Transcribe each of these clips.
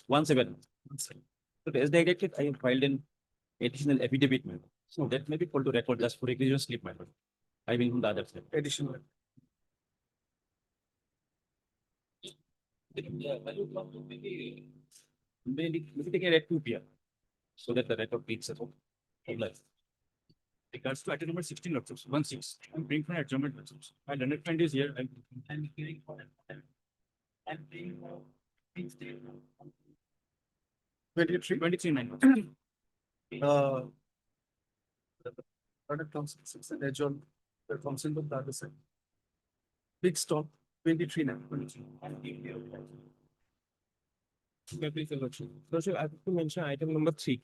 One seven. So as directed, I filed an additional affidavit. So that may be called to record just for egregious slip matter. I will do the other side. Additional. Maybe take it at 2 p.m. so that the record reads as well. Regards to item number 16 of 16. I'm bringing for adjournment. My learned friend is here. I'm hearing for I'm being 23 9. Product council, six and adjourn the council of the other side. Big stop, 23 now. Lordship, I have to mention item number 3.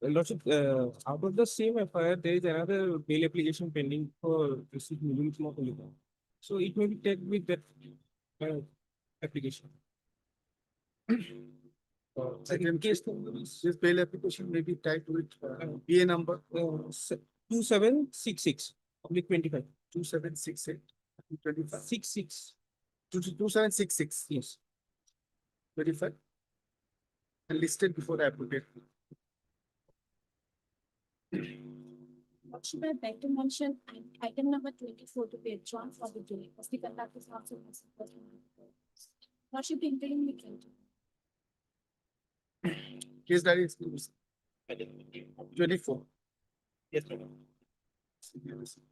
Lordship, out of the same FIR, there is another bail application pending for receipt moving from Kolkata. So it may be tagged with that application. In case this bail application may be typed with BA number 2766 /25. 2768 25 66. 2766 Yes. 25 and listed before the applicant. What should I beg to mention item number 24 to be adjourned for the day because the conduct is also necessary. What should be including the country? Case diary is 24. Yes, madam.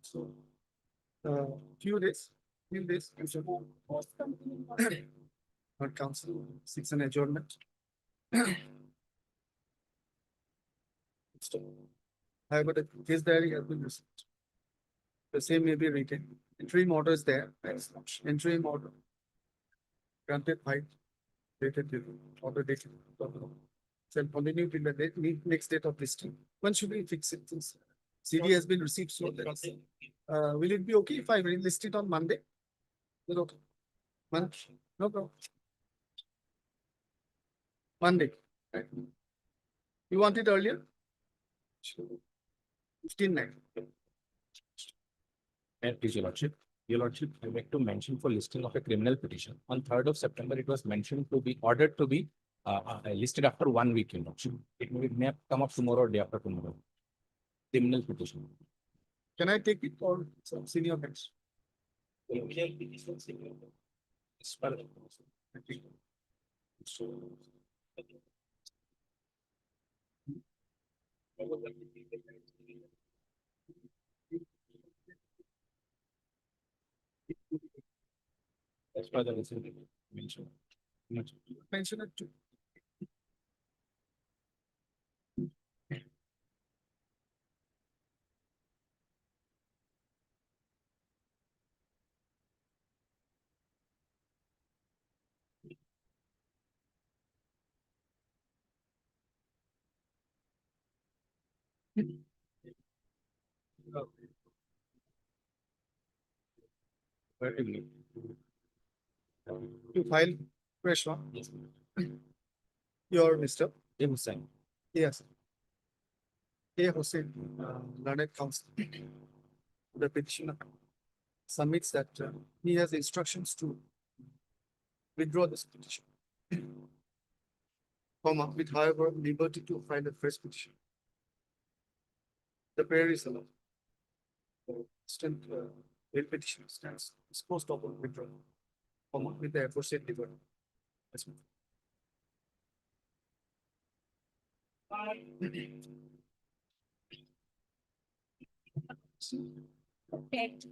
So, few days, you should Post company not council, 6 and adjournment. However, the case diary has been received. The same may be written. Interim order is there. Interim order. Granted by dated order dated. Shall continue till the next date of listing. When should we fix it? Since CD has been received, so that will it be okay if I list it on Monday? Is it okay? Monday? No problem. Monday. Right. You want it earlier? 15/9. Please, Your Lordship. Your Lordship, I would like to mention for listing of a criminal petition. On 3rd of September, it was mentioned to be ordered to be listed after 1 week, Your Lordship. It may come up tomorrow or day after tomorrow. Criminal petition. Can I take it or some senior bench? As per the recent mention. Mention it too. You file fresh one. Yes. Your Mr. A. Hussain. Yes. A. Hussain, learned counsel. The petitioner submits that he has instructions to withdraw this petition. Comma, with however liberty to file a fresh petition. The prayer is allowed. The bail petition stands disposed of withdrawal. Comma, with the aforesaid liberty. That's it.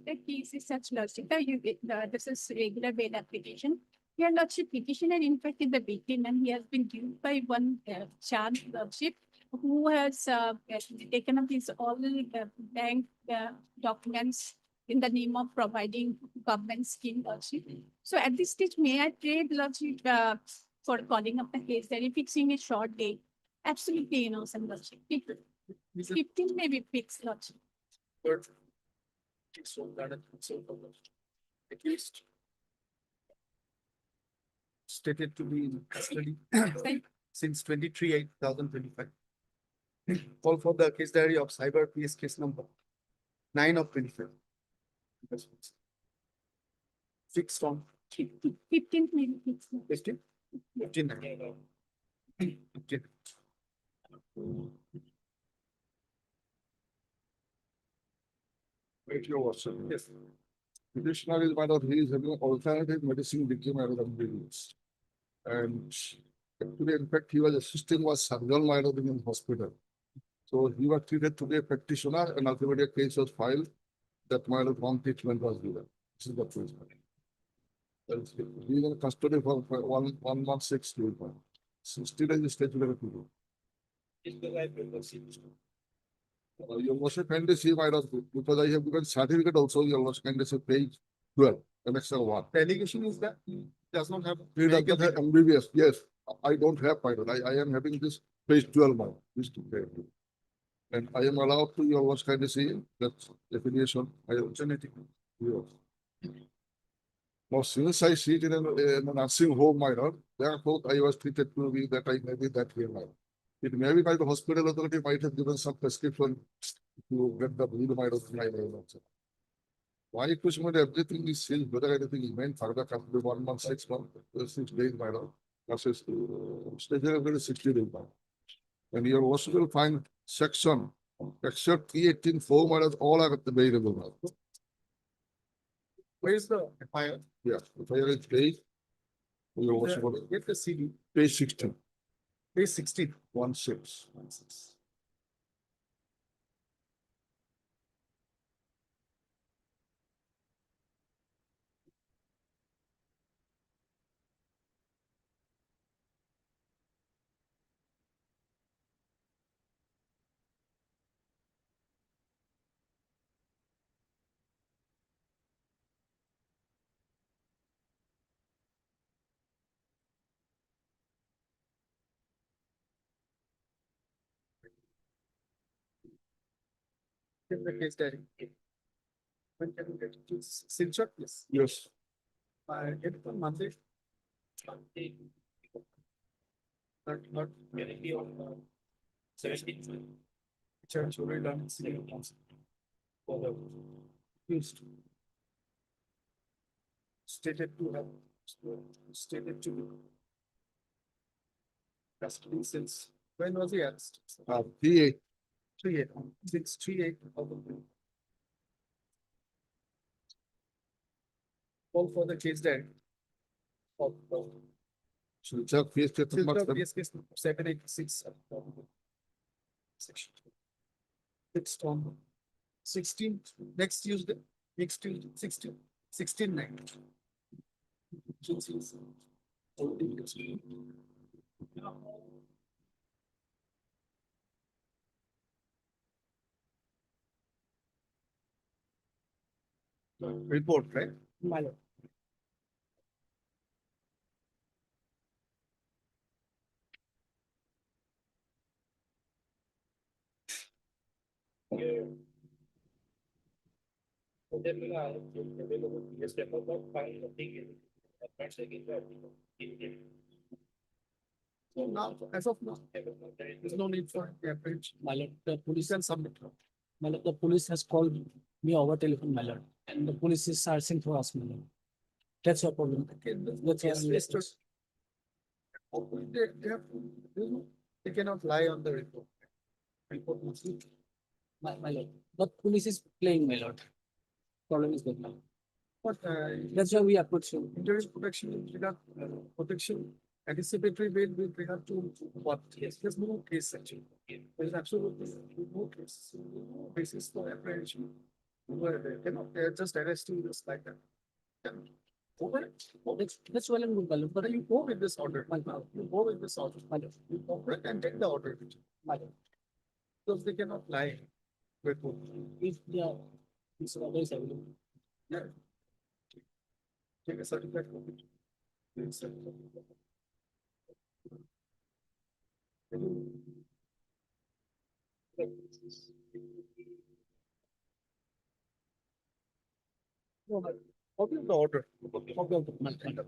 The case is such lordship that this is regular bail application. Your lordship petitioner in fact is the victim and he has been duped by one charged lordship who has taken up his all bank documents in the name of providing government scheme lordship. So at this stage, may I trade lordship for calling up the case that fixing a short date? Absolutely innocent lordship. 15 may be fixed lordship. But so that at least stated to be in custody since 23/8/2025. Call for the case diary of cyber PS case number 9 of 25. Fixed on 15th may be fixed. 15. 15. 15. Wait your worship. Yes. Petitioner is my lord, he is having alternative medicine became out of ambulance. And actually, in fact, he was assisting was surgeon my lord in hospital. So he was treated to be a practitioner and ultimately a case was filed that my lord wrong treatment was given. This is the truth. He is in custody for 1 month 6 days. 60 days is statutory period. Your worship kindly see my lord, because I have given certificate also, your worship kindly see page 12, annexure 1. The allegation is that he does not have. He does not have MBBS, yes, I don't have my lord, I am having this page 12 now, this to pay. And I am allowed to, your worship kindly see that definition, I am genetic. Yes. Now, since I sit in a nursing home, my lord, therefore I was treated to be that I may be that way now. It may be by the hospital authority might have given some prescription to get the bill, my lord, my lord also. Why question everything is sealed, whether anything is meant further come to 1 month, 6 months, 6 days, my lord, versus stage level 60 days now. And your worship will find section, except 318(4), my lord, all are available now. Where is the FIR? Yeah, if I read page, your worship, Get the CD, page 16, page 16. 16. Get the case diary. When can you get it? Screenshot, yes. Yes. Get it on Monday. Not maybe on 17th. Church already done in civil council. For the used. Stated to have, stated to be. Custody since, when was he arrested? 3-8. 3/8, 6/3/8 of the. Call for the case diary. Of the. So it's a case statement must have- Case 786. Section. Fixed on 16, next Tuesday, 16/9. Report, right? So now, as of now, there's no need for the approach. My lord, the police, Can submit. my lord, the police has called me over telephone, my lord, and the police is searching for us, my lord. That's your problem. Okay, That's yes, why yes, yes. They have, they cannot lie on the report. Report must be. my lord, but police is playing, my lord. Problem is that, my lord. But That's why we approach you. interest protection, regard protection, anticipatory bail with regard to what? Yes, there's no case section. There's absolutely no case, no basis for apprehension. Where they cannot, they're just arresting just like that. And over it, That's well and good, my lord, but but you go with this order, you go with this order, you go for it and take the order. my lord, Because they cannot lie. With, if the, this order is available. yeah. Take a certificate. of it. Please, sir. No, but copy of the order. Copy of the,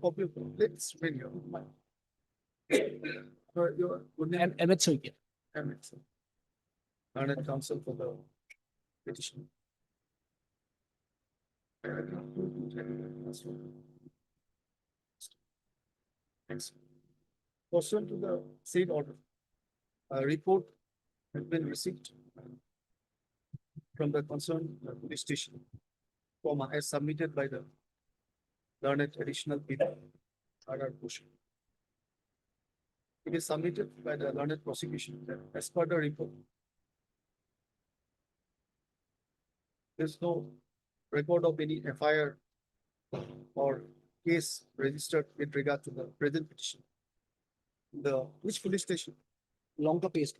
copy of, let's bring your. Your good name. MH Soikia. And counsel for the petition. Thanks. Pursuant to the said order, a report has been received from the concerned police station, as submitted by the learned additional people, RR portion. It is submitted by the learned prosecution that as per the report, there's no record of any FIR or case registered with regard to the present petition. The, which police station? Lonka paste.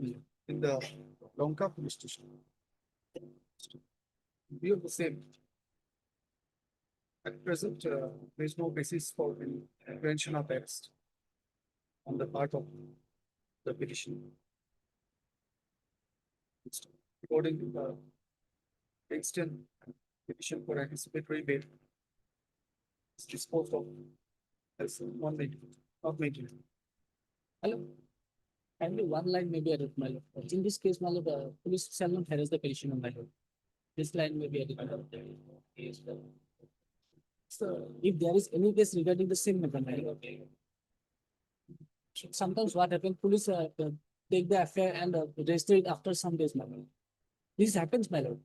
In the Lonka police station. View of the same. At present, there is no basis for any apprehension of arrest on the part of the petition. According to the extent petition for anticipatory bail is disposed of as one not maintained. Hello. Only one line may be added, my lord. But in this case, my lord, the police shall not harass the petitioner, my lord. This line may be added. So if there is any case regarding the same matter, my lord. Sometimes what happens, police take the affair and register it after some days, my lord. This happens, my lord.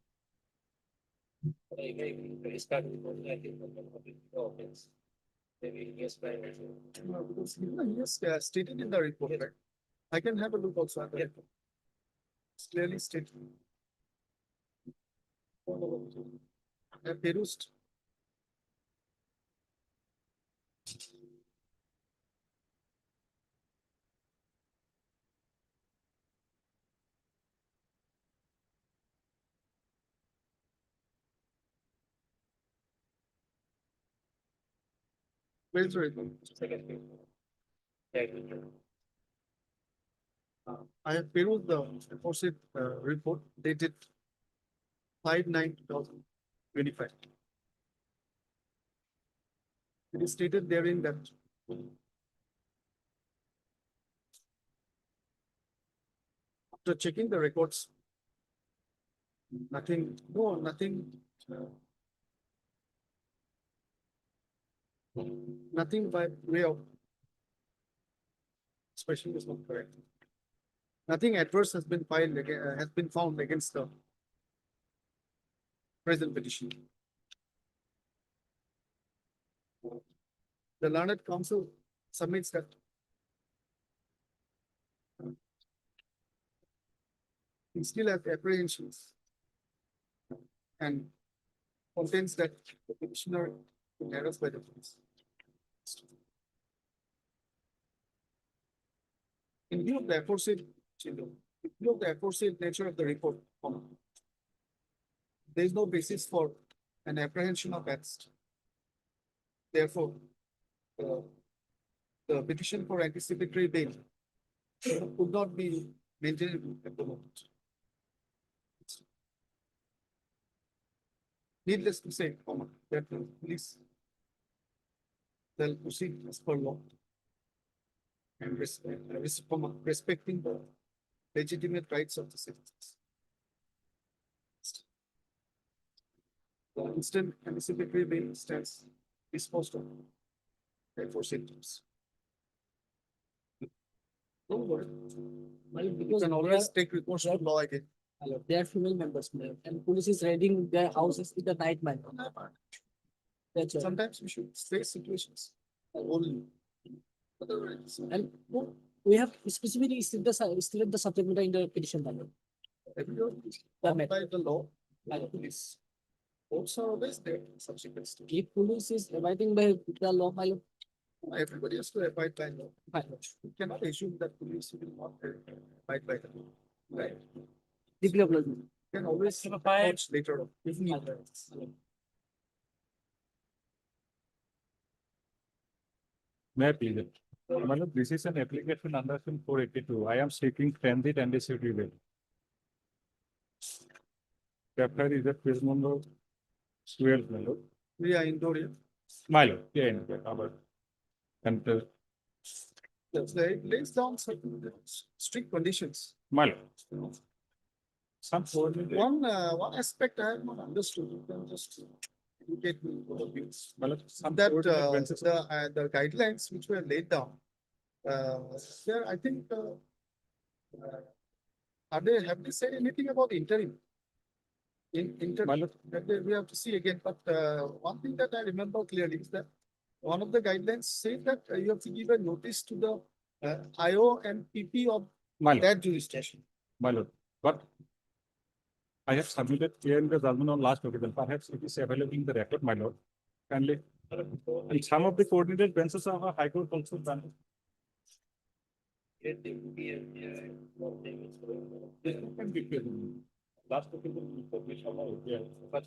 Because yes, stated in the report, right? I can have a look also at the report. It's clearly stated. I have perused. Where's the report? I have perused the aforesaid report dated 5/9/2025. It is stated therein that after checking the records, nothing by way of especially is not correct. Nothing adverse has been found against the present petition. The learned counsel submits that he still has apprehensions and contends that the petitioner is harassed by the police. In view of the aforesaid nature of the report, there is no basis for an apprehension of arrest. Therefore, the petition for anticipatory bail could not be maintained at the moment. Needless to say, that the police shall proceed as per law and respecting the legitimate rights of the citizens. The instant anticipatory bail stands disposed of for symptoms. Don't worry. Well, You because can always take recourse to law again. they are female members, my lord, and police is raiding their houses in the night, my lord. That's all. Sometimes we should face situations only. Otherwise, And we have specifically stated the subject matter in the petition, my lord. everyone is bound by the law, by the police. Courts are always there, subsequent stage. If police is abiding by the law, my lord, Everybody has to abide by law. my lord. You cannot assume that police will not abide by the law. Right? Deeply obliged. You can always approach later on. If My need. lord. May I please? Madam, this is an application under section 482. I am seeking transit and city bail. Chapter is a page number 12, my lord. We are indoor here. My lord, yeah, our. And, It lays down certain strict conditions. my lord. Some. One aspect I have not understood, you can just educate me what of views. My lord, some. That the guidelines which were laid down Sir, I think, have they said anything about interim? My lord, We have to see again, but, one thing that I remember clearly is that one of the guidelines says that you have to give a notice to the, IO and PP of my lord, that jurisdiction. my lord, but I have submitted here in the judgment on last occasion. Perhaps it is available in the record, my lord. Kindly, and some of the coordinated benches of a high court also done. Last occasion, but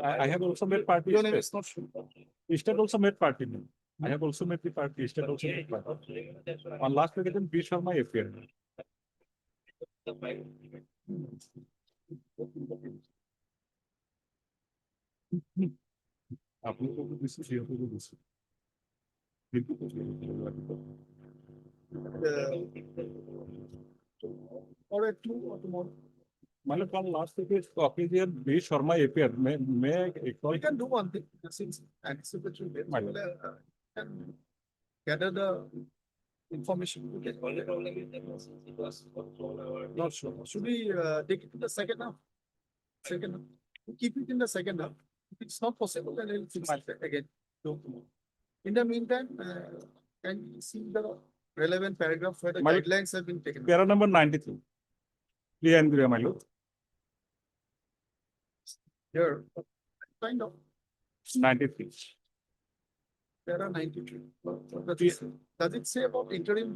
I have also made party. Your name is not sure. State also made party. I have also made the party. State also made party. On last occasion, B. Sharma appeared. আপনি তো দিচ্ছি সেও তো দিচ্ছি Or a two or tomorrow. মানে কাল last থেকে occasion B Sharma appear মে We can do one thing, since anticipatory date, My we'll, can gather the information. We can- Not sure. Should we, take it to the second half? Second half. We keep it in the second half. If it's not possible, then we'll fix it again. In the meantime, can you see the relevant paragraph where the My- guidelines have been taken? Para number 93 clear and গ্রিয়া my lord Here, kind of, 93 there are 92. Does it say about interim?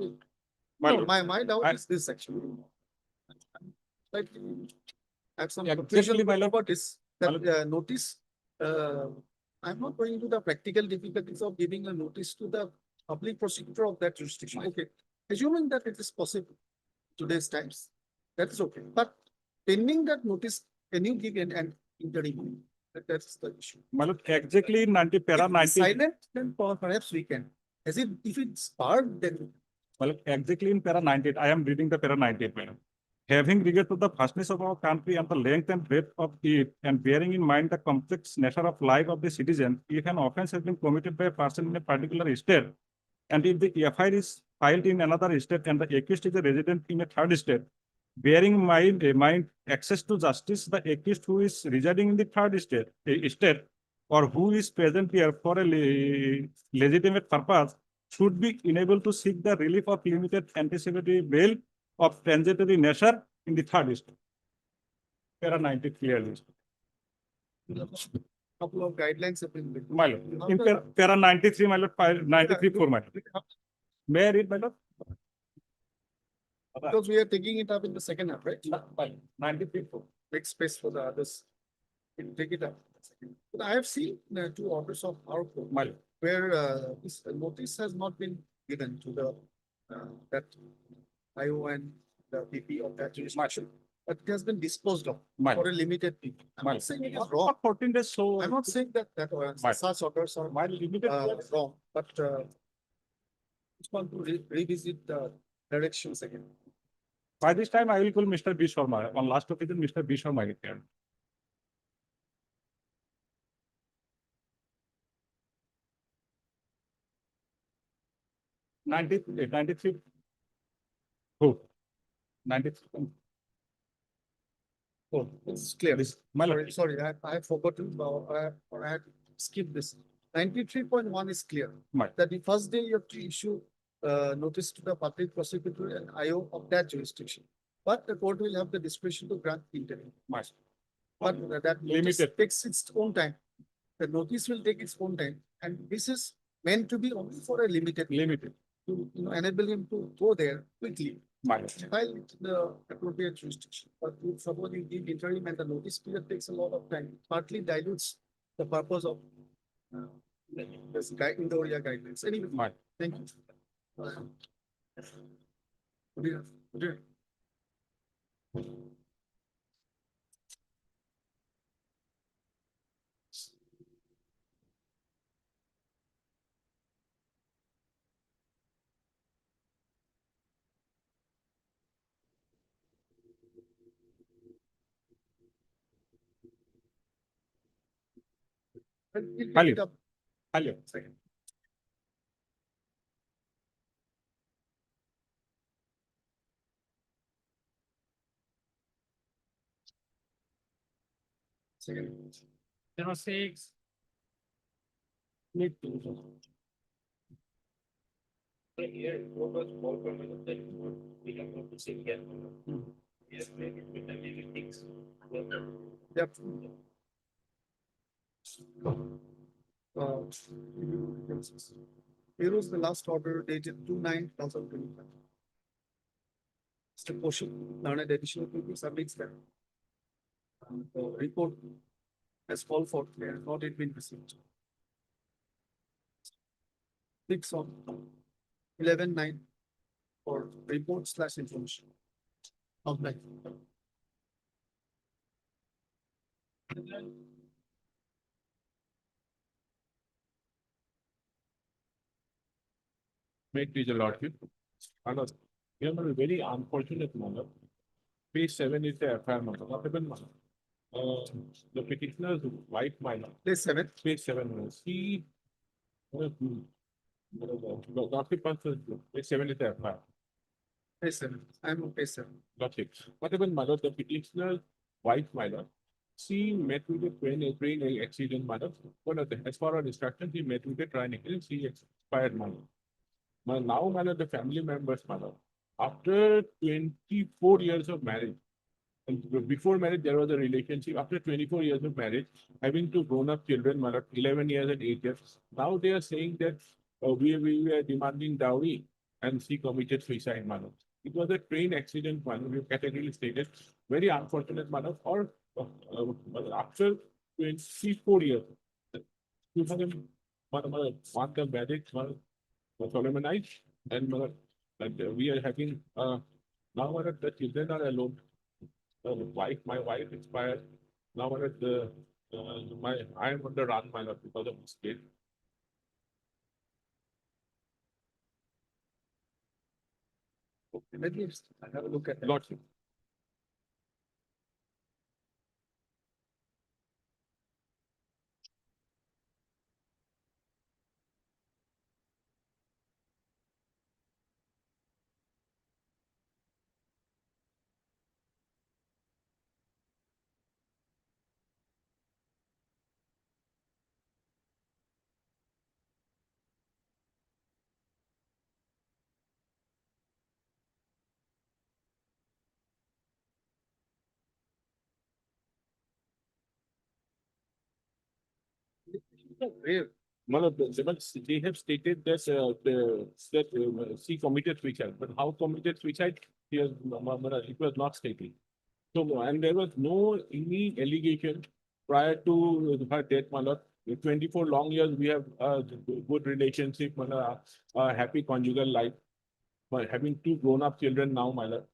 মাইলো No, my doubt I- is this actually. Like, have some Yeah, confusion exactly, my lord. about this, that, My notice, I'm not going into the practical difficulties of giving a notice to the public prosecutor of that jurisdiction. Okay, assuming that it is possible today's times, that is okay. But pending that notice, can you give an interim? That's the issue. মাইলো exactly 90 প্যারা If it's 90 silent, then perhaps we can. As if it's barred, then মাইলো exactly in প্যারা 98 I am reading the para 98 মাইলো having regard to the vastness of our country and the length and breadth of it, and bearing in mind the complex nature of life of the citizen, if an offense has been committed by a person in a particular state, and if the FIR is filed in another state and the accused is a resident in a third state, bearing in mind access to justice, the accused who is residing in the third state or who is present here for a legitimate purpose should be enabled to seek the relief of limited anticipatory bail of transitory nature in the third state. Para 90 clearly. couple of guidelines have been written. My lord, in para 93, my lord, 93 4, my lord. May I read, my lord? Because we are taking it up in the second half, right? 93 4. Make space for the others. We'll take it up. But I have seen, two orders of our court My lord. where, this notice has not been given to the, that IO and the PP of that jurisdiction. But it has been disposed of My for lord. a limited period. I'm My not saying it is lord. wrong. 14 days, so I'm not saying that, My- such orders are, my limited. wrong, but, it's going to revisit the directions again. By this time, I will call Mr. B. Sharma. On last occasion, Mr. B. Sharma appeared. Ninety, 93. Who? 93. Oh, it's clear. This, my lord. Sorry, I have forgotten, or I had skipped this. 93.1 is clear. My- That the first day you have to issue, notice to the public prosecutor and IO of that jurisdiction. But the court will have the discretion to grant interim. My- But that notice Limited. takes its own time. The notice will take its own time, and this is meant to be only for a limited, Limited. to, enable him to go there quickly. My lord. File it to the appropriate jurisdiction. But if suppose you give interim and the notice period takes a lot of time, it partly dilutes the purpose of, this guide in the area guidelines. Anyway, My- thank you. Good evening. Good evening. We'll take Valid. it up Hello. second. Second. 06. Need to. Here, what was more permanent that we have not to say again. Yes, maybe with the living things. Yep. Here was the last order dated 2/9/2025. Mr. Kaushik, learned additional people submits that. The report has called for, has not yet been received. 6 on 11/9 for report/information. Outline. Make these a lot. And you know, very unfortunate manner. Page 7 is the FIR number, not even one. The petitioner's wife minor, Place 7. page 7, she. Lordship, page 7 is the FIR. Page 7. I'm on page 7. Lordship, whatever mother, the petitioner's wife minor, she met with a train accident mother. As far as instructions, she met with a train accident, she expired mother. Now, mother, the family members mother, after 24 years of marriage, and before marriage, there was a relationship. After 24 years of marriage, having two grown-up children, mother, 11 years and 8 years, now they are saying that we are demanding dowry, and she committed suicide, mother. It was a train accident, mother. We categorically stated, very unfortunate, mother. Or after 24 years, 2000, mother, want the marriage, mother, solemnized, and mother, we are having now, mother, the children are alone. My wife expired. Now I am on the run, my lord, because of this case. Let me have a look at that. Lordship. Where? They have stated that she committed suicide, but how committed suicide? It was not stated. So, and there was no any allegation prior to her death, my lord. In 24 long years, we have a good relationship, my lord, a happy conjugal life, by having two grown-up children now, my lord.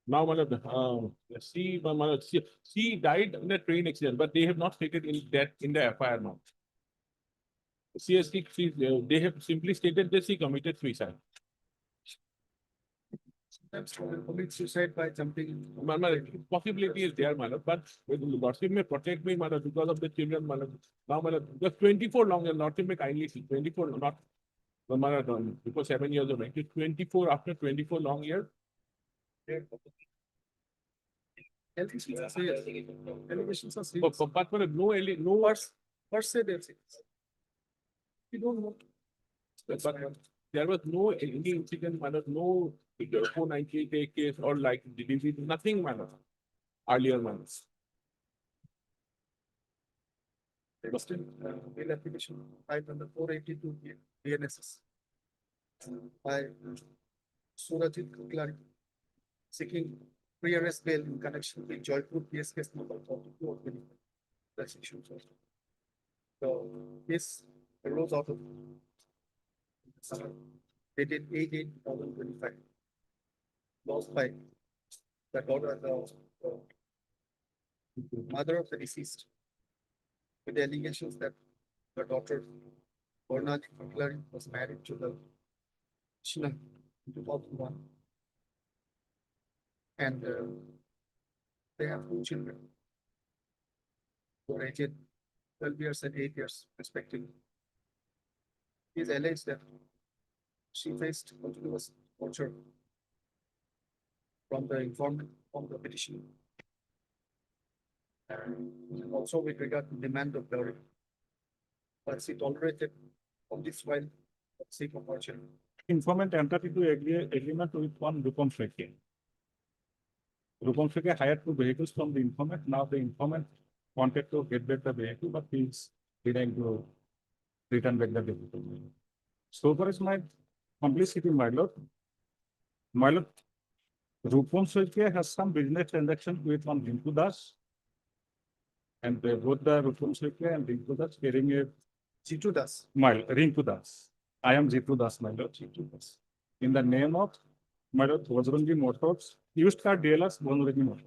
Now, my lord, my lord, she died in a train accident, but they have not stated in that in the FIR now. They have simply stated that she committed suicide. Sometimes people commit suicide by jumping. Possibility is there, madam, but Lordship may protect me, madam, because of the children, madam. Now, madam, just 24 long years, Lordship may kindly see, 24, not, madam, before 7 years of age, 24, after 24 long years. Allegations are serious. Allegations are But, serious. madam, no words. First say they're serious. You don't know. But there was no any incident, madam, no 498 case or like delivery, nothing, madam, earlier months. There was still bail application filed under 482 BNSS by Surajit Kuklari seeking pre-arrest bail in connection with Joypur PS case number 42 of 25. That's issue. So this arose out of dated 8/8/2025. Lost by the daughter, the mother of the deceased, with the allegations that the daughter, Bernard Kuklari, was married to the Shina in 2001. And they have two children who are aged 12 years and 8 years respectively. It is alleged that she faced continuous torture from the informant, from the petitioner. And also with regard to demand of the but she tolerated on this while seek opportunity. Informant entered into agreement with one Rupam Sheke. Rupam Sheke hired 2 vehicles from the informant. Now the informant wanted to get back the vehicle, but he's denying to return back the vehicle. So far as my complicity, my lord, Rupam Sheke has some business transaction with one Rinku Das. And both the Rupam Sheke and Rinku Das carrying a Jitu Das. Rinku Das. I am Jitu Das, my lord, Jitu Das. In the name of my lord, Bajrangi Motors, used car dealers, Bajrangi Motors.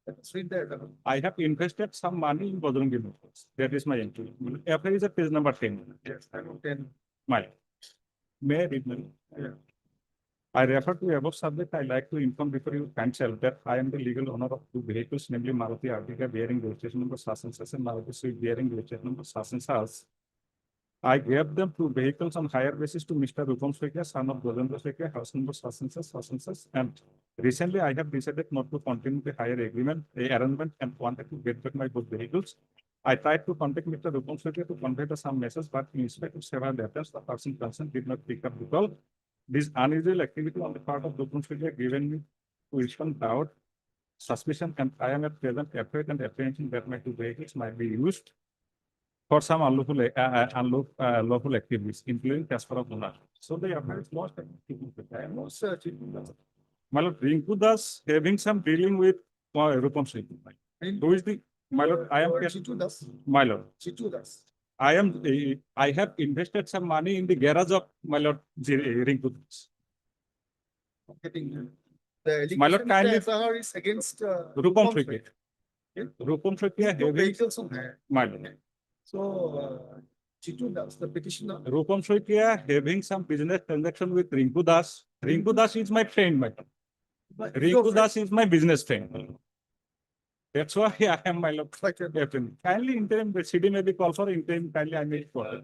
Let's read that. I have invested some money in Bajrangi Motors. That is my entry. FIR is at page number 10. Yes, I know 10. My. May I read my? Yeah. I refer to above subject. I like to inform before you cancel that I am the legal owner of 2 vehicles, namely Maruti Ertiga bearing registration number Sasans and Maruti Swift bearing registration number Sasans. I gave them 2 vehicles on hire basis to Mr. Rupam Sheke, son of Gojendra Sheke, house number Sasans, and recently I have decided not to continue the hire agreement, arrangement, and wanted to get back my both vehicles. I tried to contact Mr. Rupam Sheke to convey some message, but in spite of several attempts, the person concerned did not pick up the call. This unusual activity on the part of Rupam Sheke given me question, doubt, suspicion, and I am at present afraid and apprehension that my 2 vehicles might be used for some unlawful activities, including transfer of ownership. So the affair is lost. I am not certain. My lord, Rinku Das having some dealing with Rupam Sheke. Who is the, my lord, I am, Jitu Das. my lord, Jitu Das. I have invested some money in the garage of my lord, Rinku Das. Getting the My lord, allegation kindly- of the SR is against Rupam Sheke. Yeah. Rupam Sheke Two having, vehicles on hire. my lord. So, Jitu Das, the petitioner. Rupam Sheke having some business transaction with Rinku Das. Rinku Das is my friend, my lord. But Rinku Das is my business friend. That's why I am my lord. like a- Captain. Kindly interim, the CD may be called for interim, kindly I may call.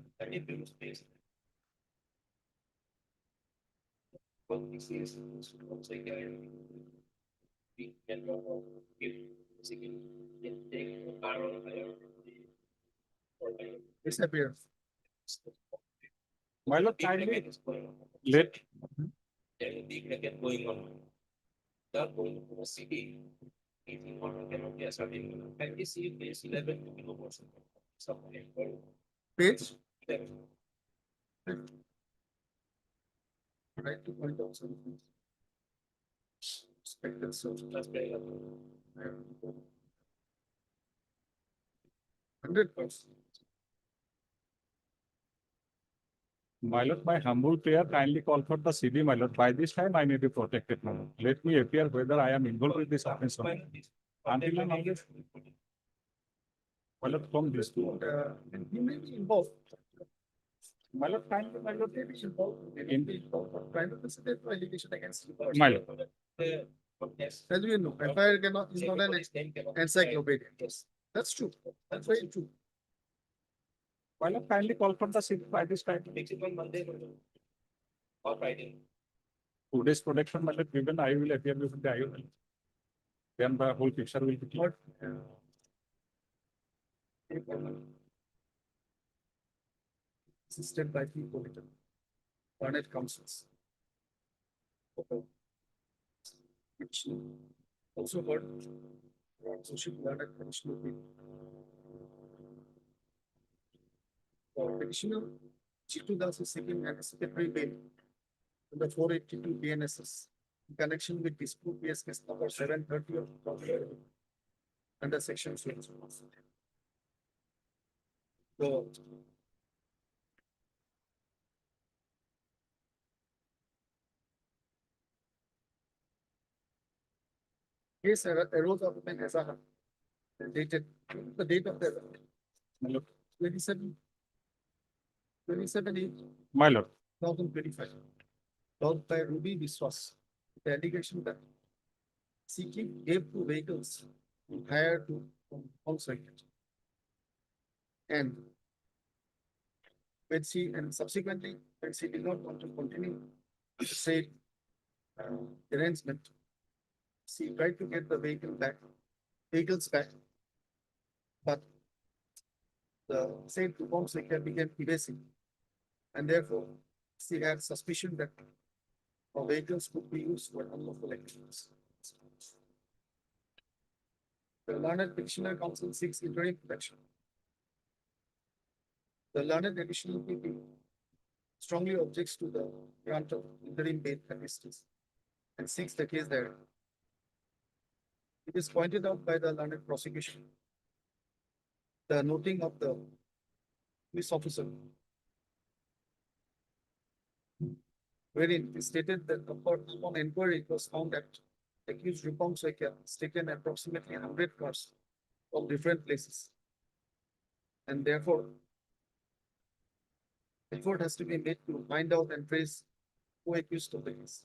disappear. My lord, kindly let, Going on. The going to the city. If you want to get a certain, and this is 11 kilometers. Something. Page. Right to point out something. Expected social. 100%. my lord, my humble prayer, kindly call for the CD, my lord. By this time, I may be protected, my lord. Let me appear whether I am involved with this offense or not. Until and unless, my lord, from this, And he may be involved. my lord, kindly, my lord, May be involved. May be involved. Trying to present an allegation against you. my lord. As we know, FIR cannot, is not an encyclopedia. Yes. That's true. That's very true. My lord, kindly call for the CD by this time. Monday. Or Friday. Today's protection, my lord, given I will appear before the IOL. Then the whole picture will be clear. Assisted by people. Garnet councils. Which also got social media additional people. For petitioner, Jitu Das is seeking anticipatory bail under 482 BNSS in connection with dispute case number 730 of under section 6. So, case arose out of an SR dated, the date of the My lord, 27 my lord, 2025. Brought by Ruby Biswas. The allegation that seeking gave 2 vehicles hired to on site. And when she, and subsequently, when she did not want to continue the same arrangement, she tried to get the vehicles back. But the same forms like that became evasive. And therefore, she had suspicion that vehicles could be used for unlawful activities. The learned petitioner counsel seeks interim protection. The learned additional PP strongly objects to the grant of interim bail amnesties and seeks the case there. It is pointed out by the learned prosecution. The noting of the police officer, wherein it stated that upon inquiry, it was found that accused Rupam Soikia has taken approximately 100 cars from different places. And therefore, effort has to be made to find out and trace who accused of the case.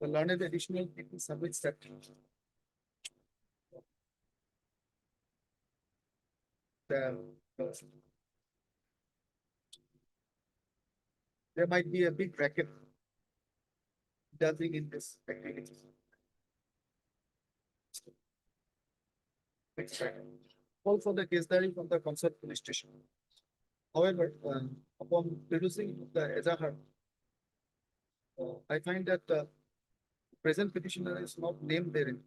The learned additional people submits that the there might be a big racket dancing in this activity. Call for the case diary from the concerned police station. However, upon reducing the Ezahar, I find that present petitioner is not named therein.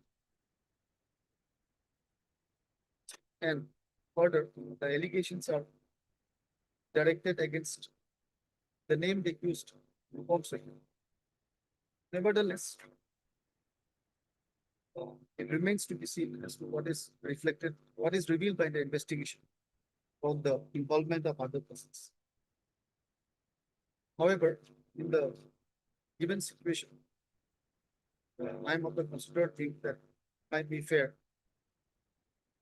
And further, the allegations are directed against the named accused, Rupam Soikia. Nevertheless, it remains to be seen as to what is reflected, what is revealed by the investigation of the involvement of other persons. However, in the given situation, I am of the considered view that might be fair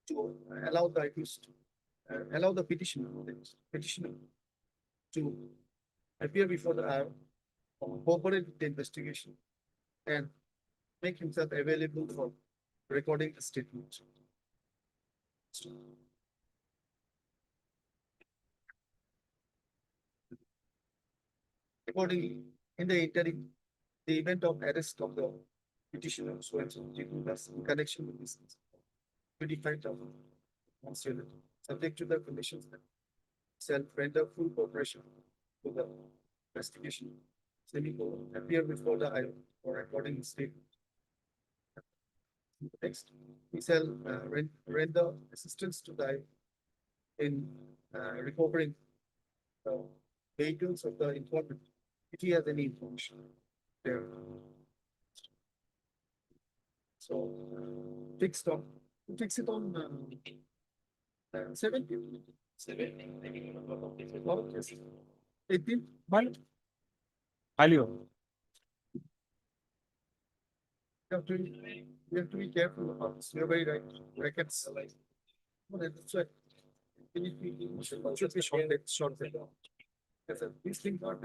to allow the accused, allow the petitioner to appear before the cooperate with the investigation and make himself available for recording the statement. Accordingly, in the interim, the event of arrest of the petitioner so and so taking place in connection with this 25,000 subject to the conditions that shall render full cooperation to the investigation. Semicolon, appear before the High for recording the statement. Next, we shall render assistance to the in recovering the vehicles of the informant if he has any information there. So fix it on 17. 18. Highly. We have to be careful about this. You're very right. Brackets. Well, that's right. It should be short. Yes, these things are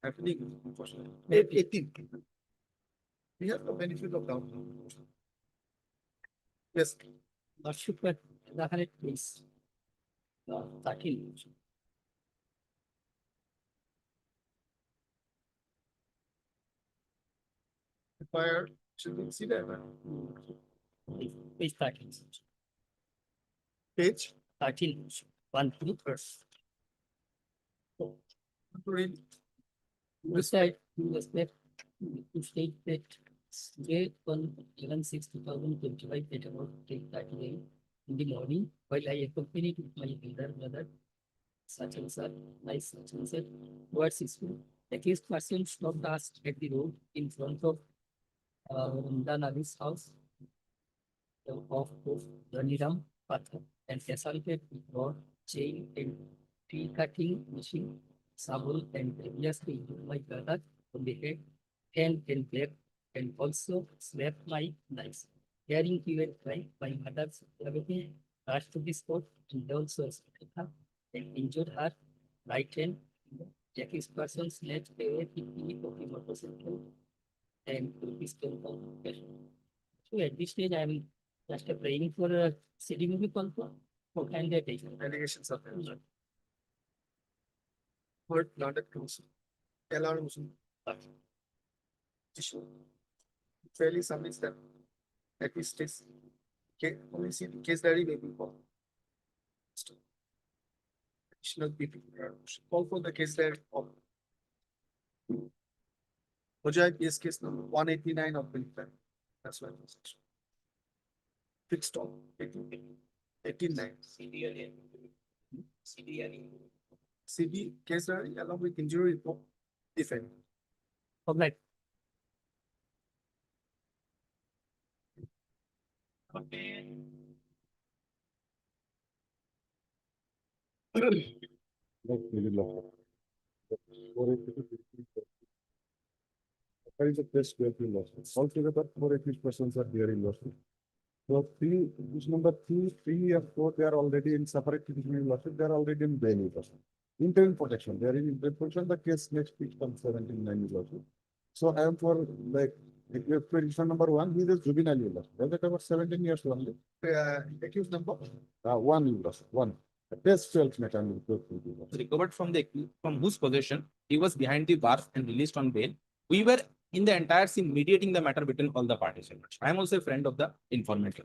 happening. Unfortunately. 18. We have the benefit of doubt. Yes. Lordship, but the please. 13. Fire, should we see that? Page 13. Page. 13. 1 3 first. Read. Decide to respect to state that J 1/11/6/2025 at about 8:30 in the morning, while I accompanied with my elder brother, such and such, such and such, towards his school. The case person stopped us at the road in front of Ramdan Ali's house of Dhaniram Pathar and assaulted with rod, chain, and tree cutting machine, sabul, and previously hit my brother on the head, hand, and back, and also slapped my legs. Hearing he went cry, my mother's everything rushed to the spot and also assaulted her and injured her right hand. Jackie's person snatched away the key of the motorcycle and took his temple. So at this stage, I am just praying for a city movie confirm for candidate. Allegations are there. Word not at close. Alarm. Fairly submits that at least is only see the case diary may be for Additional people, call for the case diary of Ojai case number 189 of Billy. That's why. Fixed on 89. CB case diary along with injury report defend. Right. There is a press 12 losses. Altogether, 4 accused persons are there in lawsuit. So three, this number three and four, they are already in separate petitioning lawsuit, they are already in bail with us. Interim protection, they are in interim protection, the case next week on 17 lawsuit. So I am for like, if petition number 1, he is juvenile illness. Does it about 17 years only? Accused number. 1 illness, 1. The test 12 mechanism. Recovered from the from whose possession he was behind the bars and released on bail. We were in the entire scene mediating the matter between all the parties. I am also a friend of the informant.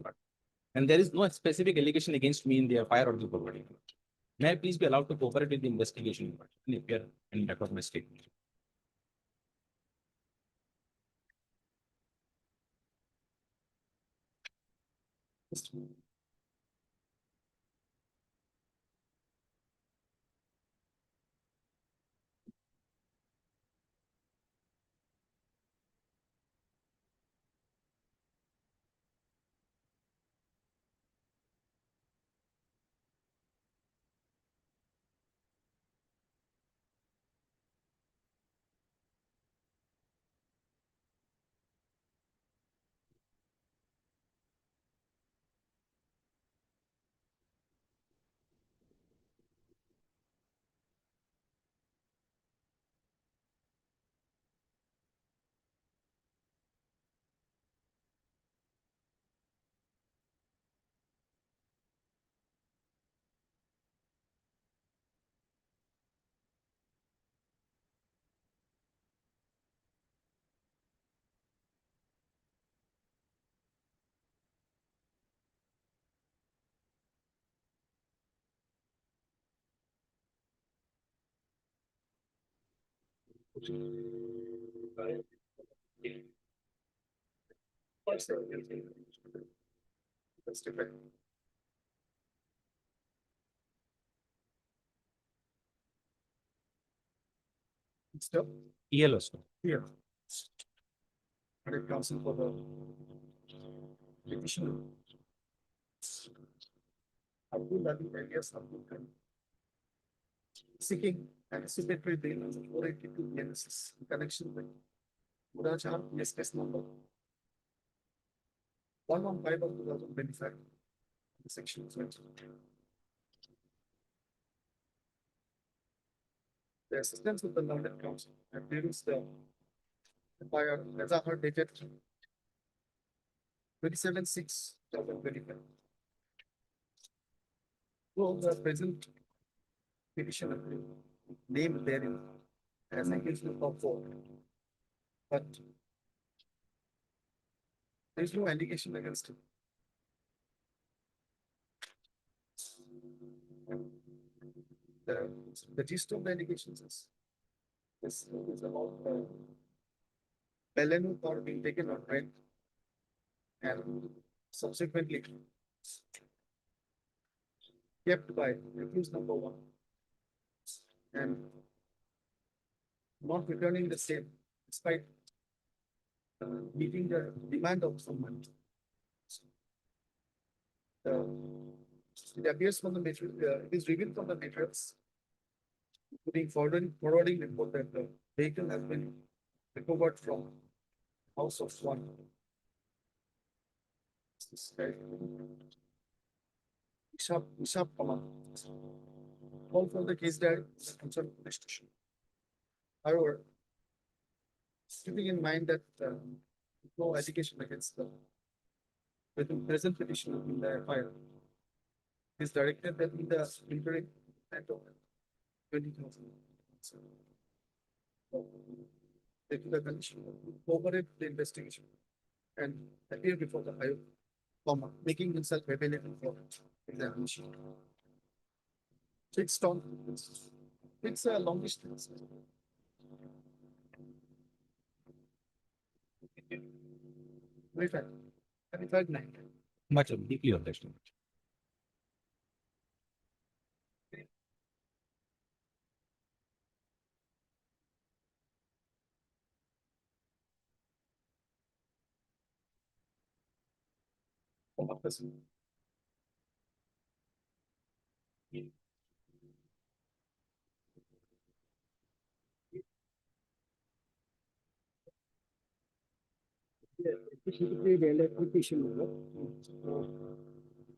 And there is no specific allegation against me in the FIR or the property. May I please be allowed to cooperate with the investigation and appear and record my statement? Step EL also. here. And counsel for the petition. Abdul Ali alias Abdul Khan. Seeking anticipatory bail as a 482 NSS in connection with Murachar case number 115 of 2025. Section 20. The assistance of the London Council and during the by Nazahar dated 27/6/2025. So the present petitioner named therein as accused of fraud. But there is no allegation against him. The gist of the allegations is this is about Belenu or being taken on rent and subsequently kept by accused number 1 and not returning the same despite meeting the demand of someone. It appears from the material, it is revealed from the materials, including forwarding report that the vehicle has been recovered from house of one. Bishop Kamal. All from the case that concerned police station. However, keeping in mind that no allegation against the present petition in the FIR is directed that in the interim and 20,000. Taking the condition, cooperate the investigation and appear before the higher, making himself available for examination. Fixed on, it's a long distance. Very fine. 35 9. Much deeply understood.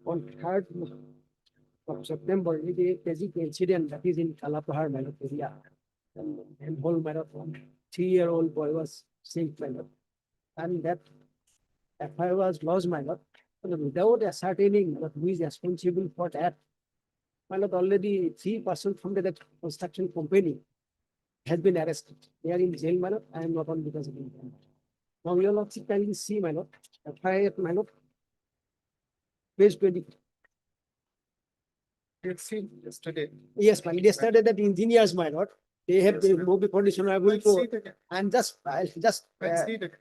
On 3rd of September, it is a tragic incident that is in Kalapahar, Malot area. And whole marathon, 3-year-old boy was saved, Malot. And that FIR was lost, Malot. Without ascertaining who is responsible for that, Malot, already 3 persons from the construction company has been arrested. They are in jail, Malot. I am not on because of it. Now, you will kindly see, Malot, FIR, Malot, page 20. It's seen yesterday. Yes, my yesterday that engineers, my lord, they have the movie condition I will Let's see go it again. and just, Let's see it again.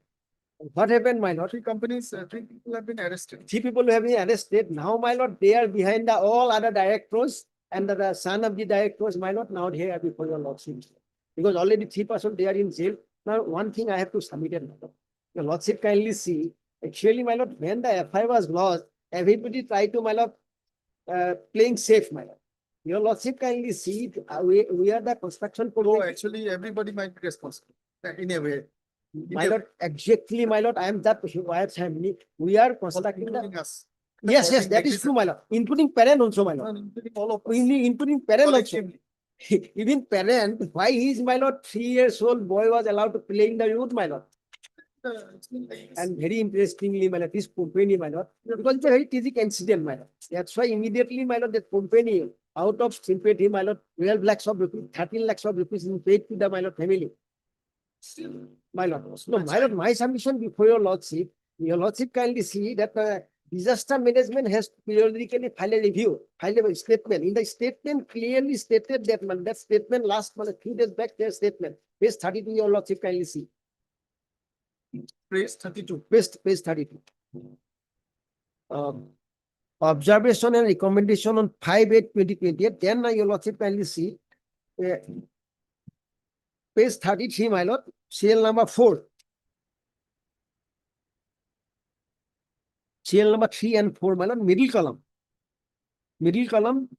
what happened, my lord? 3 companies, 3 people have been arrested. 3 people have been arrested. Now, my lord, they are behind the all other directors and the son of the directors, my lord, now here before your lordship. Because already 3 persons they are in jail. Now, one thing I have to submit it, my lord. Your lordship kindly see, actually, my lord, when the FI was lost, everybody tried to, my lord, playing safe, my lord. Your lordship kindly see, we are the construction. So actually, everybody might be responsible in a way. My lord, exactly, my lord, I am that wife's family. We are constructing the. Including us. Yes, yes, According that is like true, my lord. Including parent also, my lord. Including all of us. Including parent also. Collectively. Even parent, why is my lord 3 years old boy was allowed to play in the youth, my lord? It's been like this. And very interestingly, my lord, this company, my lord, because it's a very tragic incident, my lord. That's why immediately, my lord, that company, out of sympathy, my lord, 12 lakhs of rupees, 13 lakhs of rupees is paid to the, my lord, family. My lord, no, my lord, my submission before your lordship kindly see that disaster management has periodically file a review, file a statement. In the statement clearly stated that, man, that statement last, 3 days back, their statement, page 32, your lordship kindly see. Page 32. Page 32. Observation and recommendation on 5/8/2028. Then your lordship kindly see page 33, my lord, CL number 4. CL number 3 and 4, my lord, middle column. Middle column,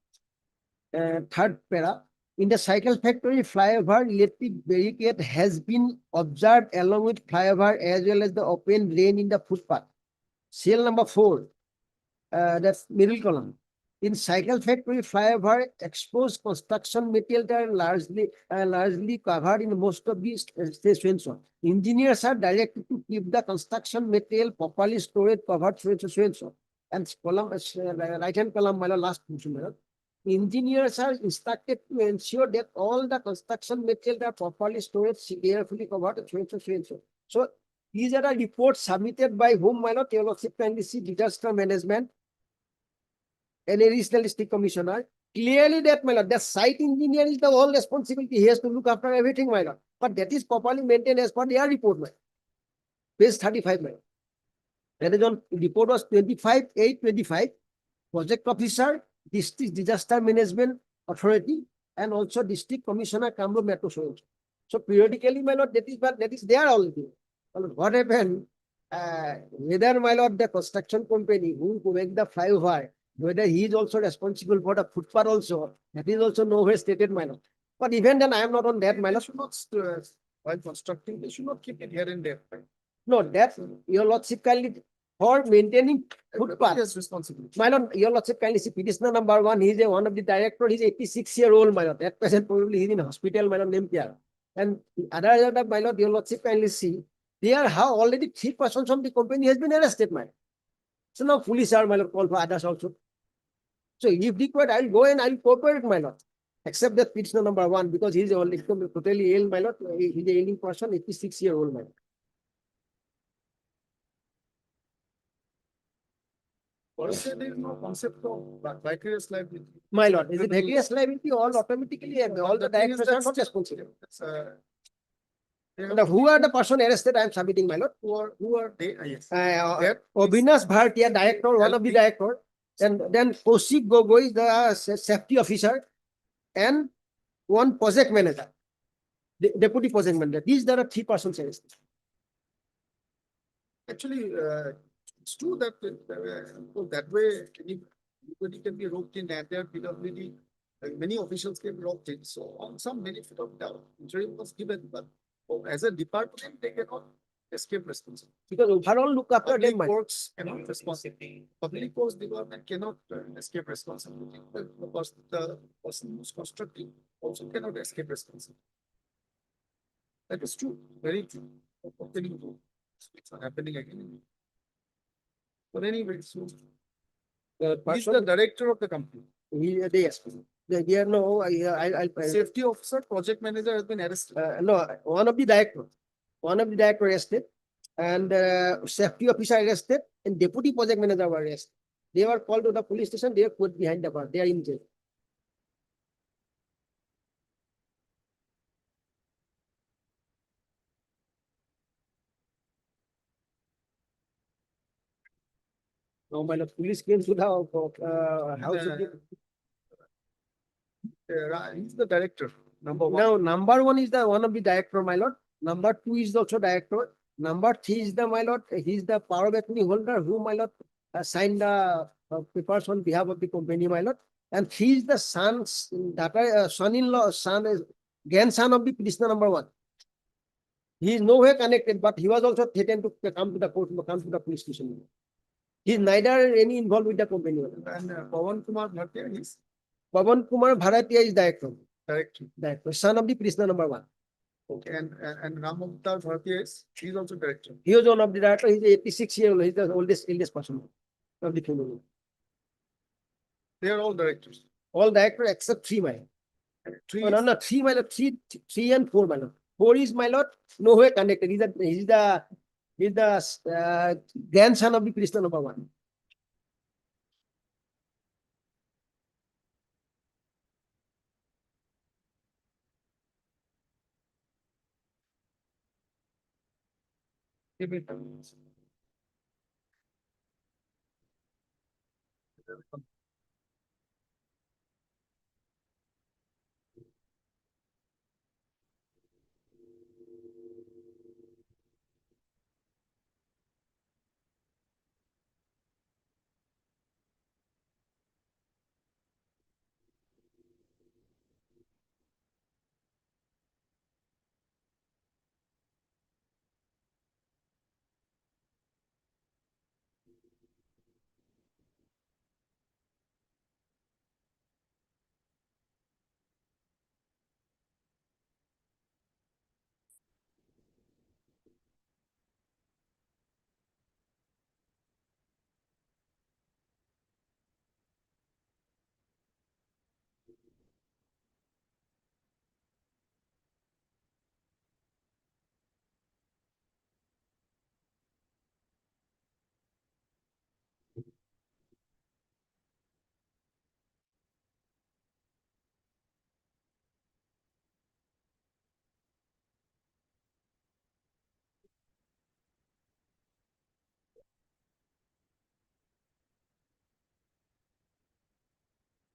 3rd para. In the cycle factory, flyover electric barricade has been observed along with flyover as well as the open drain in the footpath. CL number 4, that's middle column. In cycle factory, flyover exposed construction materials are largely covered in most of these stations. Engineers are directed to keep the construction material properly stored, covered, so. And column, right hand column, my last question. Engineers are instructed to ensure that all the construction materials are properly stored, carefully covered, so. So these are the reports submitted by whom, my lord, your lordship kindly see disaster management and a regional district commissioner. Clearly that, my lord, the site engineer is the whole responsibility. He has to look after everything, my lord. But that is properly maintained as per their report, my lord. Page 35, my lord. That is on report was 25/8/25. Project officer, district disaster management authority, and also district commissioner Kamroop Metro. So periodically, my lord, that is there already. What happened? Whether, my lord, the construction company who make the flyover, whether he is also responsible for the footpath also, that is also nowhere stated, my lord. But even then, I am not on that, my They lord. should not, while constructing, they should not keep it here and there. No, that your lordship kindly for maintaining footpath. Yes, responsibility. My lord, your lordship kindly see petitioner number 1, he is one of the director, he's 86-year-old, my lord. At present, probably he's in hospital, my lord, named Pierre. And other, my lord, your lordship kindly see, there how already 3 persons from the company has been arrested, my lord. So now police are, my lord, called for others also. So if required, I'll go and I'll cooperate, my lord. Except that petitioner number 1, because he's only totally ill, my lord. He's a ailing person, 86-year-old, my lord. Also, there is no concept of vicarious liability. My lord, is it vicarious liability all automatically, all the The thing is directors are that not still- responsible? It's, they have Now, to who be are the person arrested? I am submitting, my lord. who are they? Yes. Uh, That Avinash Bhartia, director, one of the LP. director, and then Kaushik Gogoi, the safety officer, and one project manager, deputy project manager. These are the three persons arrested. Actually, it's true that that way anybody can be roped in and there PWD, many officials can be roped in. So on some benefit of doubt, injury was given, but as a department, they cannot escape responsibility. Because overall look after Public them, my works cannot responsibility. Public works department cannot escape responsibility. Because the person who's constructing also cannot escape responsibility. That is true, very true. What can you do? It's not happening again. But anyway, so the he's the person, director of the company. yes, they are no, Safety officer, project manager has been arrested. no, one of the director arrested, and safety officer arrested, and deputy project manager were arrested. They were called to the police station, they were put behind the bar, they are in jail. Now, my lord, police came to the house of the. He's the director, number one. Now, number one is the one of the director, my lord. Number two is also director. Number three is the, my lord, he is the power of attorney holder who, my lord, signed the papers on behalf of the company, my lord. And he is the son's, son-in-law, grandson of the prisoner number one. He is nowhere connected, but he was also threatened to come to the court, come to the police station. He is neither any involved with the company. And Pawan Kumar Bhatia is Pawan Kumar Bharatia is director, director. son of the prisoner number one. Okay, and Ram Avtar Bhatia is, he's also director. He was one of the director. He's 86 years old. He's the oldest person of the family. They are all directors. All directors except 3 my. Three Oh, no, 3 my lord. Three and 4 my lord. 4 is my lord. Nowhere connected. He's the grandson of the prisoner number one.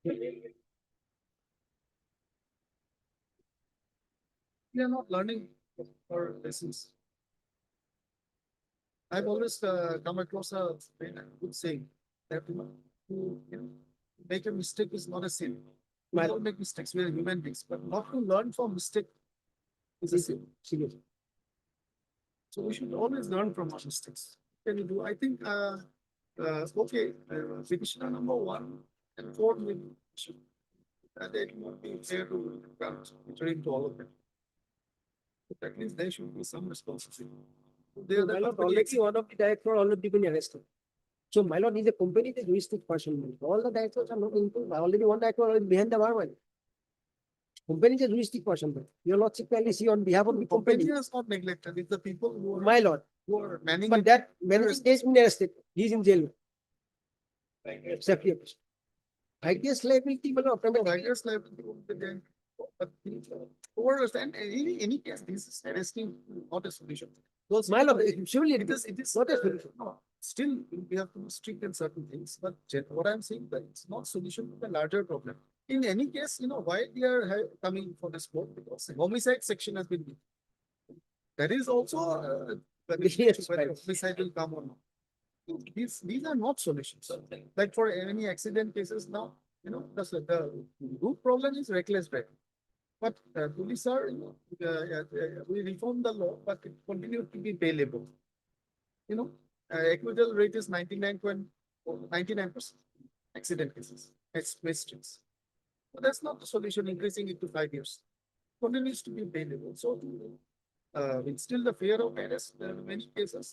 We are not learning our lessons. I've always come across a very good saying that to make a mistake is not a sin. We all make mistakes. We are human beings, but not to learn from mistake is a sin. So we should always learn from our mistakes. Can you do? I think okay, petitioner number 1 and 4 maybe should. And it won't be fair to return to all of them. But at least there should be some responsibility. They are the My lord, company already one of the director already been arrested. So my lord is a company that juristic person. All the directors are not involved. Already one director already behind the bar. Company is a juristic person. Your lordship can see on behalf of the company company. is not neglected. It's the people My lord, who are manning but it. that manager is been arrested. He is in jail. Safety officer. Vicarious liability মানে আপনাদের Tigers liability would be there. But overstand any case, this is arresting not a solution. Because my lord, surely it is not a solution. no, still we have to strict in certain things, but what I'm saying that it's not solution to the larger problem. In any case, why they are coming for this court, because the homicide section has been. That is also Yes, whether right. homicide will come or not. These are not solutions. Like for any accident cases now, the root problem is reckless driving. But police are, we reform the law, but it continues to be bailable. Acquittal rate is 99% accident cases, mistakes. But that's not the solution, increasing it to 5 years. Continues to be bailable. So with still the fear of arrest, in many cases,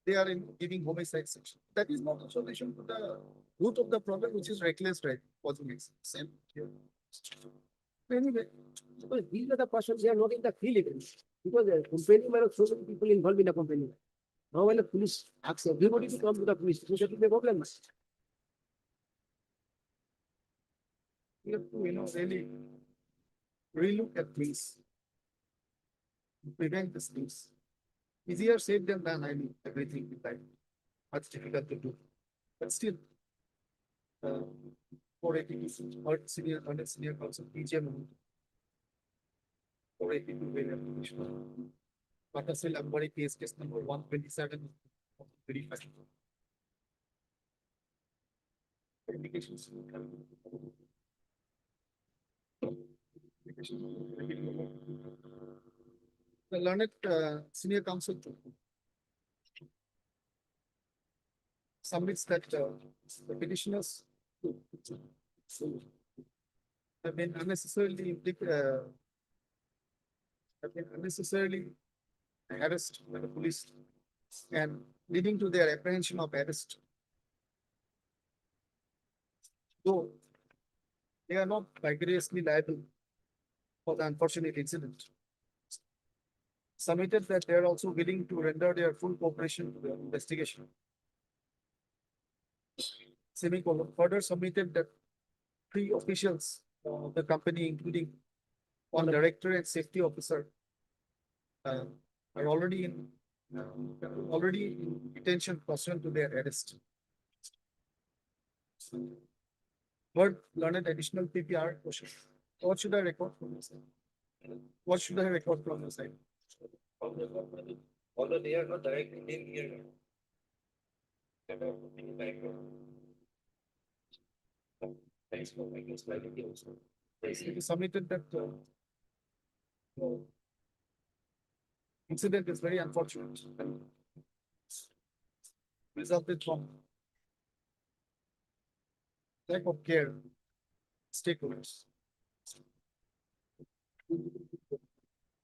they are in giving homicide section. That is not a solution to the root of the problem, which is reckless driving, causing accidents. Anyway, Because these are the persons who are not in the field even. Because the company might have so many people involved in the company. Now when the police asks everybody to come to the police station, that will be a problem. we have to, really relook at things. Prevent these things. Easier said than done, I mean, everything with time. Much difficult to do. But still, for APTC, or senior council, PGM. For APTC, very application. Patasil Ambari case number 127. Very fast. Indications. The learned senior counsel submits that the petitioners have been unnecessarily harassed by the police and leading to their apprehension of arrest. Though they are not vicariously liable for the unfortunate incident. Submitted that they are also willing to render their full cooperation to the investigation. Semicolon. Further submitted that 3 officials of the company, including one director and safety officer, are already in detention pursuant to their arrest. Third, learned additional PPR question. What should I record from your side? What should I record from your side? Although they are not directly in here. Thanks for making this like also. It is submitted that incident is very unfortunate and resulted from lack of care, stakeholders.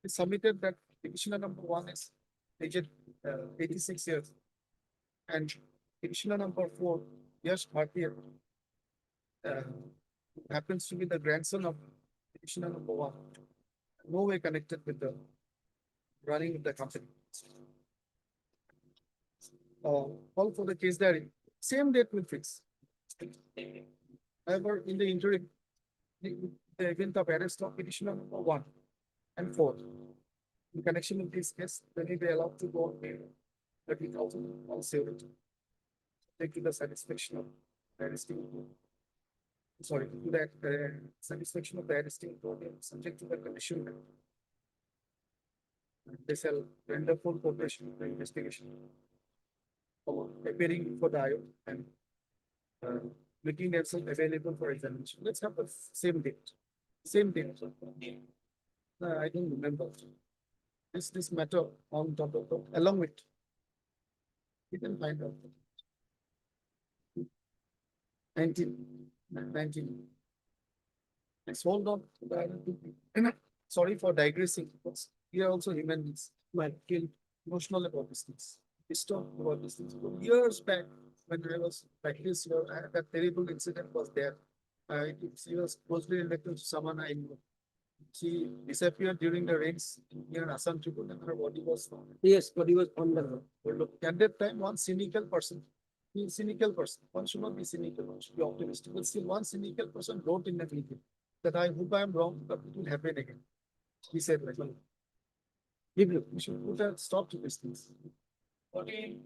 It submitted that petitioner number 1 is aged 86 years and petitioner number 4, Yash Bhatia, happens to be the grandson of petitioner number 1. No way connected with the running of the company. Call for the case diary. Same date will fix. However, in the interim, the event of arrest of petitioner number 1 and 4. In connection with this case, they may be allowed to go on bail. 30,000 also take to the satisfaction of the arresting. Sorry, to that satisfaction of the arresting authority, subject to the condition that they shall render full cooperation in the investigation or appearing for the IO and making themselves available for examination. Let's have the same date. Same date. I don't remember. This matter on top of the, along with. You can find out. 19. Let's hold on to the other 2. Sorry for digressing, because we are also human beings who are killed emotional about these things. Disturbed about these things. Years back, when I was practice, that terrible incident was there. She was closely related to someone I knew. She disappeared during the rains near Assam Tribunal and her body was found. Yes, but he was on the road. At that time, one cynical person Be a cynical person. One should not be cynical, one should be optimistic. But still, one cynical person wrote in that meeting that I hope I am wrong, but it will happen again. He said like, we should put a stop to these things. Okay.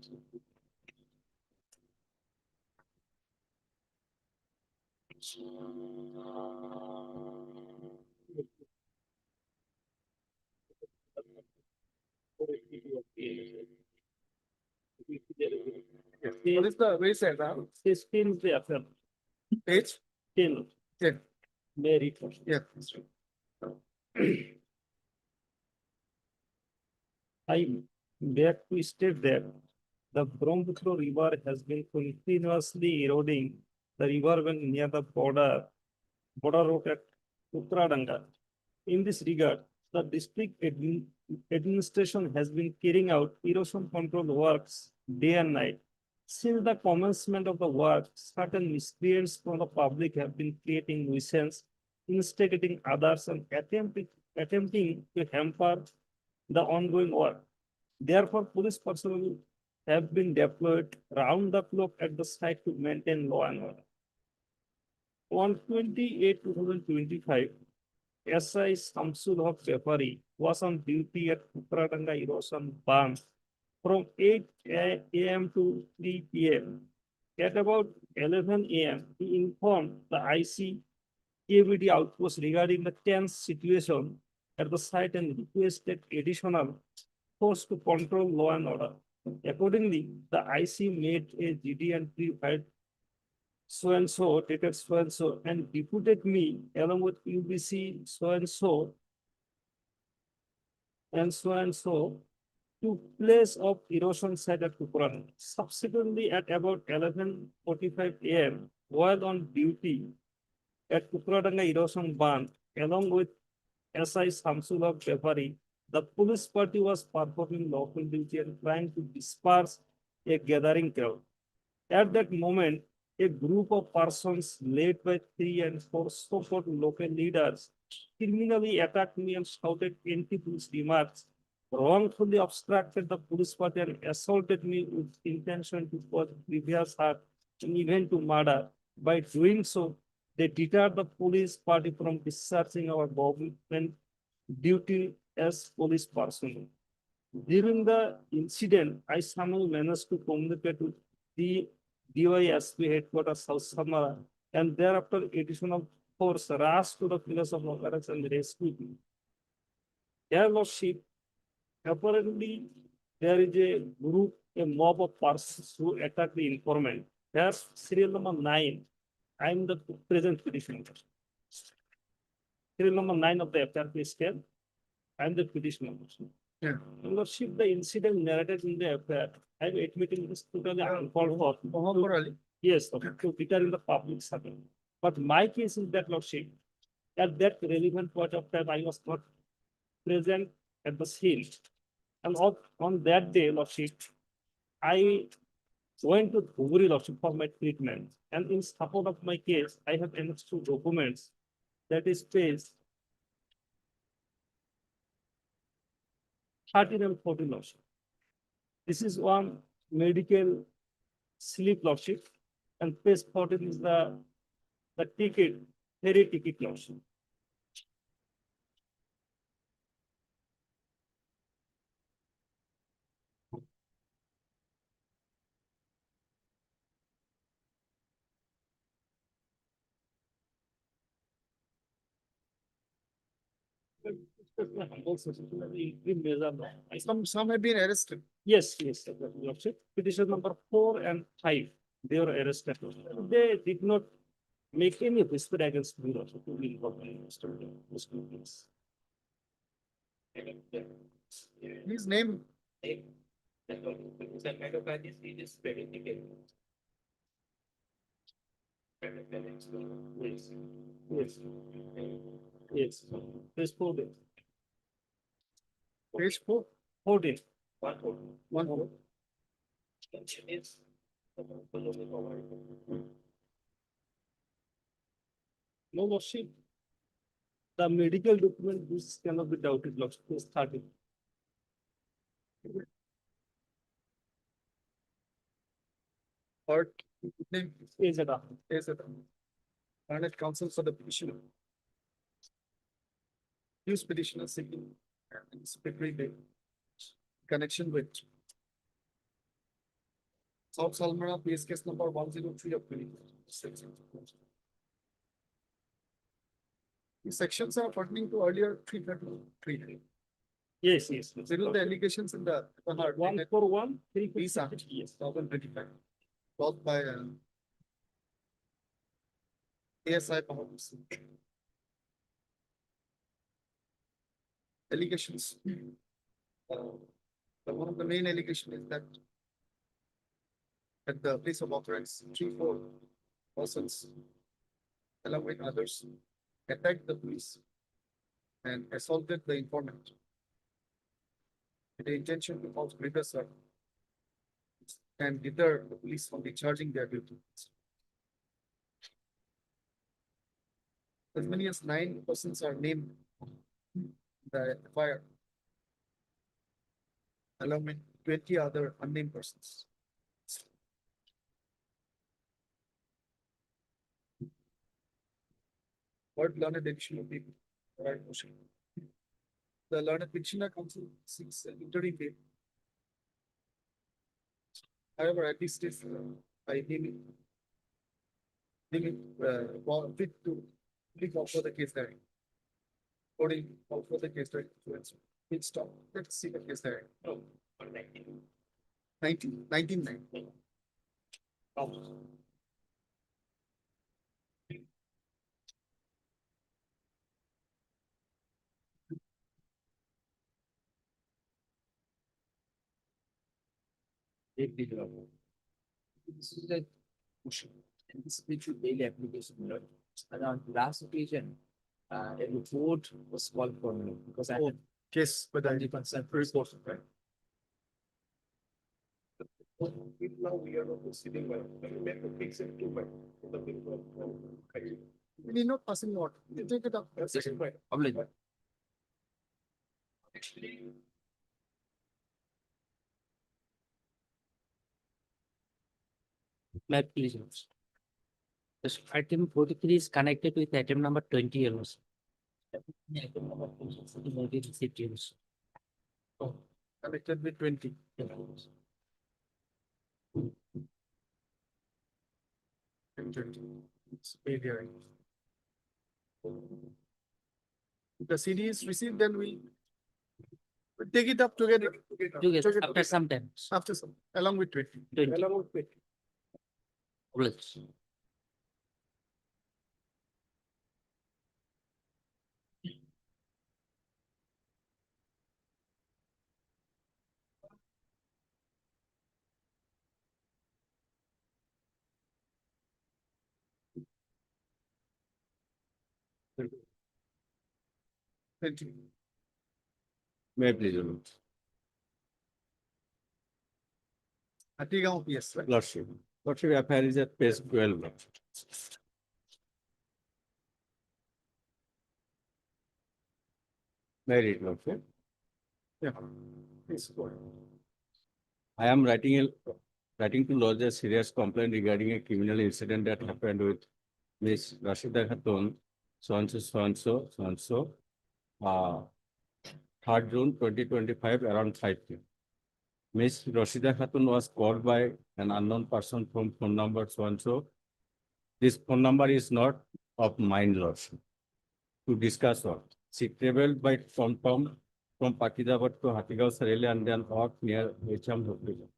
What is the way said, Sixteen, page 10, 10? Mary. Yeah. That's right. I beg to state that the Brahmaputra River has been continuously eroding the river when near the border road at Uttradanga. In this regard, the administration has been carrying out erosion control works day and night. Since the commencement of the work, certain miscreants from the public have been creating nuisance, instigating others, and attempting to hamper the ongoing work. Therefore, police personnel have been deployed round the clock at the site to maintain law and order. On 28/2025, SI Samsul Haq Pepari was on duty at Putradanga Erosion Barn from 8 a.m. to 3 p.m. At about 11 a.m., he informed the IC KVD outpost regarding the tense situation at the site and requested additional force to control law and order. Accordingly, the IC made a GD entry at so and so, dated so and deputed me along with UBC so and so to place of erosion site at Kukuran. Subsequently, at about 11:45 a.m., while on duty at Kukuradanga erosion barn, along with SI Samsula Pepari, the police party was performing lawful duty and trying to disperse a gathering crowd. At that moment, a group of persons led by 3 and 4 so-called local leaders criminally attacked me and shouted anti-police remarks, wrongfully obstructed the police party and assaulted me with intention to cause grievous hurt and even to murder. By doing so, they deterred the police party from discharging our government duty as police personnel. During the incident, I somehow managed to communicate with the DYSP headquarters South Samara, and thereafter additional force rushed to the place of occurrence and rescued me. Their lordship, apparently there is a group, a mob of persons who attacked the informant. There's serial number 9. I'm the present petitioner. Serial number 9 of the FR case scale. I'm the petitioner. Yeah. Your Lordship, the incident narrated in the FR, I'm admitting this totally uncalled for. Mohammed Ali. Yes, to deter in the public circle. But my case is that, Lordship, at that relevant point of time, I was not present at the scene. And on that day, Lordship, I went to Dhuburi, Lordship, for my treatment. And in support of my case, I have annexed 2 documents. That is page 13 and 14, Lordship. This is one medical slip, Lordship, and page 14 is the ticket, ferry ticket, Lordship. Some have been arrested. Yes, Lordship. Petition number 4 and 5, they were arrested. They did not make any whisper against me, Lordship, to be involved in this case. His name, Yes. Yes. Page 14. page 4, 14. 1 4. No, Lordship. The medical document, this cannot be doubted, Lordship. Page 13. Third, name is it. Learned counsel for the petitioner. Use petitioner seeking anticipatory bail. Connection with South Salmona PS case number 103 of 2026. These sections are pertaining to earlier 333. Yes. Zero the allegations in the. 141, These are, yes, 2025. Brought by ASI Powers. Allegations. One of the main allegation is that at the place of occurrence, 3-4 persons along with others attacked the police and assaulted the informant with the intention to cause greater harm and deter the police from discharging their duties. As many as 9 persons are named in the fire, along with 20 other unnamed persons. Word learned edition of the right motion. The learned petitioner counsel seeks an interim bail. However, at this stage, I deem it fit to call for the case hearing. According call for the case hearing. It's stop. Let's see the case hearing. 19. This is a motion. Anticipatory bail application. And on last occasion, a report was called for me because I had Case, but done the consent report, right? Now we are not proceeding well. We have to fix it too well. we need not passing what. You take it up. Second point. Public. My please. This item 43 is connected with item number 20 also. Item number 20 may be received also. Connected with 20. It's bail hearing. If the CD is received, then we take it up together. Together after some time. After some, along with 20. 20. Along with 20. Yes. May I please, Your Lord? Atigaon PS, right? Lordship. Lordship, FIR is at page 12. Lordship. May I read, Lordship? Yeah. Please go ahead. I am writing to lodge a serious complaint regarding a criminal incident that happened with Miss Rashida Khatun, so and so, 3rd June 2025 around 5 p.m. Miss Rashida Khatun was called by an unknown person from phone number so and so. This phone number is not of mine, Lordship. To discuss what? She traveled by TomTom from Pakidabad to Hatigaon Sareli and then walked near HM Hospital.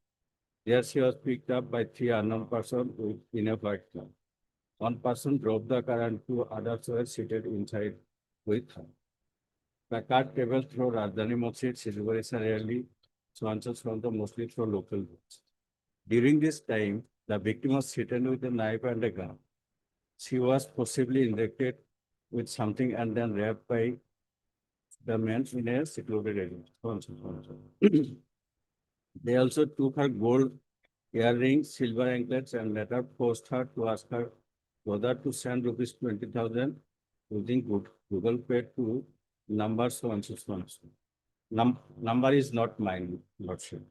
There she was picked up by 3 unknown persons in a white car. One person drove the car and 2 others were seated inside with her. The car traveled through Rajdhani Masjid, Siliguri Sareli, so and so, mostly through local roads. During this time, the victim was seated with a knife and a gun. She was possibly injected with something and then raped by the men in a secluded area. So and so. They also took her gold earrings, silver anklets, and later forced her to ask her whether to send rupees 20,000 using Google Pay to number so and so. Number is not mine, Lordship.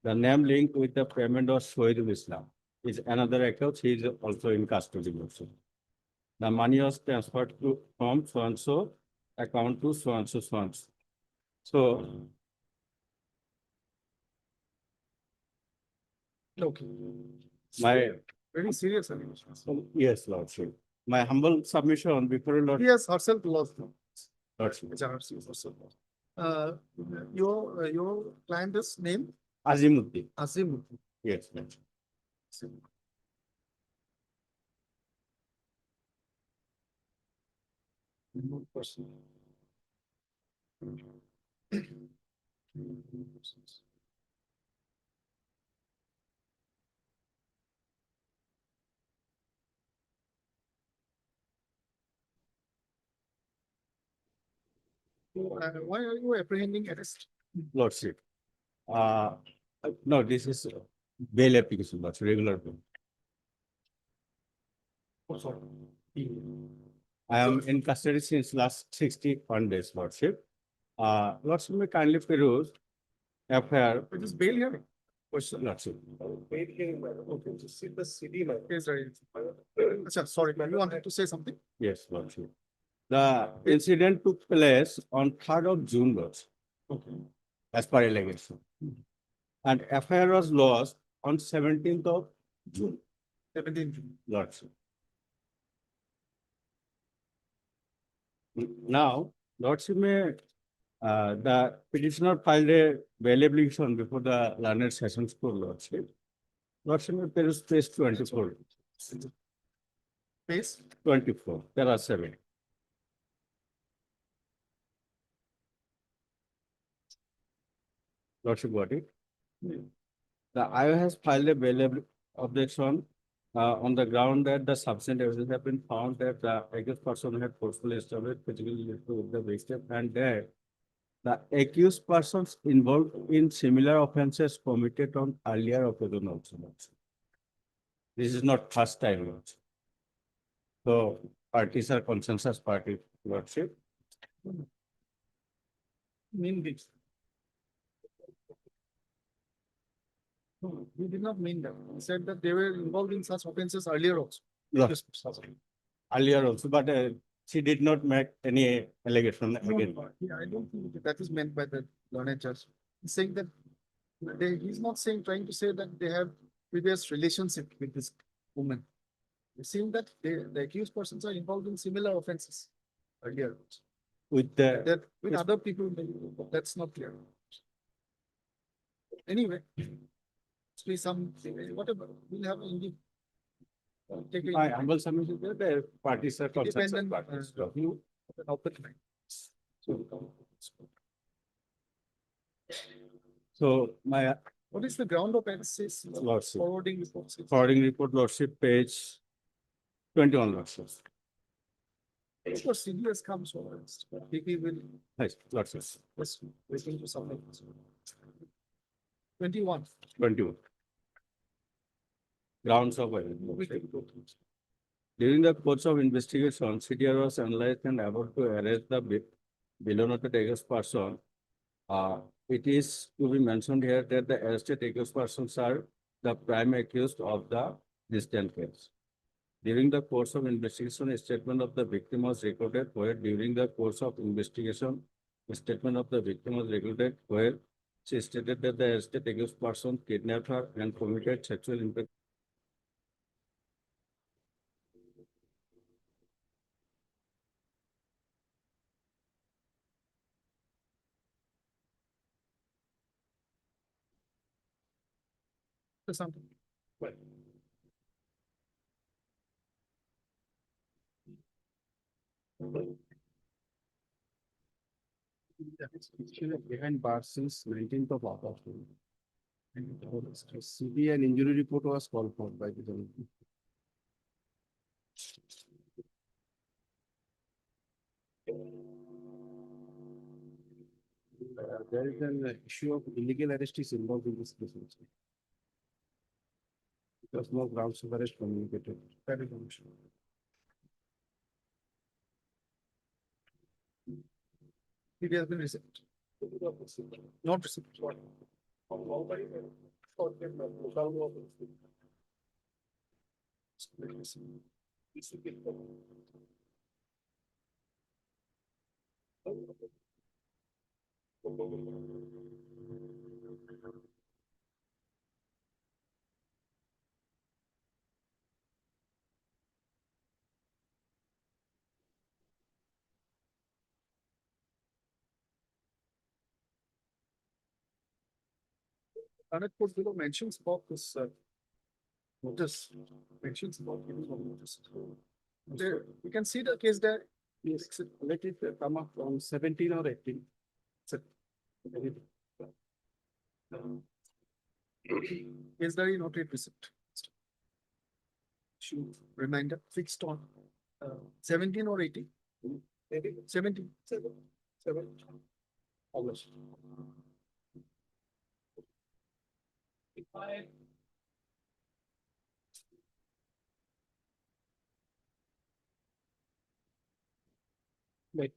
The name linked with the payment was Sohidul Islam. is another account, he is also in custody also. The money was transferred from so-and-so account to so-and-so, so-and-so. So, Okay. my, Very serious allegations. yes, Lordship. My humble submission before Lord, He has herself lost. Lordship, HRC is herself lost. Your client is name Azimuddin, Azim. yes, Lordship. Why are you apprehending arrest? Lordship. No, this is bail application, Lordship, regular bail. I am in custody since last 61 days, Lordship. Lordship, may kindly peruse FIR, It is bail hearing. Question. Lordship. Okay, just see the CD, man. Yes, right. Achha, sorry, you wanted to say something? Yes, Lordship. The incident took place on 3rd of June, Lordship, as per allegation. And FIR was lost on 17th of June, 17 June. Lordship. Now, Lordship, may the petitioner filed a bail application before the learned sessions court, Lordship. Lordship, may peruse page 24. Base. 24, there are 7. Lordship, got it? The IO has filed a bail objection on the ground that the substance evidence have been found that the accused person had forcefully established physical relationship with the victim and that the accused persons involved in similar offences committed on earlier occasion also. This is not first time, Lordship. So parties are consensus party, Lordship. Mean this. No, we did not mean that. He said that they were involved in such offences earlier also. Yes. Earlier also, but she did not make any allegation No, again. yeah, I don't think that is meant by the learned judge. He's saying that he's not saying, trying to say that they have previous relationship with this woman. He's saying that the accused persons are involved in similar offences earlier. With the, That with Yes. other people, that's not clear. Anyway, see some, whatever, we'll have indeed. Take my a humble submission is that the parties are consensus independent parties. view of an open mind. So my What is the ground of analysis? Lordship. Forwarding reports. forwarding report, Lordship, page 21, Lordship. For CDS comes over, PP will Yes, Lordship, just waiting to something. 21. 21. Grounds of violence. During the course of investigation, CDR was analyzed and about to arrest the below noted accused person. It is to be mentioned here that the arrested accused persons are the prime accused of the distant case. During the course of investigation, a statement of the victim was recorded where during the course of investigation, a statement of the victim was recorded where she stated that the arrested accused person kidnapped her and committed sexual impact. Something. Well. Behind bars since 19th of August. CB and injury report was called for by the government. There is an issue of illegal arrest is involved in this case also. Because no grounds of arrest communicated. That is an issue. It has been received. Not received. Another code below mentions about this, notice, mentions about giving of notice. There, you can see the case there. Yes, let it come up from 17 or 18. Is there not a receipt? Should reminder fixed on 17 or 18? Maybe 17. Seven. August. If I Like,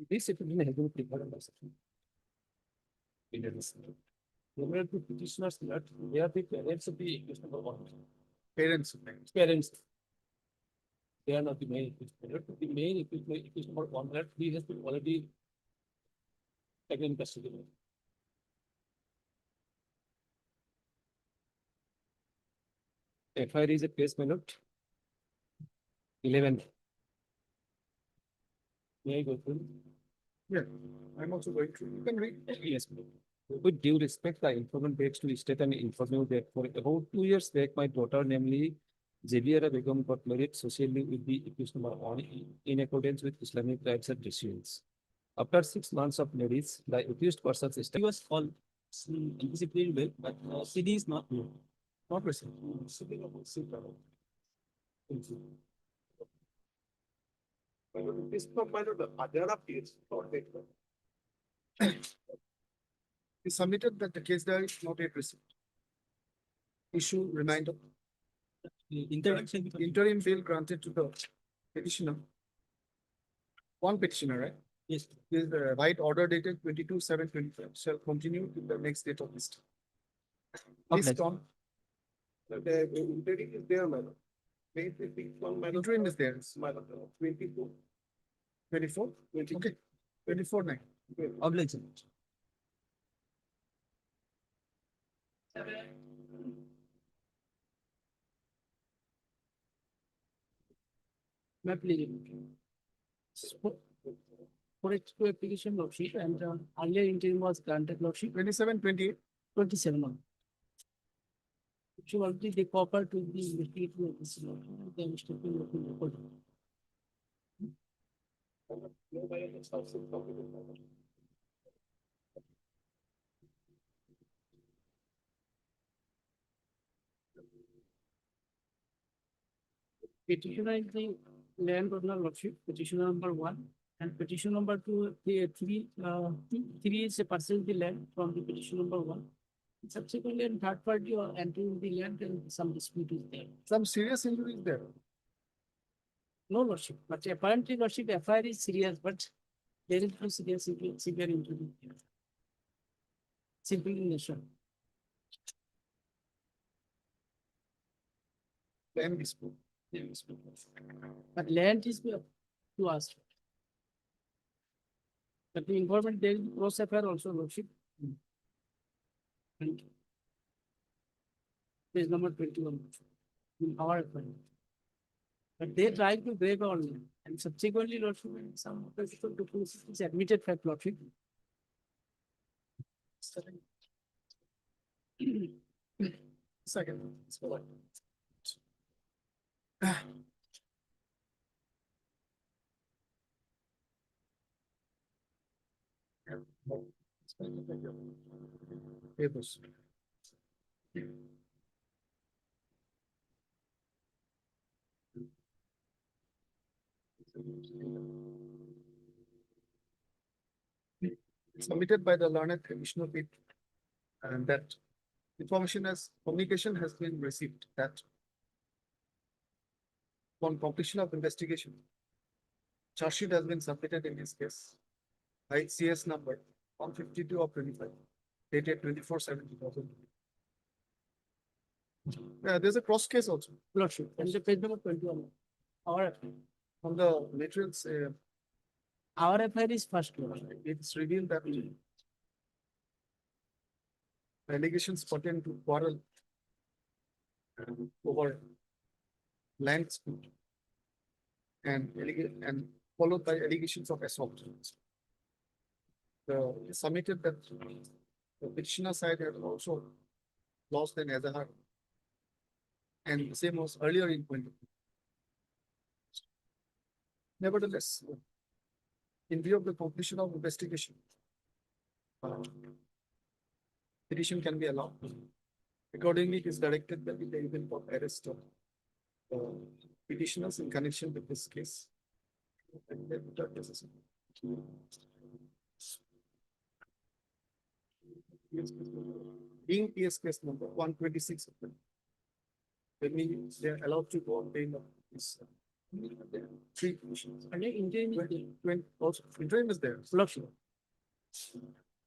this citizen has been prepared by section. Remember the petitioners that they are the parents of the accused number one. parents. Parents. They are not the main accused. The main accused number one that he has been already taken in custody. FIR is a case minute. 11. May I go through? Yeah, I'm also going to, you can read. Yes. With due respect, the informant begs to state and inform you that for about 2 years back, my daughter, namely Javiera Begum, got married socially with the accused number one in accordance with Islamic rights and rituals. After 6 months of marriage, the accused person he was called disciplined well, but CD is not new. Not recent. This from my the other appeals, not that one. He submitted that the case there is not yet received. Issue reminder, interim bail granted to the petitioner. One petitioner, right? Yes. Is the right order dated 22/7/25 shall continue to the next date of this. Please Okay. come. The interim is there, madam. May the fixed one, madam. Interim is there. Madam, 24. 24? Okay, 24/9. Obligation. My plea. For its application lordship and earlier interim was granted lordship 27/28. 27 on. Should already they cooper to the investigative officer. Then stepping looking report. Nobody else also competent, madam. Petitioner is the landowner lordship, petitioner number 1, and petition number 2, three is a parcel of the land from the petition number 1. Subsequently, and third party or entering the land and some dispute is there. Some serious injury is there. No lordship, but apparently lordship FIR is serious, but there is no severe injury. Simple in nature. Land dispute. But land is to us. But the involvement there is cross FIR also lordship. And page number 21 in our FIR. But they tried to break all land and subsequently lordship and some of the is admitted fact lordship. Second. Papers. Submitted by the learned commissioner with, and that communication has been received that on completion of investigation, charge sheet has been submitted in this case. ICS number 152 of 25, dated 24/7/2000. Yeah, there's a cross case also. Lordship, and the page number 21. Our, On the materials, our FIR is first one. it's revealed that the allegations pertain to quarrel over land dispute and followed by allegations of assault. The submitted that the petitioner side had also lost an Azahar. And the same was earlier in 20. Nevertheless, in view of the completion of investigation, petition can be allowed. Accordingly, it is directed that the event for arrest of petitioners in connection with this case. And then the judges- Being PS case number 126 of them. That means they are allowed to go on paying of this. Three petitions. And the interim is there. Also, interim is there. Lordship.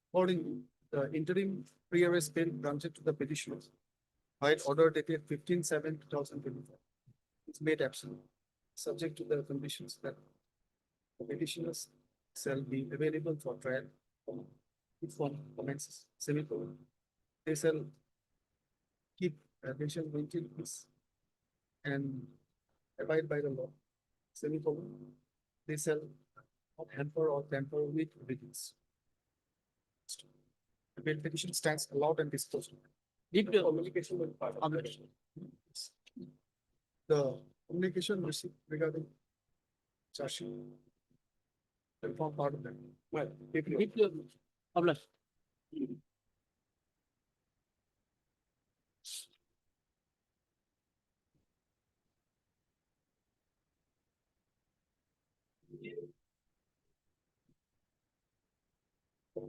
Accordingly, the interim pre-arrest bail granted to the petitioners by order dated 15/7/2025 is made absolute, subject to the conditions that the petitioners shall be available for trial if one commences semicolon. They shall keep, they shall maintain peace and abide by the law, semicolon. They shall not hamper or tamper with obedience. The bail petition stands allowed and disposed of. Deep to Communication with arbitration. The communication received regarding charge sheet will form part of that. Well, deep to Ablash.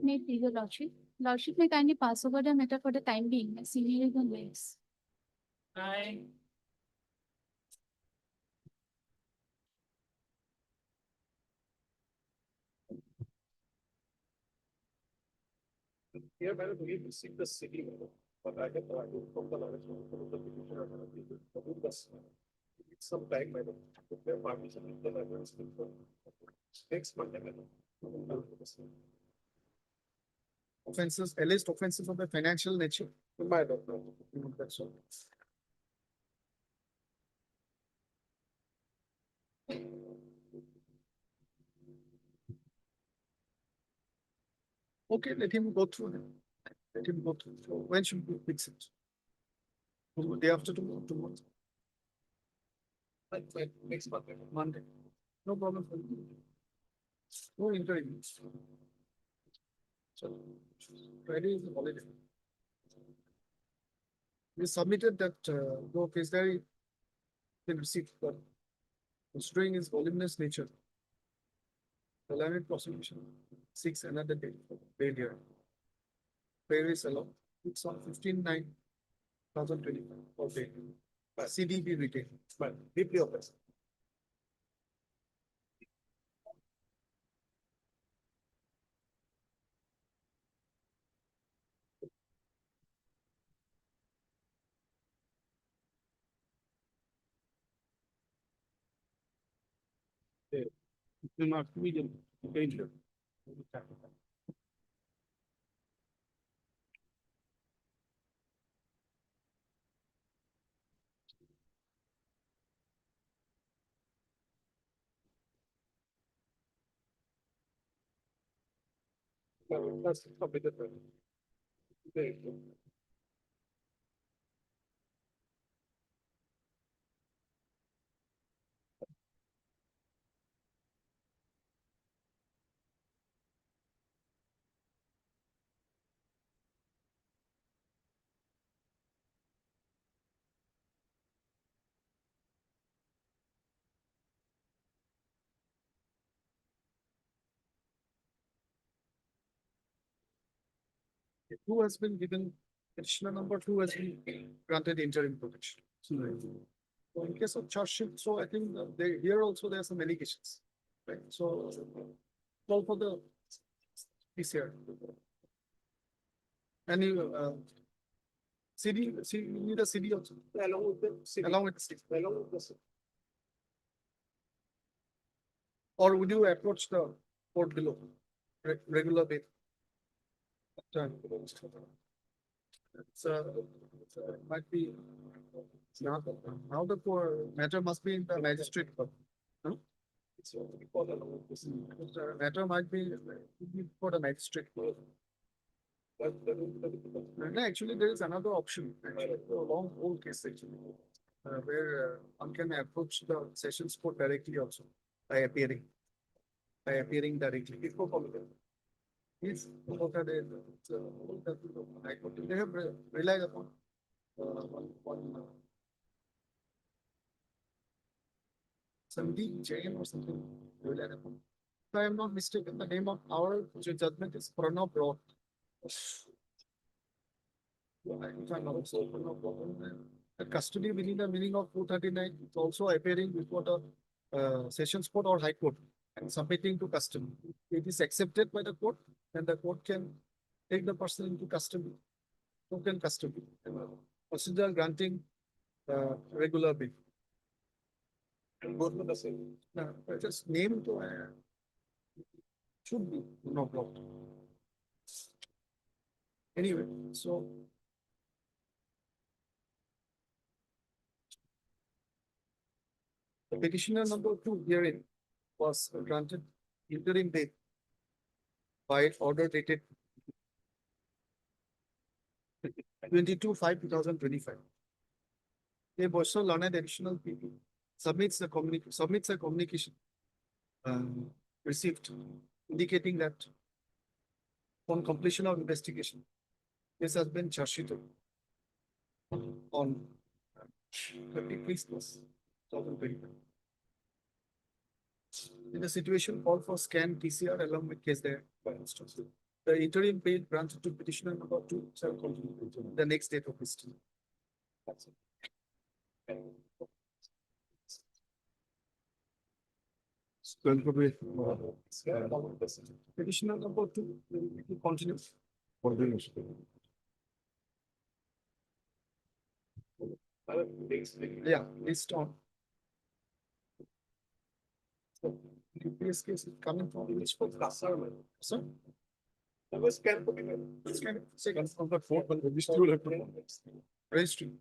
May please, your lordship. Lordship may kindly pass over the matter for the time being. Senior is on legs. Here, madam, we received the city level, but I have no from the management from the petitioner and the people who does. It's some time, madam, to their permission if the library will. Next Monday, madam. offenses, alleged offenses of a financial nature. Madam, That's all. Okay, let him go through them. Let him go through. So when should we fix it? Day after tomorrow, tomorrow. next Monday. Monday. No problem. for me. No interviews. So Friday is a holiday. We submitted that, though case diary been received, but considering its voluminous nature, the Land prosecution seeks another day for bail hearing. Bail is allowed. It's on 15/9/2025 for bail. CDB retained, but deeply oppressed. Will not be the danger. That's submitted. There. Who has been given, petitioner number 2 has been granted interim protection. So in case of charge sheet, so I think here also there are some allegations, right? So call for the PCR. And you, CD, you need a CD also, Along with the city. along with the CD. Along with the city. Or would you approach the court below, regular bail? Might be, now the matter must be in the magistrate court. It's already called along with the city. The matter might be for the magistrate court. No, actually, there is another option, actually, a long old case actually, where one can approach the sessions court directly also by appearing directly. Before following. Yes, they have relied upon Sandeep Jain or something. Relied upon. If I am not mistaken, the name of our judgment is Pranav Roth. If I'm not so Pranav Roth, the custody within the meaning of 239 is also appearing before the sessions court or high court and submitting to custody. It is accepted by the court, and the court can take the person into custody, token custody, procedural granting regular bail. Both with the same. Just name to should be no problem. Anyway, so the petitioner number 2 herein was granted interim bail by order dated 22/5/2025. A Borsal learned additional people submits a communication received indicating that on completion of investigation, this has been charge sheeted on 33/2025. In the situation called for scan PCR along with case there by instance. The interim bail granted to petitioner number 2 shall continue the next date of history. That's it. Petitioner number 2 will continue. Yeah, based on. So, UPS case is coming from which for Kasar, sir? That was carefully. It's kind of second from the fourth, but registry will have to registry.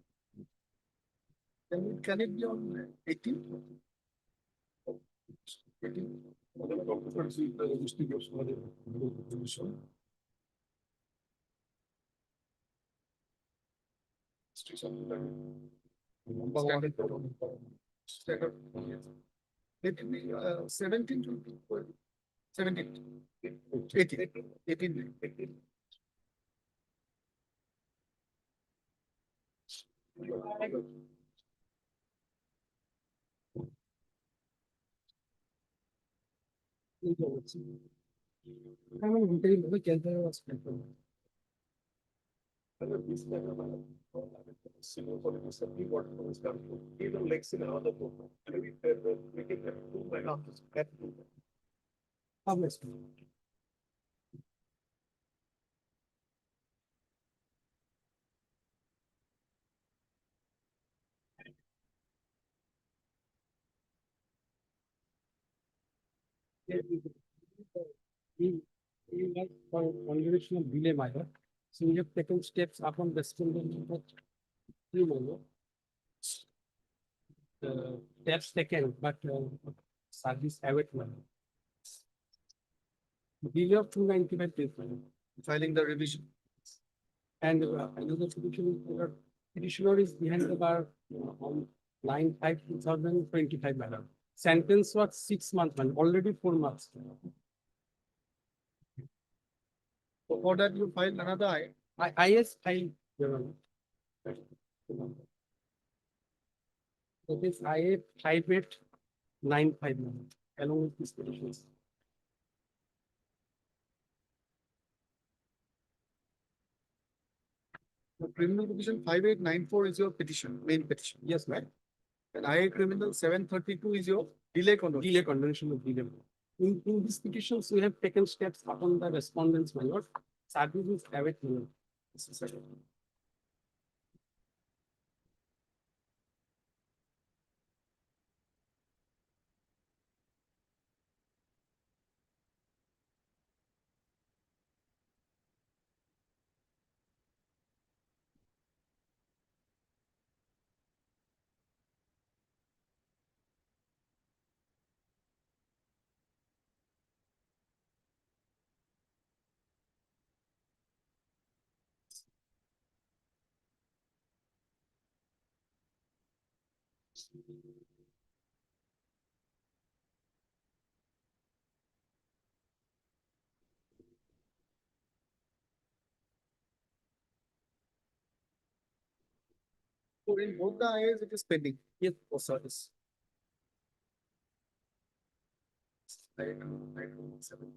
Can it be on 18? 18. Staggered. It will be 17 to 17. 18. Even legs in another book. Maybe they're making them do like after that. Conditional delay matter. So we have taken steps upon responding to the steps taken, but service abatement. Delay of 295 days. Filing the revision. And another petitioner is behind the bar on 9/5/2025, madam. Sentence was 6 months, man, already 4 months. For that you file another IS file, Your Honor. That is IA 5895, madam, along with these petitions. The criminal petition 5894 is your petition, main petition. Yes, ma'am. And IA criminal 732 is your delay condonation. Delay condonation of delay. In these petitions, we have taken steps upon the respondents, my lord. Services await, my lord. So in both the IAs, it is pending. Yes, for service. I know, 7.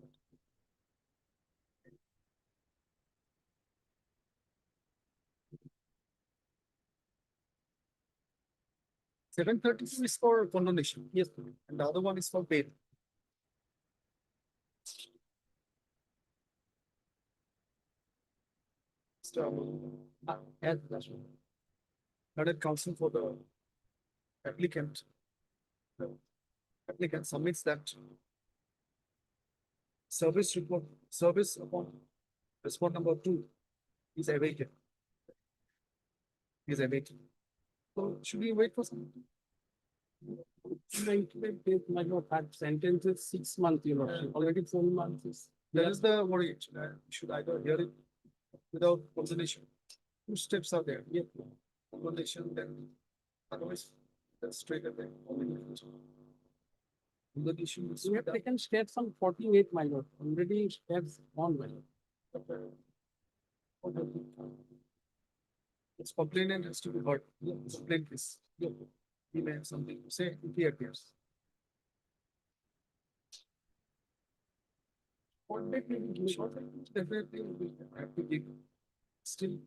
732 is for condonation. Yes, And the other one is for bail. as that's right. Learned counsel for the applicant. The applicant submits that service report, service upon response number 2 is awaited. Is awaited. So should we wait for some? My lord, that sentence is 6 months, you know, already 4 months is. That is the worry. Actually. We should either hear it without consultation. 2 steps are there. Yeah. Consultation, then otherwise that's straight away. Consultation is We have taken steps on 48, my lord, already steps on, my lord. It's complainant has to be heard. Complaint is. He may have something to say if he appears. Definitely, definitely, we have to give still.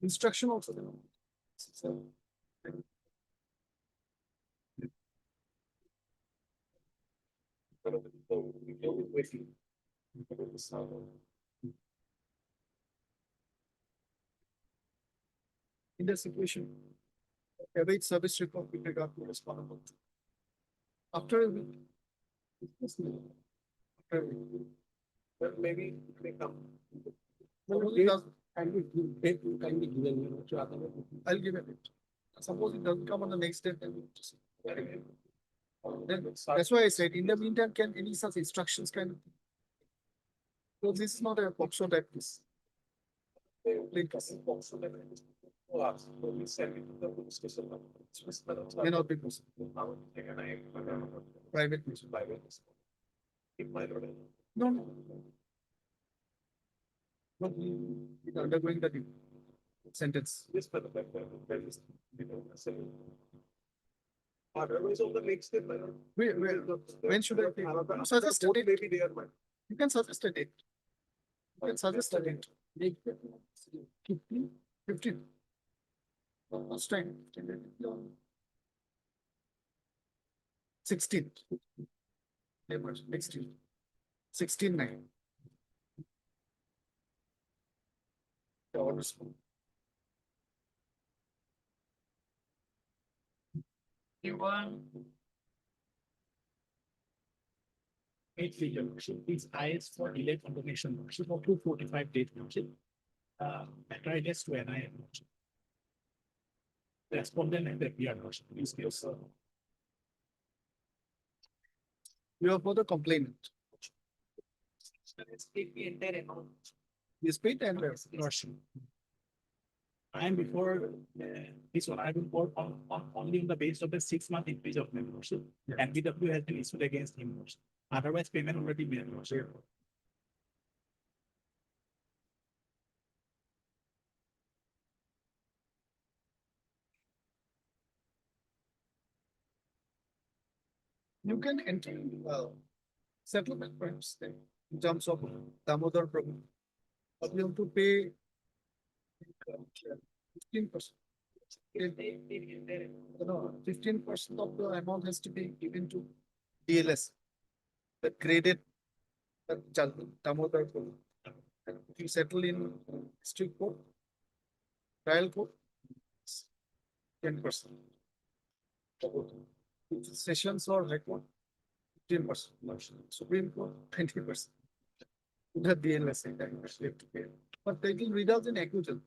Instruction also. So, in the situation, await service report with regard to respondent. After a week. After a week. Well, maybe it may come. I'll give it. Suppose it doesn't come on the next day, then we'll just. Then that's why I said, in the meantime, can any such instructions can. So this is not a workshop like this. May not be possible. Private. No, no. But we are undergoing the sentence. Yes, but otherwise, on the next step, when should I take? Suggest a date. Maybe they are. You can suggest a date. You can suggest a date. 15. Last time. 16. Next year. 16/9. The orders. Eight figure worship. These eyes for delayed confirmation worship of 245 days worship. Address to NIA worship. Respondent and the PR worship. Please give us. You are for the complainant. Is paid and Worship. And before this one, I will work on only on the basis of the 6-month increase of membership. And BW has been issued against him. Otherwise, payment already made. you can enter settlement perhaps then in terms of Damodar Prabhu. But you have to pay 15%. 15% of the amount has to be given to DLS, the graded Damodar code. And if you settle in district court, trial court, 10%. Sessions or high court, 15%. Supreme Court, 20%. The DLS in that you have to pay. But they will result in acquittal.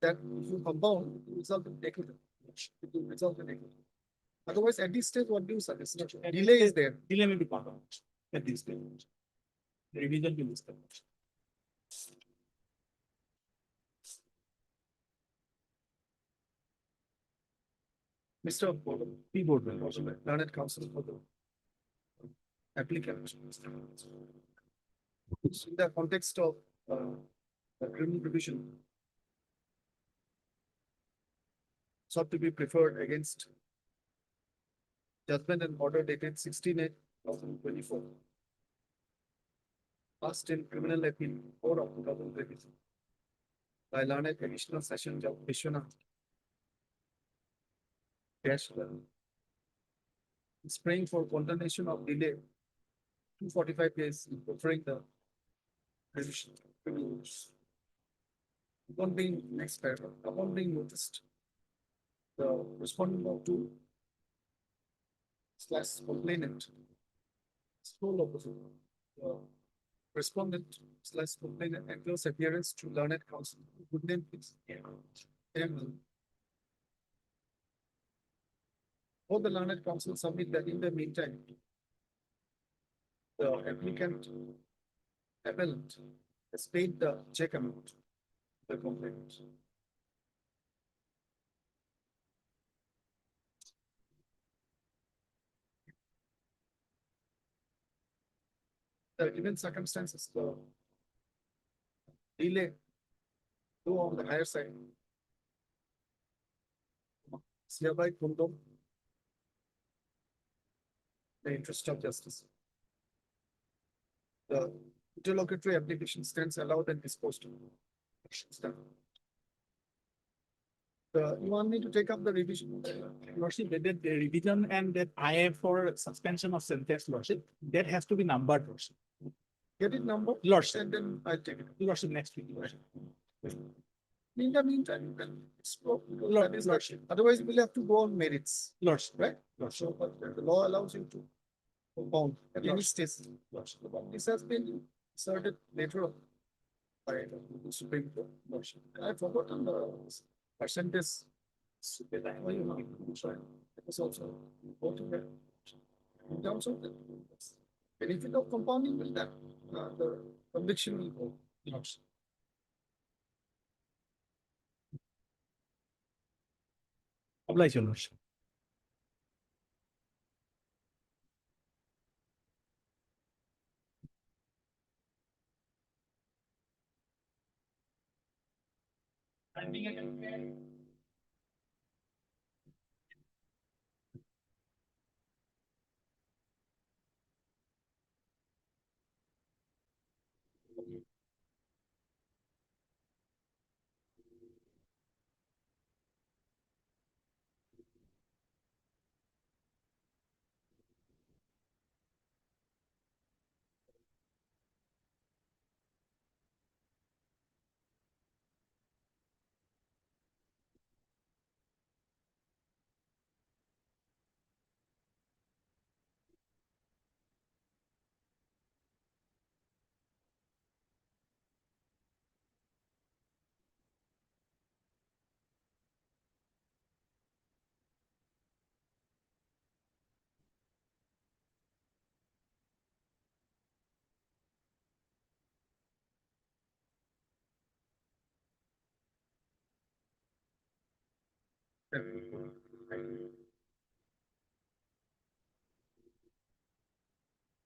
That if you compound, it will result in acquittal. It will result in acquittal. Otherwise, at this stage, what do you suggest? Delay is there. Delay may be part of it at this stage. The revision will be established. Mr. P. Boardman, learned counsel for the applicant. In the context of the criminal revision, sought to be preferred against judgment and order dated 16/8/2024. Passed in criminal appeal 4 of 2023. By learned additional session judge Vishwanath. Is praying for condemnation of delay 245 days in preferring the revision. Upon being next paragraph, upon being noticed, the respondent of two / complainant. Scroll opposite. Respondent / complainant enters appearance to learned counsel. Good name, please. All the learned counsel submit that in the meantime, the applicant appellant has paid the check amount to the complainant. The given circumstances, the delay, though on the higher side, is hereby condoned the interest of justice. The interlocutory application stands allowed and disposed of. You want me to take up the revision? Lordship, that the revision and that IA for suspension of sentence, Lordship, that has to be numbered, Lordship. Get it number? Lordship. And then I'll take it. Lordship next week, Lordship. In the meantime, you can explore. Lord- That is Lordship. Otherwise, we'll have to go on merits, Lordship. right? Lordship. So, but the law allows you to compound at any stage. This has been asserted later on by the Supreme Court. I've forgotten the percentage. It was also voted there. In terms of the benefit of compounding, will that the conviction will go. Lordship. Oblige, your Lordship.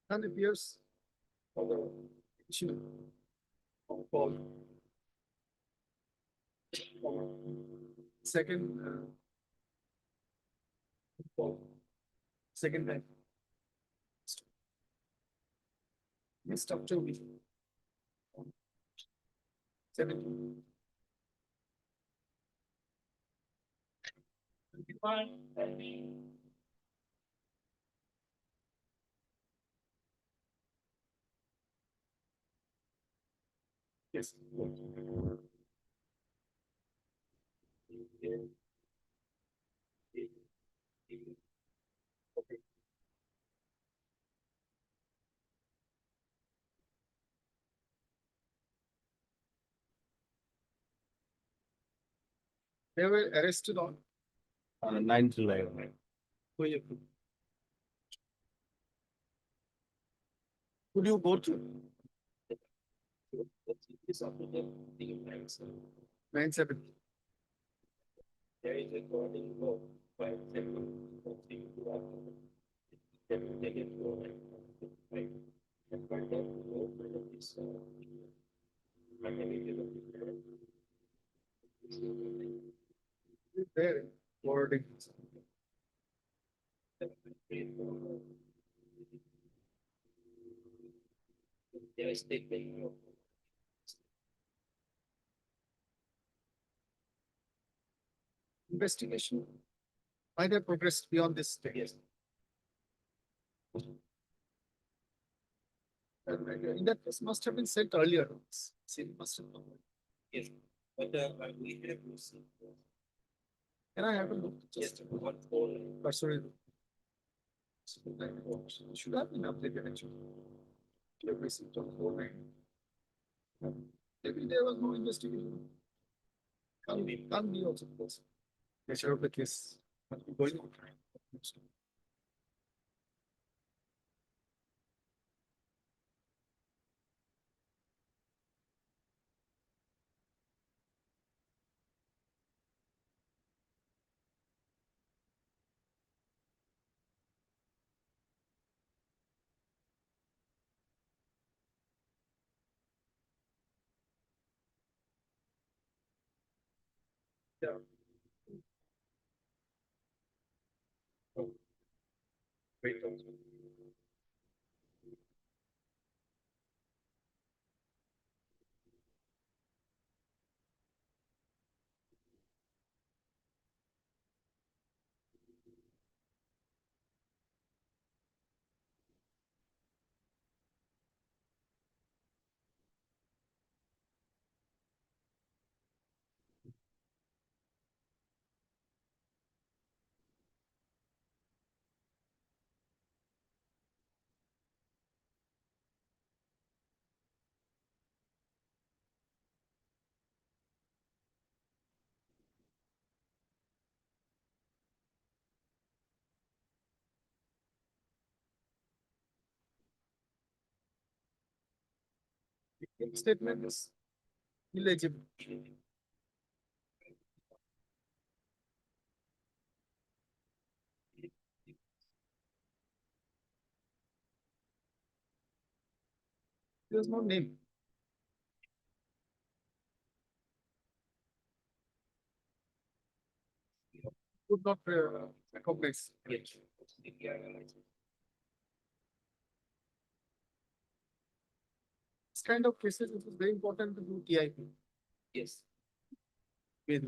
And appears for the issue of call. Second, call. Second time. Missed up to me. 7. Yes. They were arrested on. 9 July. Could you go to? 9/7. There is a warning of 5/7. There, wording. Investigation might have progressed beyond this stage. In that case, must have been sent earlier. Must have. Yes, but we have received. Can I have a look? Yes, Just one for. cursory. Should have been updated actually. You have received on 4/9. Maybe there was no investigation. Can't be also because nature of the case must be going on. Yeah. Wait. Statement is illegible. There's no name. Could not recognize. Yes. This kind of cases, it is very important to do TIP. Yes. With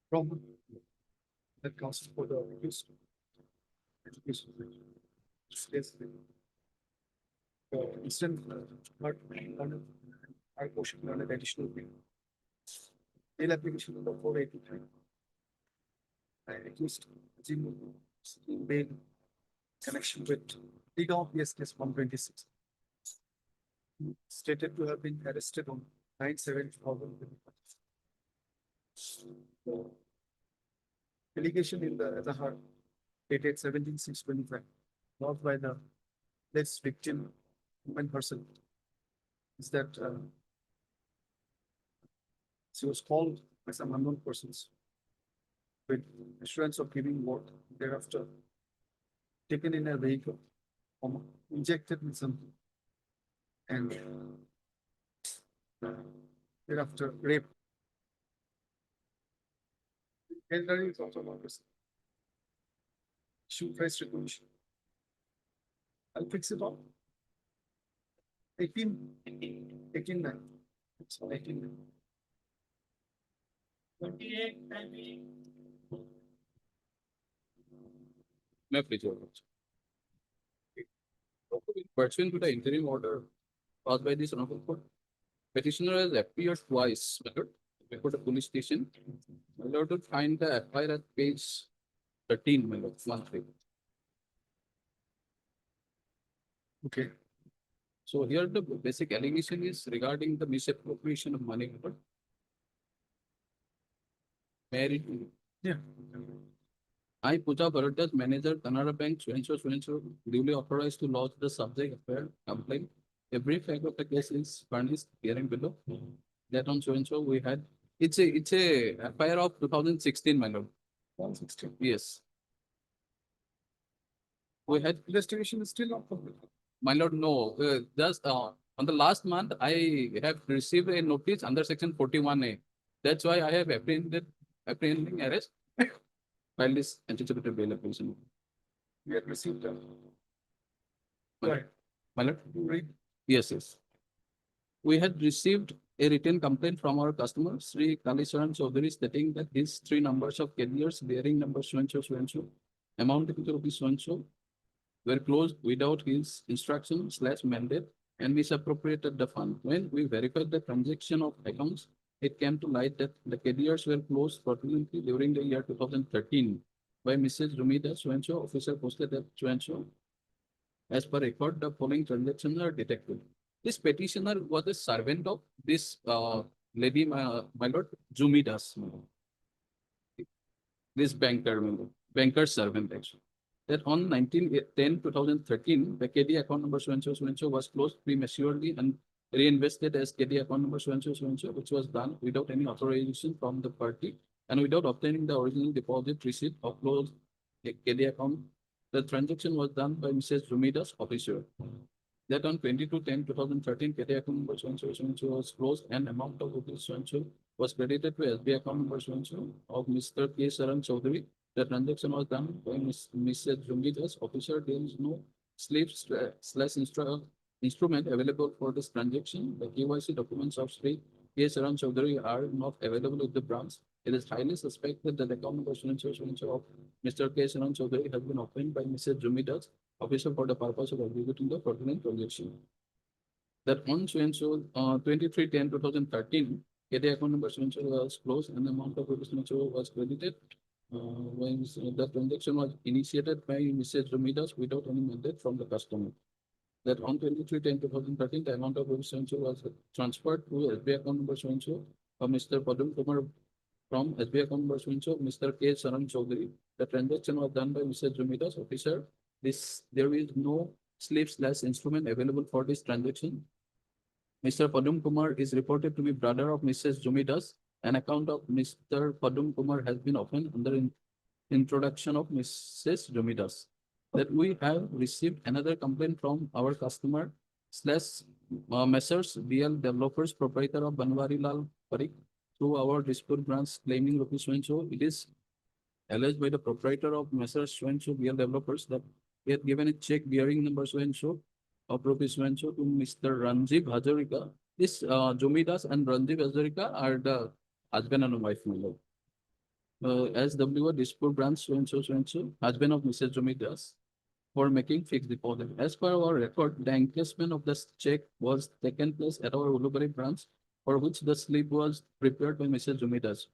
From that counts for the reduced education. Yes. Instant, but I portion on an additional thing. Mail application number 483. I accused Jim mail connection with legal PSS 126. Stated to have been arrested on 9/7/2025. Allegation in the Azahar dated 17/6/25, lodged by the less victim woman person, is that she was called by some unknown persons with assurance of giving work, thereafter taken in a vehicle, injected with something, and thereafter raped. Elderly is also one person. Shoot face recognition. I'll fix it all. 18/9. It's 18/9. May I please your words? Pursuant to the interim order passed by this honorable court, petitioner has appeared twice, my lord, before the police station. My lord, to find the FIR at page 13, my lord, 1-3. Okay. So here the basic allegation is regarding the misappropriation of money, my lord. May I read to you? Yeah. I, Pooja Baroda's manager, Canara Bank, so duly authorized to lodge the subject affair complaint. Every fact of the case is furnished herein below. That on so we had, it's a FIR of 2016, my lord. 116. Yes. We had, Investigation is still not complete. my lord, no, just on the last month, I have received a notice under section 41A. That's why I have apprehending arrest. File this anticipatory bail application. We had received them. My- Right. My lord? Read. Yes, yes. We had received a written complaint from our customer, Sri Kalisaran Chaudhary, stating that his 3 numbers of carriers bearing number so and so, amounting to rupees so were closed without his instruction/mandate and misappropriated the fund. When we verified the transaction of accounts, it came to light that the carriers were closed fraudulently during the year 2013 by Mrs. Rumida so officer posted at so. As per record, the following transactions are detected. This petitioner was a servant of this lady, my lord, Jumidas. This banker servant actually. That on 19/10/2013, the KD account number so and so was closed prematurely and reinvested as KD account number so and so, which was done without any authorization from the party and without obtaining the original deposit receipt of closed KD account. The transaction was done by Mrs. Rumida's officer. That on 22/10/2013, KD account number so and so was closed and amount of rupees so and so was credited to SBI account number so and so of Mr. K. Saran Chaudhary. The transaction was done by Mrs. Rumida's officer. There is no slip/instrument available for this transaction. The KYC documents of Sri K. Saran Chaudhary are not available with the branch. It is highly suspected that the account number so and so of Mr. K. Saran Chaudhary has been opened by Mrs. Rumida's officer for the purpose of executing the fraudulent transaction. That on so and so 23/10/2013, KD account number so and so was closed and the amount of rupees so was credited. When the transaction was initiated by Mrs. Rumidas without any mandate from the customer. That on 23/10/2013, the amount of rupees so and so was transferred to SBI account number so and so of Mr. Padum Kumar from SBI account number so and so, Mr. K. Saran Chaudhary. The transaction was done by Mrs. Rumidas officer. There is no slip/instrument available for this transaction. Mr. Padum Kumar is reported to be brother of Mrs. Jumidas. An account of Mr. Padum Kumar has been opened under introduction of Mrs. Jumidas. That we have received another complaint from our customer / Messrs. BL Developers, proprietor of Banwari Lal Parik, through our dispute branch claiming rupees so and so. It is alleged by the proprietor of Messrs. So and so BL Developers that he had given a check bearing number so and so of rupees so and so to Mr. Ranjiv Hazarika. This Jumidas and Ranjiv Hazarika are the husband and wife. as W. Dispur branch, so and so, husband of Mrs. Jumi Das, for making fixed deposit. As per our record, the encashment of the check was taken place at our Ulubari branch, for which the slip was prepared by Mrs. Jumi Das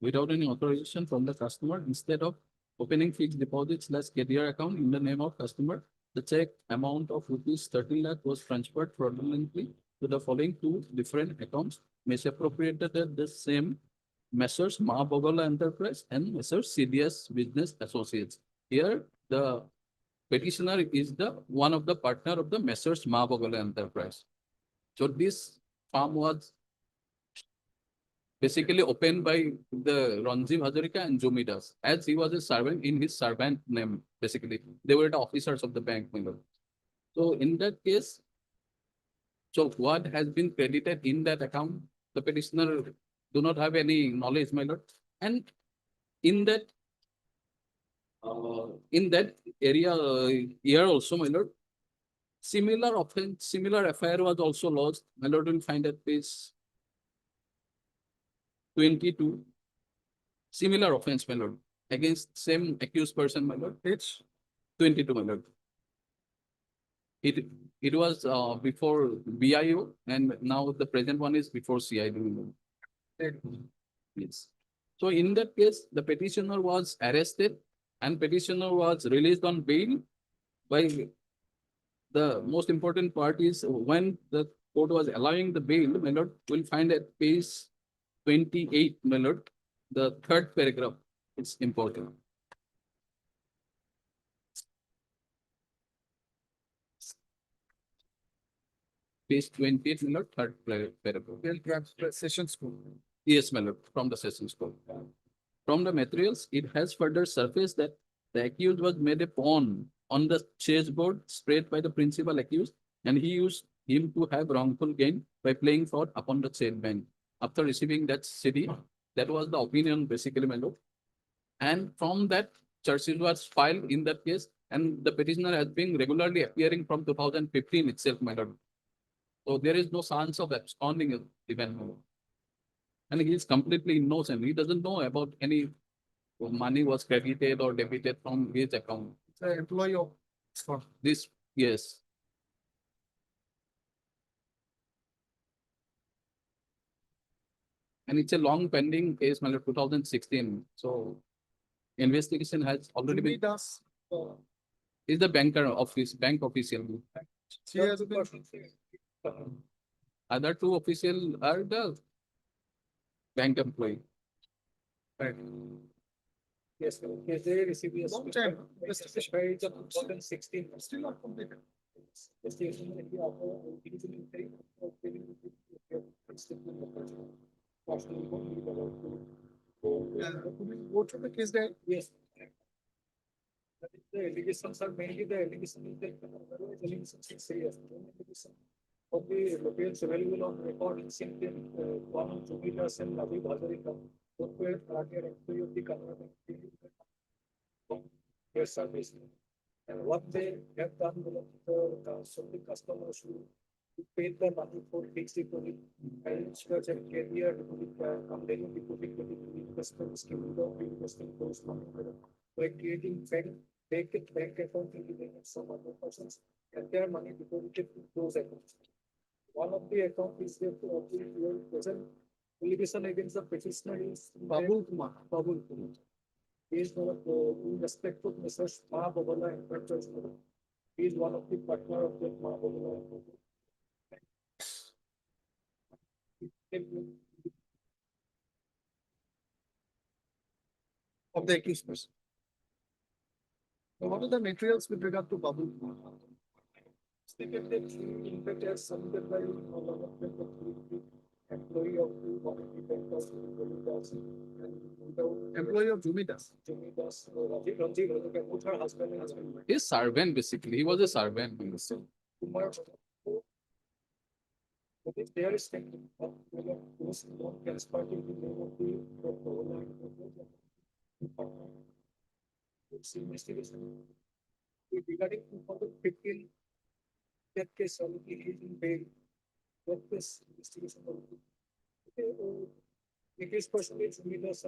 without any authorization from the customer. Instead of opening fixed deposit slash KDR account in the name of customer, the check amount of rupees 30 lakh was transferred fraudulently to the following two different accounts, misappropriated at the same Messrs. Ma Bogala Enterprise and Messrs. CDS Business Associates. Here, the petitioner is the one of the partner of the Messrs. Ma Bogala Enterprise. So this farm was basically opened by the Ranjiv Hazarika and Jomidas, as he was a servant in his servant name, basically. They were the officers of the bank, my lord. So in that case, so what has been credited in that account, the petitioner do not have any knowledge, my lord. And in that area, here also, my lord, similar offense, similar affair was also lodged. My lord will find at page 22. Similar offense, my lord, against same accused person, my lord. Page 22, my lord. It was before BIO, and now the present one is before CID. My lord. Yes. So in that case, the petitioner was arrested and petitioner was released on bail. By the most important part is when the court was allowing the bail, my lord, will find at page 28, my lord, the third paragraph. It's important. Page 28, my lord, third paragraph. Sessions Court. Yes, my lord, from the sessions court. From the materials, it has further surfaced that the accused was made a pawn on the chessboard spread by the principal accused, and he used him to have wrongful gain by playing fraud upon the said bank. After receiving that CD, that was the opinion basically, my lord. And from that, charges was filed in that case, and the petitioner has been regularly appearing from 2015 itself, my lord. So there is no chance of absconding even, my lord. And he is completely innocent. He doesn't know about any money was credited or debited from his account. The employee of firm. This, yes. And it's a long pending case, my lord, 2016. So investigation has already been. Does. Is the banker office, bank official. She has been. Other two official are the bank employee. Right. Yes, they received a Long time. Investigation. 2016. Still not completed. Investigation that we offer, individually very, Could we go through the case there? Yes. The allegations are mainly the allegation is that allegations is serious. Of the locations available on record in Sinkin, one of Jubilas and Navi Bazarika, both were earlier employee of the government. Their service. And what they have done with the customers who paid the money for fixed deposit and such a carrier company deposit investment scheme without investing those money by creating fake bank account in the name of some other persons and their money deposited in those accounts. One of the account is there for your present allegation against the petitioner is Babul Kumar. Babul Kumar. He is one of the respect to Mr. Ma Babala Enterprise. He is one of the partner of the Ma Babala. Of the accused person. Now, what are the materials with regard to Babu? In fact, as submitted by employee of Employee of Jumidas. both her husband and husband. His servant, basically. He was a servant. Kumar. But if there is thinking of those non-conspiring the name of the it's investigation. Regarding 2015, that case already is in bail. What this investigation will be? It is percentage meters.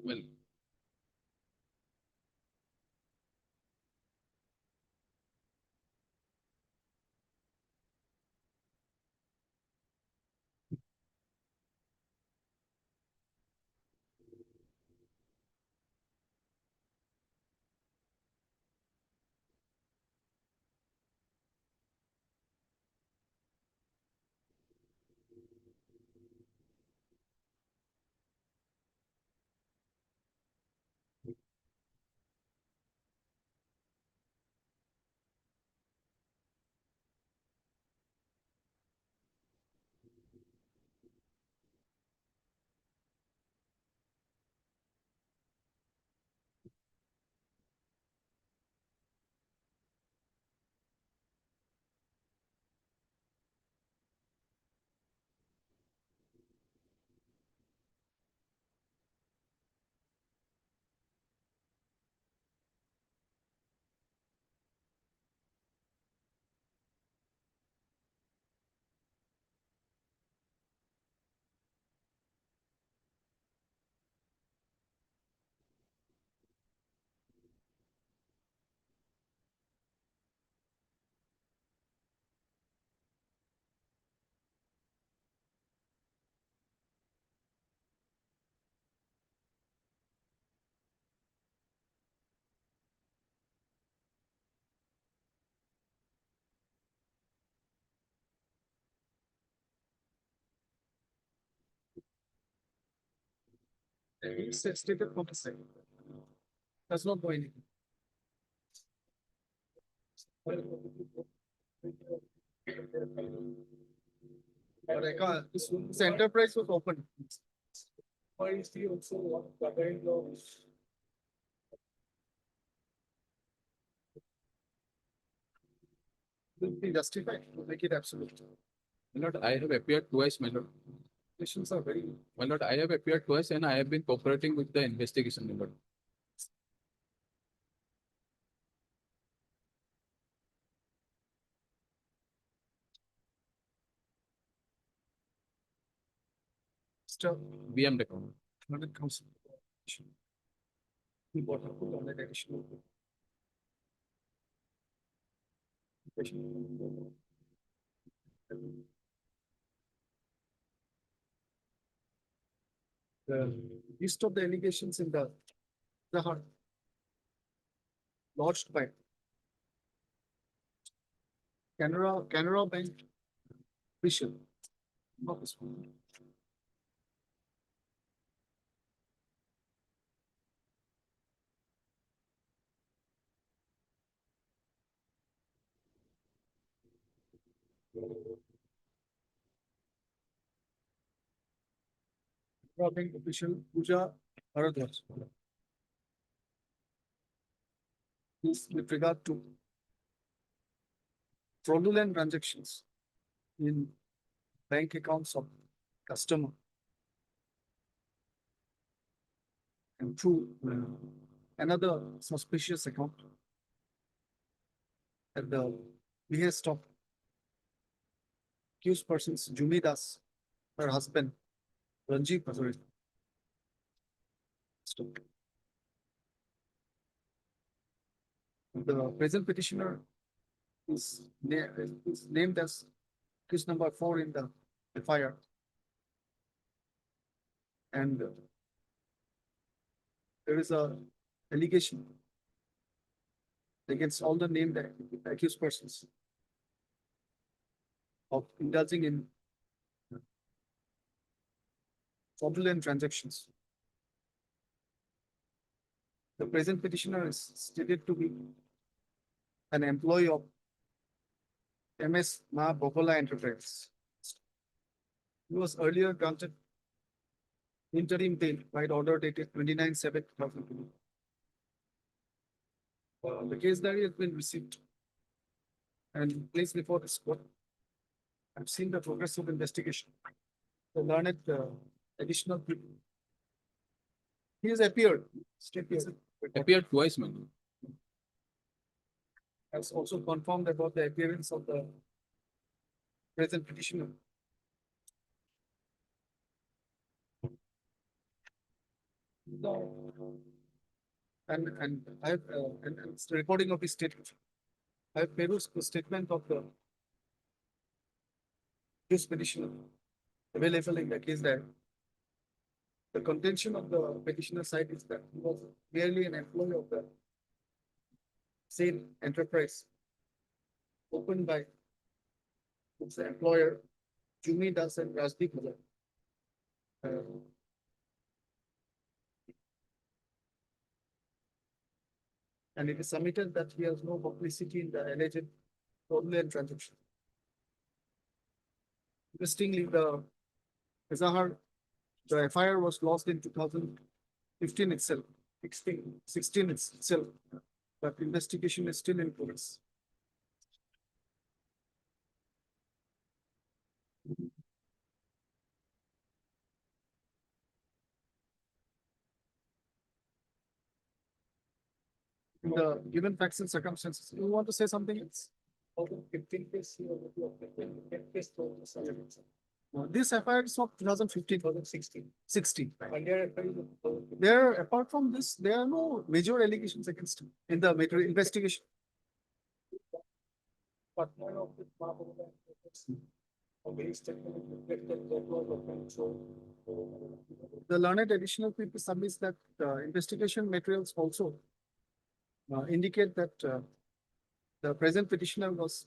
Well, It's stated from the side. Does not go anything. But I can't, this enterprise was open. Why is he also what the kind of Will be justified to make it absolute. my lord, I have appeared twice, my lord. Questions are very. My lord, I have appeared twice and I have been cooperating with the investigation, my lord. Still, BM record. when it comes. to We bought up on that additional. The list of the allegations in the heart. Lodged by. Canara Bank. Official. Not this one. Canara Bank official Pooja Bharadwaj. This with regard to fraudulent transactions in bank accounts of customer and through another suspicious account at the behest of accused persons Jumi Das, her husband Ranjit Hazare. The present petitioner is named as case number 4 in the FIR. And there is a allegation against all the named accused persons of indulging in fraudulent transactions. The present petitioner is stated to be an employee of MS Ma Bokola Enterprise. He was earlier granted interim bail by order dated 29/7/2020. The case diary has been received and placed before this court. I've seen the progress of investigation. The learned additional people. He has appeared. Appeared twice, man. Has also confirmed about the appearance of the present petitioner. And I have and it's the recording of his statement. I have perused the statement of the this petitioner available in the case that the contention of the petitioner side is that he was merely an employee of the same enterprise opened by its employer Jumi Das and Rajdeep Hazare. And it is submitted that he has no complicity in the alleged fraudulent transaction. Interestingly, the FIR was lost in 2015 itself, 16 itself, but investigation is still in progress. In the given facts and circumstances, you want to say something else? This FIR is of 2015, 16. There, apart from this, there are no major allegations against him in the matter investigation. The learned additional people submits that investigation materials also indicate that the present petitioner was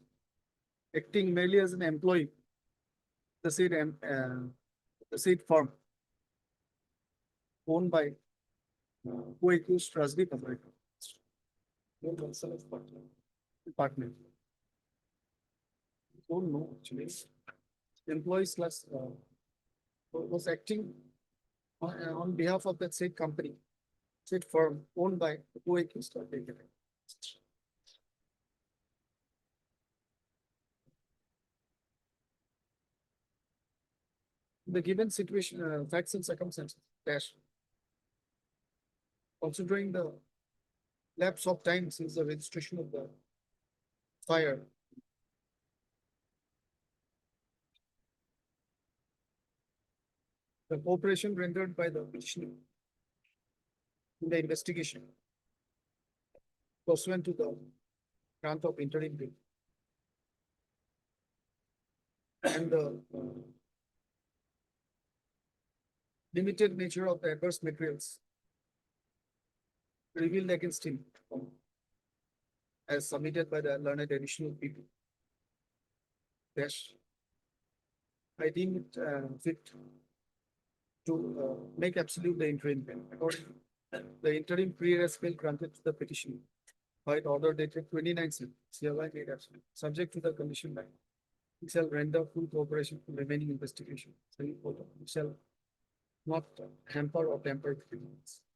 acting merely as an employee, the said firm owned by who accused Rajdeep Hazare. Partner. Don't know actually. Employee slash was acting on behalf of that said company, said firm owned by who accused Rajdeep Hazare. The given situation, facts and circumstances, dash. Considering the lapse of time since the registration of the fire. The cooperation rendered by the petitioner in the investigation pursuant to the grant of interim bail. And the limited nature of the adverse materials revealed against him as submitted by the learned additional people. Dash. I deem it fit to make absolute the interim bail. According the interim pre-arrest bail granted to the petitioner by order dated 29/7, hereby made absolute, subject to the condition that it shall render full cooperation to remaining investigation. So it shall not hamper or tamper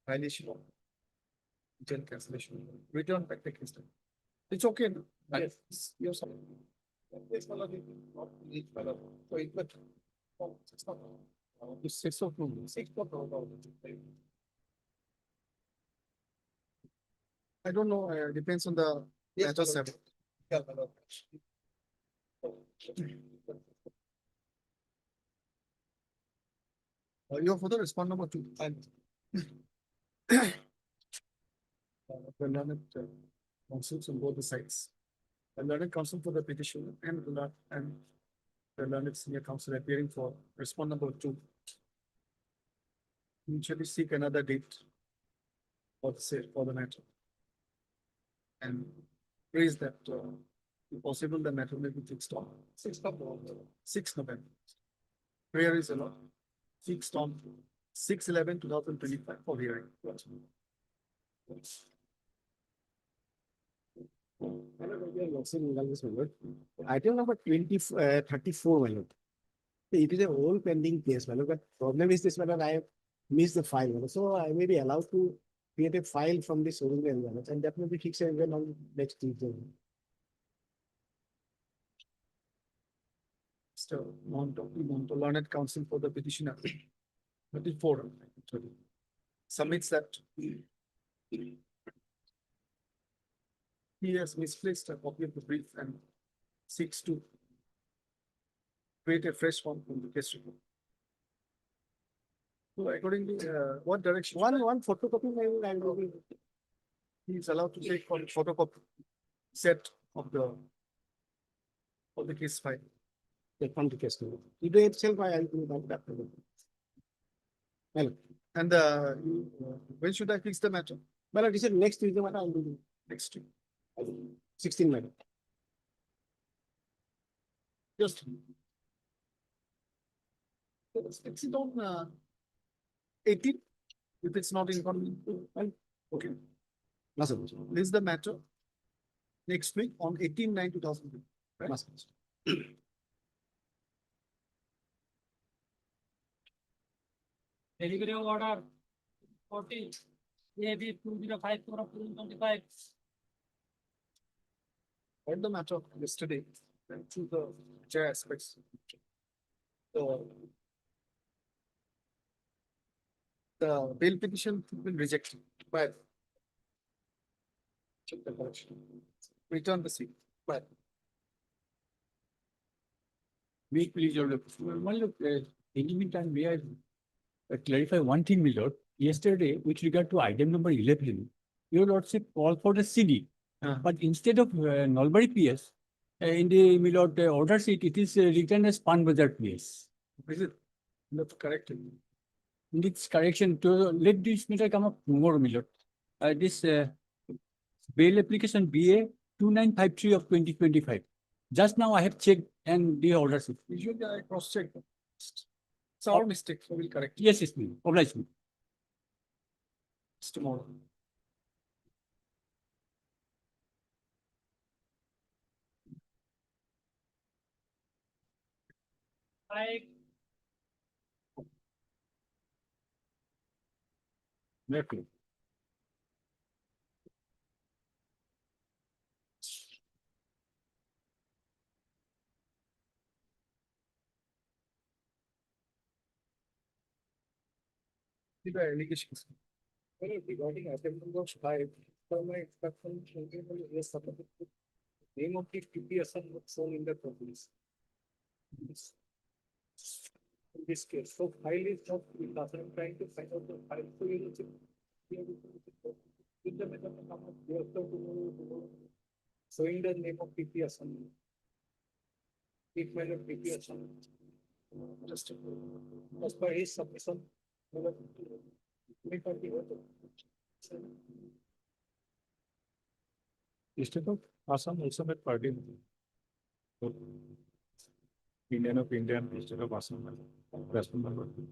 violation of jail cancellation. Return back the case. It's okay. No? Yes, you're sorry. It's 6 of 2. 6 of 2. I don't know, depends on the matter seven. Your further respond number two. The learned counsels on both the sides. The learned counsel for the petitioner and the learned senior counsel appearing for respond number two. Mutually seek another date for the matter. And raise that, if possible, the matter may be fixed on 6 November. Prayer is allowed, fixed on 6/11/2025 for hearing. Item number 34, my lord. It is a whole pending case, my lord, but problem is this, my lord, I have missed the file, my lord. So I may be allowed to create a file from this original, my lord, and that will be fixed even on next Tuesday. Mr. Monto, learned counsel for the petitioner. 34, submits that he has misplaced a copy of the brief and seeks to create a fresh one from the case report. So accordingly, what direction? One photocopy, I will be. He is allowed to take one photocopy set of the case file. Take from the case. Today itself, I will do that. Well, And when should I fix the matter? my lord, he said next Tuesday, my lord, I will do Next week. 16, my lord. Just. Let's fix it on 18, if it's not inconvenient. Well, okay, Yes, sir. this is the matter. Next week on 18/9/2020. Right? Yes, sir. Delivery of order 40, AB 2054 of 2025. Heard the matter yesterday, and to the chair aspects. The bail petition has been rejected, but check the correction. Return the seat, but Wait, please, Your Lordship. One look, in the meantime, may I clarify one thing, my lord? Yesterday, with regard to item number 11, Your Lordship called for the CD. But instead of Nalbari PS, in the, my lord, order sheet, it is written as Pan Bazar PS. is it? That's correct. In its correction, to let this matter come up more, my lord. This bail application BA 2953 of 2025. Just now I have checked and the order sheet. Usually I cross check. It's our mistake, so we'll correct it Yes, yes, ma'am. Oblige me. tomorrow. Definitely. The allegations. Well, regarding item number 5, for my instruction, yes, submitted the name of the PPSN was shown in the properties. In this case, so file is not, I'm trying to find out the file. So you need with the method of you have to showing the name of PPSN. Treatment of PPSN. Just as per his submission. State of Assam also met party. Indian of Indian, State of Assam. Respond number 2.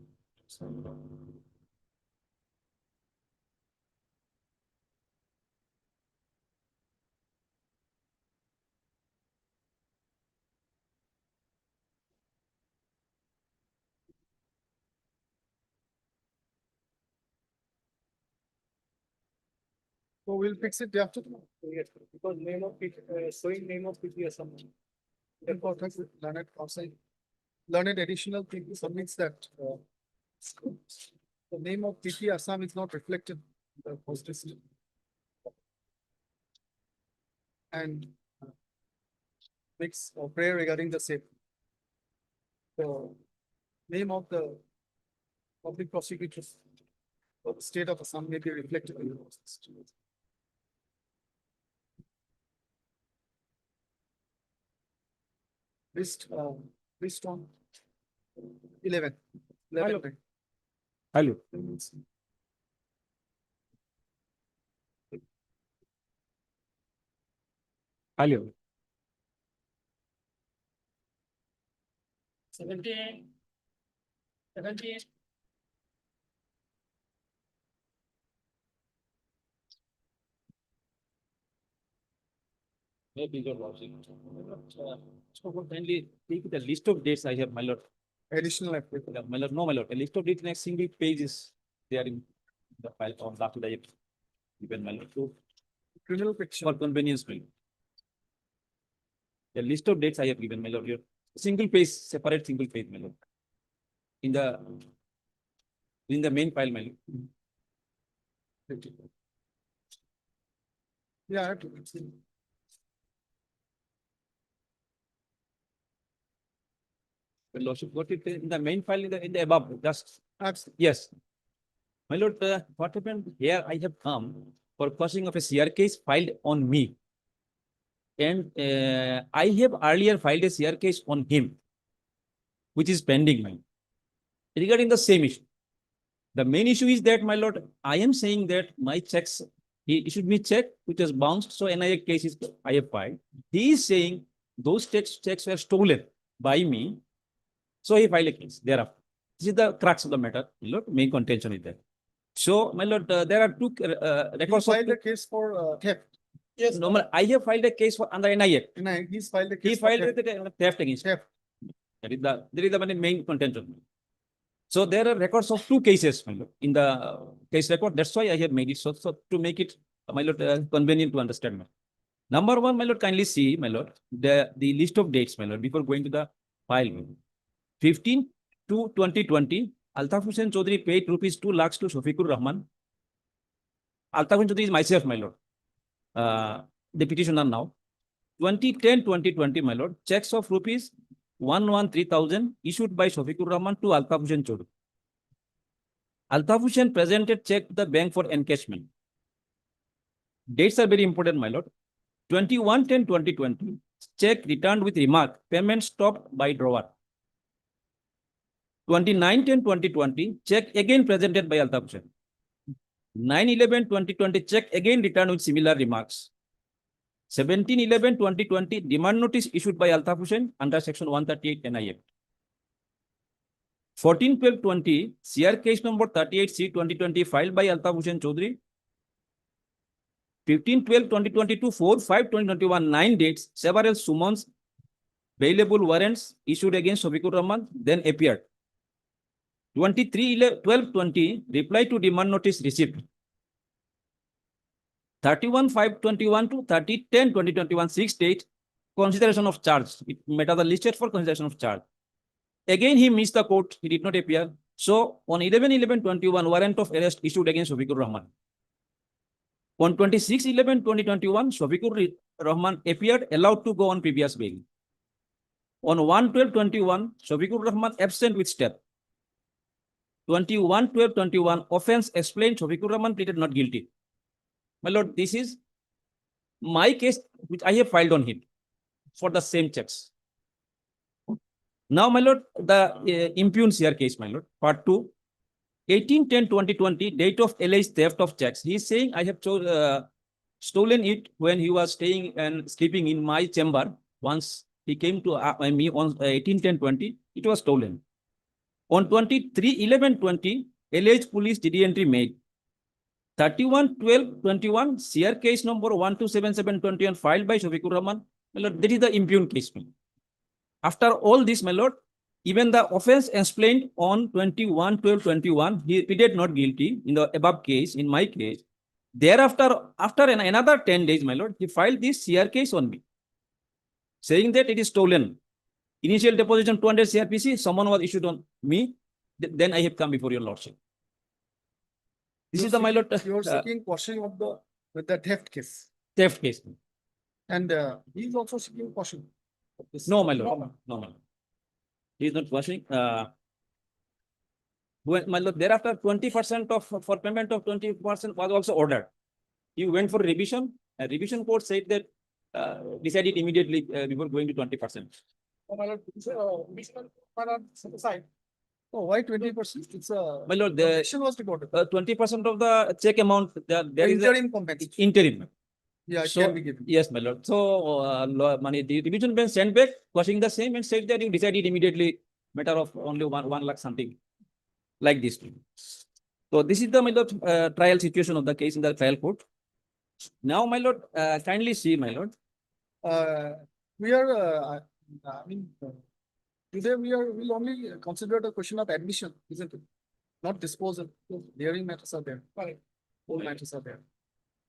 So we'll fix it after tomorrow. Yes, because name of showing name of PT Assam. Therefore, learned outside, learned additional thing submits that the name of PT Assam is not reflected in the post list. and makes or prayer regarding the same. The name of the public prosecutors of the state of Assam may be reflected in the process. List on 11. 11. right? Hello. Hello. 17. 17. Maybe your lordship. So kindly take the list of dates I have, my lord. Additional affidavit. My lord, no, my lord, a list of dates in a single page is there in the file on after the given, my lord, to Criminal petition. for convenience, my lord. The list of dates I have given, my lord, your single page, separate single page, my lord. In the main file, my lord. Yeah, I have to. Your lordship got it in the main file in the above, just, Absolutely. yes. My lord, what happened here, I have come for crossing of a CR case filed on me. And I have earlier filed a CR case on him, which is pending, my lord, regarding the same issue. The main issue is that, my lord, I am saying that my checks, he issued me check which was bounced, so NIA case is I have filed. He is saying those checks were stolen by me, so he filed a case thereafter. This is the crux of the matter, my lord, main contention is there. So, my lord, there are two You records of. filed a case for theft. Yes, no, I have filed a case for under NIA. And he's filed a He case for filed theft. the theft against. Theft. That is the main contention. So there are records of two cases, my lord, in the case record. That's why I have made it so to make it, my lord, convenient to understand. Number one, my lord, kindly see, my lord, the list of dates, my lord, before going to the file. 15 to 2020, Altaf Hussain Chaudhary paid rupees 2 lakhs to Shafiqur Rahman. Altaf Hussain Chaudhary is myself, my lord, the petitioner now. 2010-2020, my lord, checks of rupees 113,000 issued by Shafiqur Rahman to Altaf Hussain Chaudhary. Altaf Hussain presented check to the bank for encashment. Dates are very important, my lord. 21-10-2020, check returned with remark, payment stopped by drawer. 29-10-2020, check again presented by Altaf Hussain. 9-11-2020, check again returned with similar remarks. 17-11-2020, demand notice issued by Altaf Hussain under section 138 NIA. 14-12-20, CR case number 38C 2020 filed by Altaf Hussain Chaudhary. 15-12-2022, 4-5-2021, 9 dates, several summons, bailable warrants issued against Shafiqur Rahman, then appeared. 23-12-20, reply to demand notice received. 31-5-21 to 30-10-2021, 6 dates, consideration of charge. It matter the listed for consideration of charge. Again, he missed the court. He did not appear. So, on 11-11-21, warrant of arrest issued against Shafiqur Rahman. On 26-11-2021, Shafiqur Rahman appeared, allowed to go on previous bail. On 1-12-21, Shafiqur Rahman absent with step. 21-12-21, offense explained, Shafiqur Rahman pleaded not guilty. My lord, this is my case which I have filed on him for the same checks. Now, my lord, the impugned CR case, my lord, part 2, 18-10-2020, date of alleged theft of checks. He is saying I have stolen it when he was staying and sleeping in my chamber. Once he came to me on 18-10-20, it was stolen. On 23-11-20, alleged police DD entry made. 31-12-21, CR case number 1277-21 filed by Shafiqur Rahman. My lord, that is the impugned case. After all this, my lord, even the offense explained on 21-12-21, he pleaded not guilty in the above case, in my case. Thereafter, after another 10 days, my lord, he filed this CR case on me, saying that it is stolen. Initial deposition 200 CRPC, someone was issued on me. Then I have come before your lordship. This is the, my lord, You're seeking quashing of the theft case. theft case. And he is also seeking caution. of this. No, my lord, no, my lord. He is not washing, when, my lord, thereafter 20% of, for payment of 20% was also ordered. You went for revision, a revision court said that, decided immediately, before going to 20%. Oh, my lord, my lord, set aside. Oh, why 20%? It's a. My lord, the, Action was recorded. 20% of the check amount, there is a Interim compensation. interim. Yeah, it So, can be given. yes, my lord. So, money, the revision bench sent back, questioning the same and said that you decided immediately, matter of only 1 lakh something, like this. So this is the, my lord, trial situation of the case in the trial court. Now, my lord, kindly see, my lord. We are, I mean, today we'll only consider the question of admission, isn't it? Not disposal. Hearing matters are there. Right. All matters are there.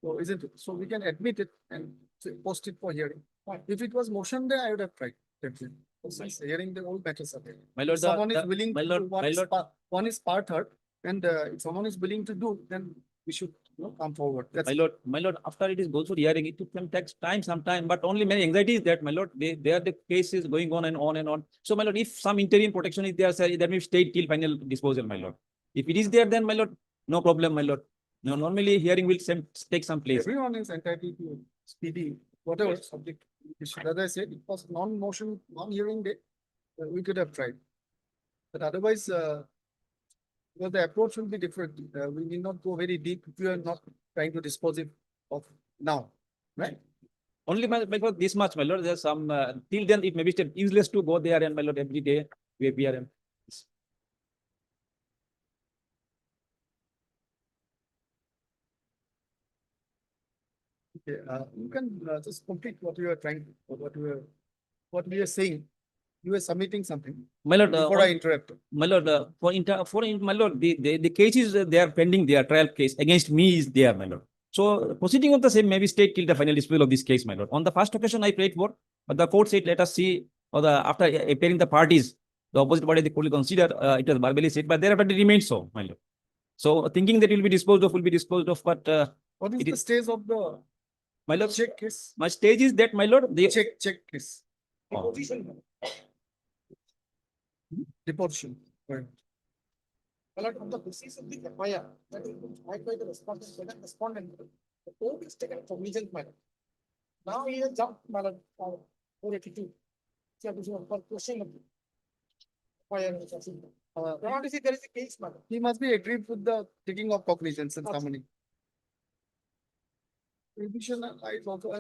So isn't it? So we can admit it and post it for hearing. If it was motion there, I would have tried. Definitely. Since hearing the all matters are there. My lord, If someone is the- willing my to lord, do one my is lord. one is part heard, and if someone is willing to do, then we should, come forward. That's My lord, after it is goes for hearing, it took some takes time, but only many anxieties that, my lord, there the case is going on and on and on. So, my lord, if some interim protection is there, sir, that may stay till final disposal, my lord. If it is there, then, my lord, no problem, my lord. No, normally hearing will take some place. everyone is entitled to speedy, whatever subject. issue. As I said, it was non-motion, non-hearing day, we could have tried. But otherwise, well, the approach will be different. We need not go very deep if we are not trying to dispose it of now, right? Only, my lord, this much, my lord, there's some, till then it may be still useless to go there and, my lord, every day we appear and. Okay, you can just complete what you are trying, what we are saying. You are submitting something My lord, before I interrupt. my lord, my lord, the case is, they are pending, their trial case against me is there, my lord. So proceeding of the same may be stayed till the final disposal of this case, my lord. On the first occasion, I prayed for, but the court said, let us see, or after appearing the parties, the opposite party, they could consider, it was verbally said, but thereafter it remains so, my lord. So thinking that it will be disposed of, but, What is it the is- stage of the my lord, check case? my stage is that, my lord, the, Check case, Oh. deposition. Right. My lord, on the basis of the FIR, that is filed by the respondent, the court is taken cognizance, my lord. Now he has jumped, my lord, 482. For question of FIR. Now to see there is a case, my lord. He must be agreed with the taking of cognizance and summoning. Revision is also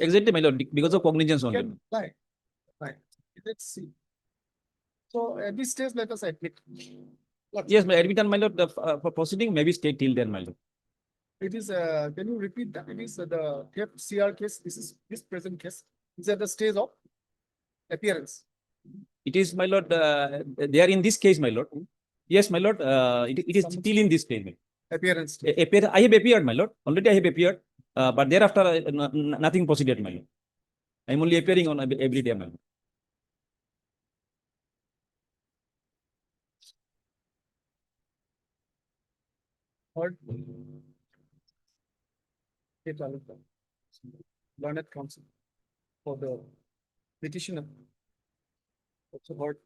exactly, my lord, because of cognizance only. can apply. Right. Let's see. So at this stage, let us admit. Yes, my admit and, my lord, for proceeding maybe stay till then, my lord. It is, can you repeat that? It is the CR case. This present case is at the stage of appearance. It is, my lord, they are in this case, my lord. Yes, my lord, it is still in this case. Appearance. stage. I have appeared, my lord. Already I have appeared, but thereafter nothing proceeded, my lord. I'm only appearing on every day, my lord. Heard. Learned counsel for the petitioner. Also heard.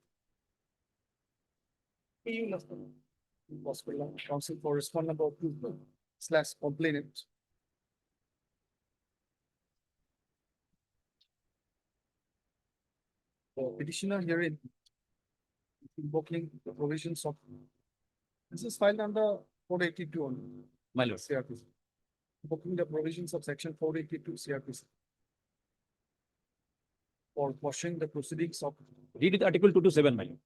Possible counsel for respondent of / complainant. The petitioner herein invoking the provisions of. This is filed under 482 only. My lord. CRPC. Invoking the provisions of section 482 CRPC. For quashing the proceedings of Read it article 227, my lord.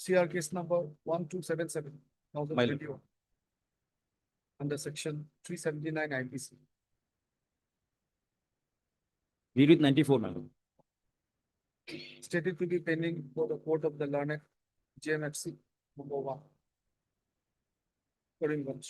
CR case number 1277. My lord. Under section 379 IPC. Read it 94, my lord. Stated to be pending for the court of the learned JMFC number 1. Karimganj.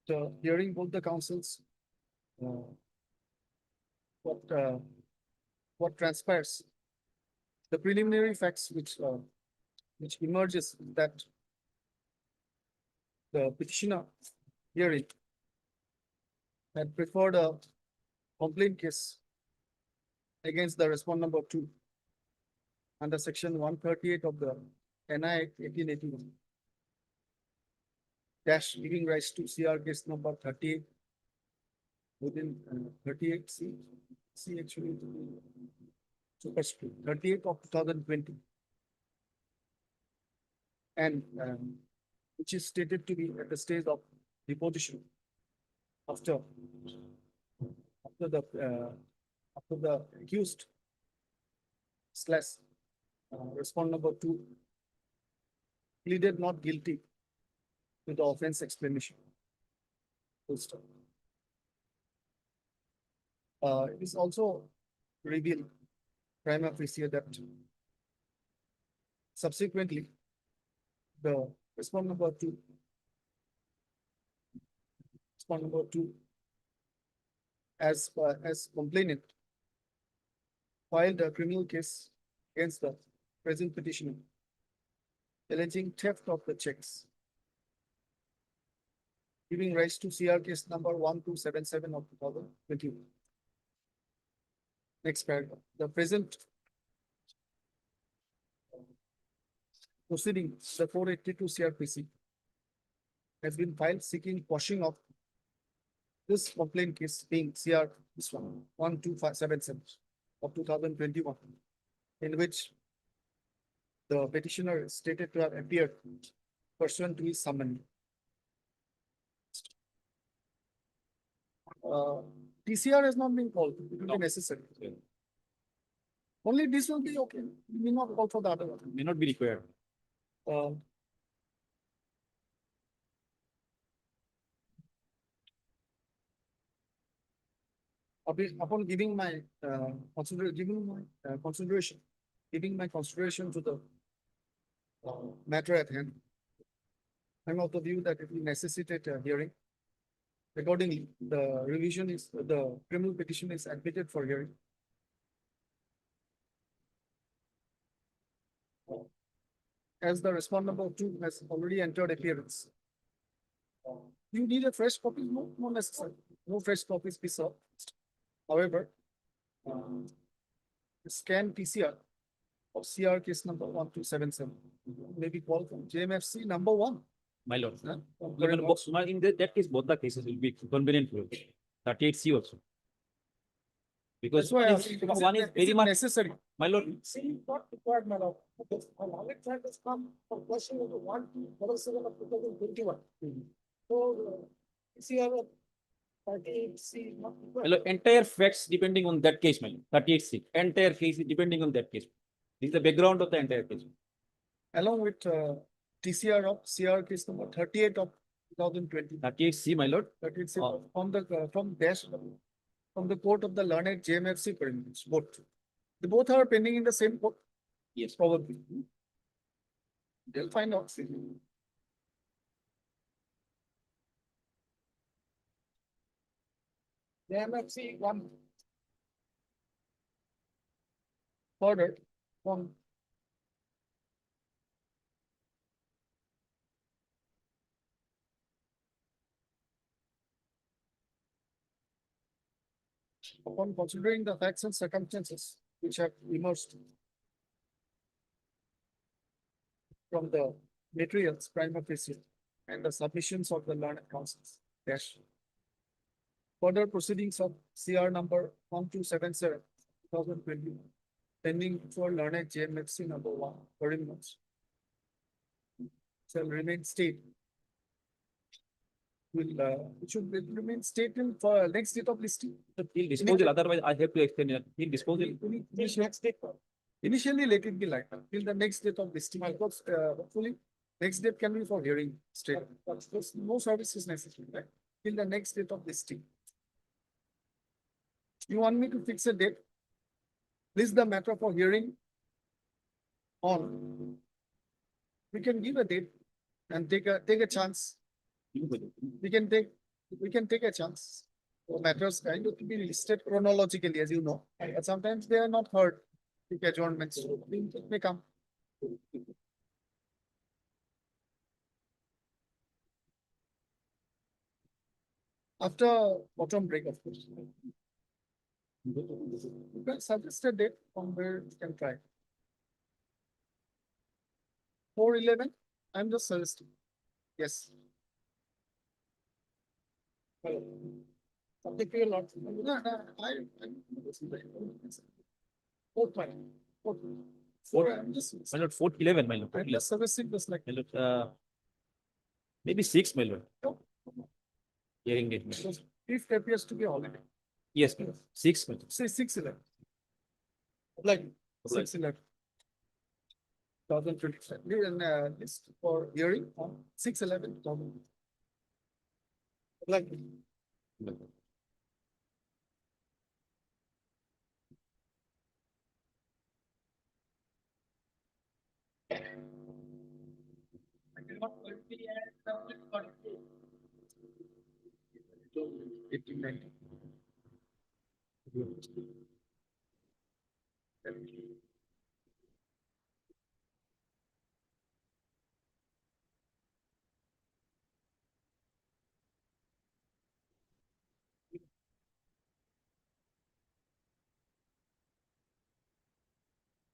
The hearing both the councils. What transpires. The preliminary facts which which emerges that the petitioner hearing had preferred a complaint case against the respondent number 2 under section 138 of the NI Act 1881 dash giving rise to CR case number 38 within 38C actually superscript 38 of 2020 and which is stated to be at the stage of deposition after the accused slash respondent number 2 pleaded not guilty to the offense explanation. Full stop. It is also revealed prima facie that subsequently the respondent number 2 as complainant filed a criminal case against the present petitioner alleging theft of the checks, giving rise to CR case number 1277 of 2021. Next paragraph. The present proceeding, the 482 CRPC, has been filed seeking quashing of this complaint case being CR this one 1277 of 2021, in which the petitioner is stated to have appeared pursuant to his summons. TCR has not been called, it will be necessary. Only this will be okay, we may not call for the other one. May not be required. Upon giving my consideration to the matter at hand, I'm of the view that it will necessitate a hearing. Accordingly, the criminal petition is admitted for hearing. As the respondent number 2 has already entered appearance, you need a fresh copy? No, not necessary. No fresh copies be served. However, the scan PCR of CR case number 1277 may be called from JMFC number 1. My lord, Huh? in that case, both the cases will be convenient for you. 38C also. Because That's why one is very much, necessary. my lord, See, not required, madam. Because a knowledge fact has come from question number 1277 of 2021. So, CR 38C not my required. lord, entire facts depending on that case, my lord, 38C, entire case is depending on that case. This is the background of the entire case. Along with TCR of CR case number 38 of 2020. 38C, my lord, 38 Oh. from the court of the learned JMFC premises, both. They both are pending in the same court. yes, Probably. They'll find out. JMFC 1. Further, from upon considering the facts and circumstances which have emerged from the materials prima facie and the submissions of the learned counsels. Dash. Further proceedings of CR number 1277 2021 pending for learned JMFC number 1 very much shall remain state. It should remain state till for next date of listing. he'll disposal, otherwise I have to extend it. He'll disposal. Initially, let it be like that till the next date of listing. Because hopefully, next date can be for hearing straight. But no service is necessary, right? Till the next date of listing. You want me to fix a date? List the matter for hearing on. We can give a date and take a chance. We can take a chance. For matters kind of to be listed chronologically, as you know, but sometimes they are not heard. Take adjournments, it may come. After bottom break, of course. You can suggest a date from where you can try. 4/11, I'm just suggesting. Yes. Something clear lot. No, I. Fourth one. Four, I'm just. My lord, 4/11, my lord. I'm just suggesting this like. My lord, maybe 6, my lord. Hearing date. My lord. Because fifth appears to be holiday. Yes, my lord. 6, my lord. Say 6/11. Like 6/11. 2025. List for hearing on 6/11. Like.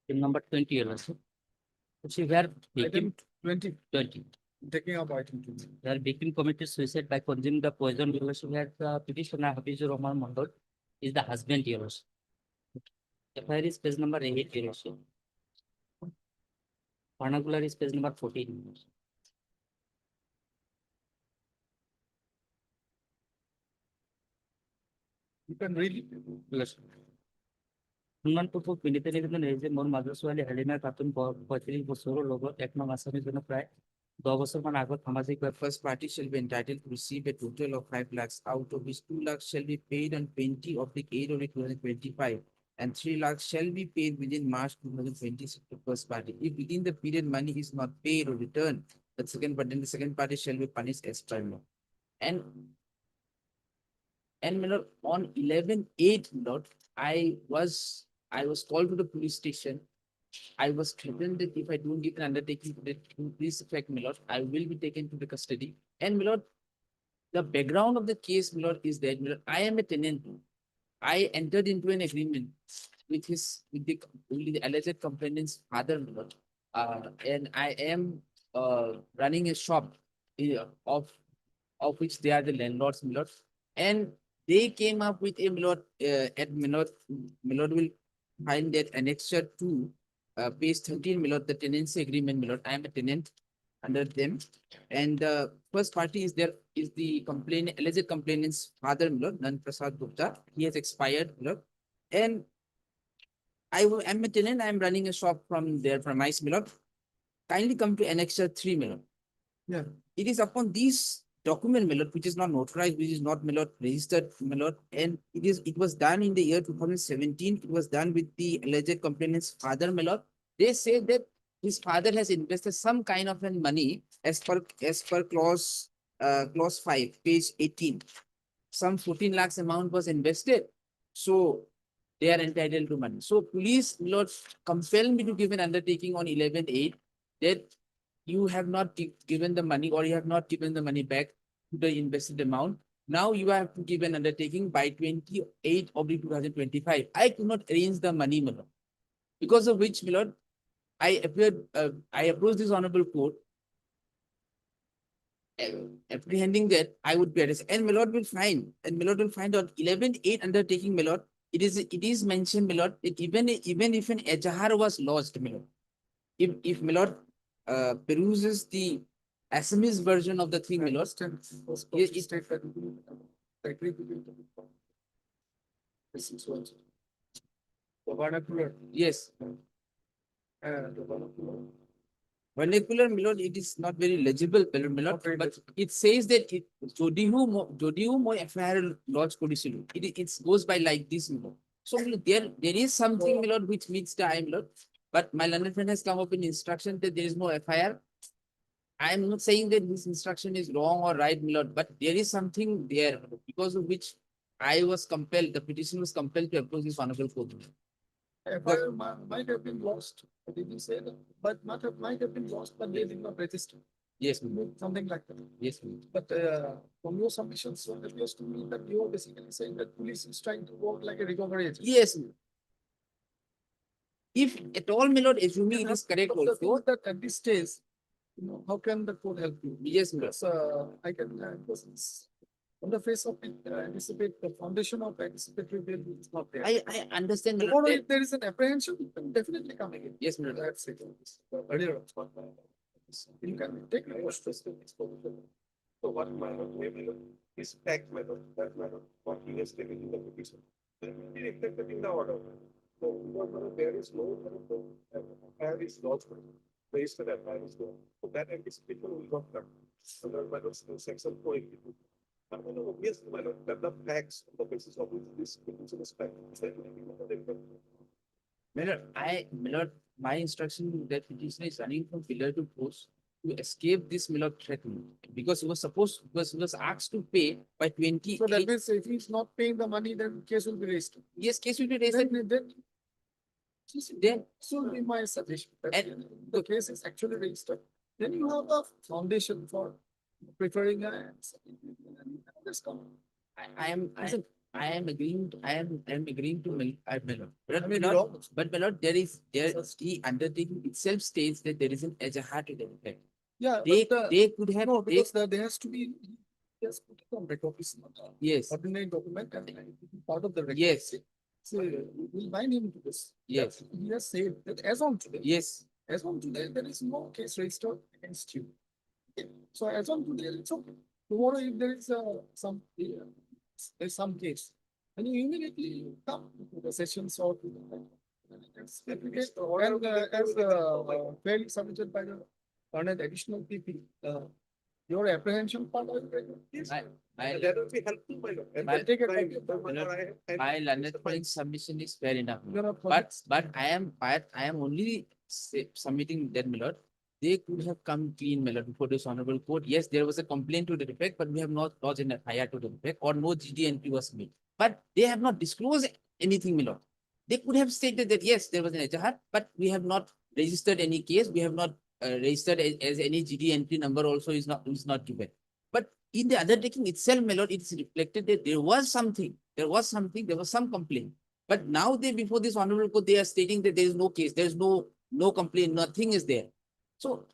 Item number 20 also. So where victim Item 20, 20. taking up item 20. Where victim committed suicide by consuming the poison yellows, where the petitioner Habibur Rahman Mandal is the husband yellows. FIR is page number 8 yellows. Vernacular is page number 14. You can read it. Yes. উন্নয়নপুর পীড়িত নিবেদন হয়েছে মোর মাদ্রাসওয়ালী হালিমা খাতুন 35 বছর লোক 1 নং আসামির জন্য প্রায় 10 বছর মান আগত সামাজিক First party shall be entitled to receive a total of 5 lakhs, out of which 2 lakhs shall be paid on 20/8 of 2025, and 3 lakhs shall be paid within March 2026 to first party. If within the period money is not paid or returned, the second party shall be punished as per law. And my lord, on 11/8, Lord, I was called to the police station. I was threatened that if I don't give an undertaking to this effect, my lord, I will be taken to the custody. And my lord, the background of the case, my lord, is that my lord, I am a tenant. I entered into an agreement with the alleged complainant's father, my lord. And I am running a shop of which they are the landlords, my lord. And they came up with a my lord will find that annexure 2, page 13, my lord, the tenancy agreement, my lord. I am a tenant under them. And the first party is the alleged complainant's father, my lord, Nan Prasad Gupta. He has expired, my lord. And I'm a tenant, I'm running a shop from their premise, my lord. Kindly come to annexure 3, my lord. Yeah. It is upon these document, my lord, which is not notarized, which is not, my lord, registered, my lord, and it was done in the year 2017. It was done with the alleged complainant's father, my lord. They say that his father has invested some kind of money as per clause 5, page 18. Some 14 lakhs amount was invested. So they are entitled to money. So police, my lord, compel me to give an undertaking on 11/8 that you have not given the money, or you have not given the money back to the invested amount. Now you have to give an undertaking by 28 of 2025. I could not arrange the money, my lord. Because of which, my lord, I approached this honorable court, apprehending that I would be arrested. And my lord will find on 11/8 undertaking, my lord, it is mentioned, my lord, that even if an ejahar was lost, my lord, if my lord peruses the Assamese version of the thing, my lord. The vernacular. Yes. Vernacular, my lord, it is not very legible, my lord, but it says that Jodihu mo FIR lodge করেছিল. It goes by like this, my lord. So my lord, there is something, my lord, which meets the eye, my lord. But my learned friend has come up in instruction that there is no FIR. I am not saying that this instruction is wrong or right, my lord, but there is something there because of which the petition was compelled to approach this honorable court. FIR might have been lost. Did you say that? But might have been lost, but they did not register. Yes, my lord. something like that. Yes, my lord. But from your submissions, it appears to me that you are basically saying that police is trying to work like a recovery agent. Yes. my lord. If at all, my lord, assuming it is correct But the thing also, is that at this stage, how can the court help you? yes, my lord. Because I can, because it's on the face of it, anticipate the foundation of anticipatory bail is not there. I understand, my lord. Tomorrow, that- if there is an apprehension, you can definitely come again. Yes, my lord. That's it. Earlier, you can take a post exposure. So what matter, maybe is fact matter, that matter, what he has taken in the petition. Then we reflected in the order. So whether there is no, FIR is lodged, registered FIR is there. So that anticipation will not come. So that matter section 4. I mean, obvious matter that the facts on the basis of which this petition is fact. My lord, my lord, my instruction that petitioner is running from pillar to post to escape this, my lord, threatening. Because he was supposed, because he was asked to pay by 28. So that means if he's not paying the money, then case will be raised. Yes, case will be raised. Then Then, should be my suggestion. That And- the case is actually registered. Then you have a foundation for preferring a. This come. I am agreeing, I am agreeing to, my lord. But, I my mean, lord, wrong. but my lord, the undertaking itself states that there is an ejahar to the effect. Yeah, They, but they could have, no, they, because there has to be, yes, put it on record, it's not a yes, ordinary document and part of the record. yes, So we'll bind him to this. yes, He has said that as on today, yes, as on today, there is no case registered against you. Okay. So as on today, it's okay. Tomorrow, if there is there's some case, then you immediately come to the sessions or to the. As fairly submitted by the earned additional PP, your apprehension part of it. Yes. I, That will be helpful, my lord. And My- then take a my learned friend's submission is fair enough. But I am only submitting that, my lord. They could have come clean, my lord, before this honorable court. Yes, there was a complaint to the effect, but we have not lodged an FIR to the effect or no GD entry was made. But they have not disclosed anything, my lord. They could have stated that, yes, there was an ejahar, but we have not registered any case. We have not registered as any GD entry number also is not given. But in the undertaking itself, my lord, it's reflected that there was something, there was some complaint. But now before this honorable court, they are stating that there is no case, there is no complaint, nothing is there. So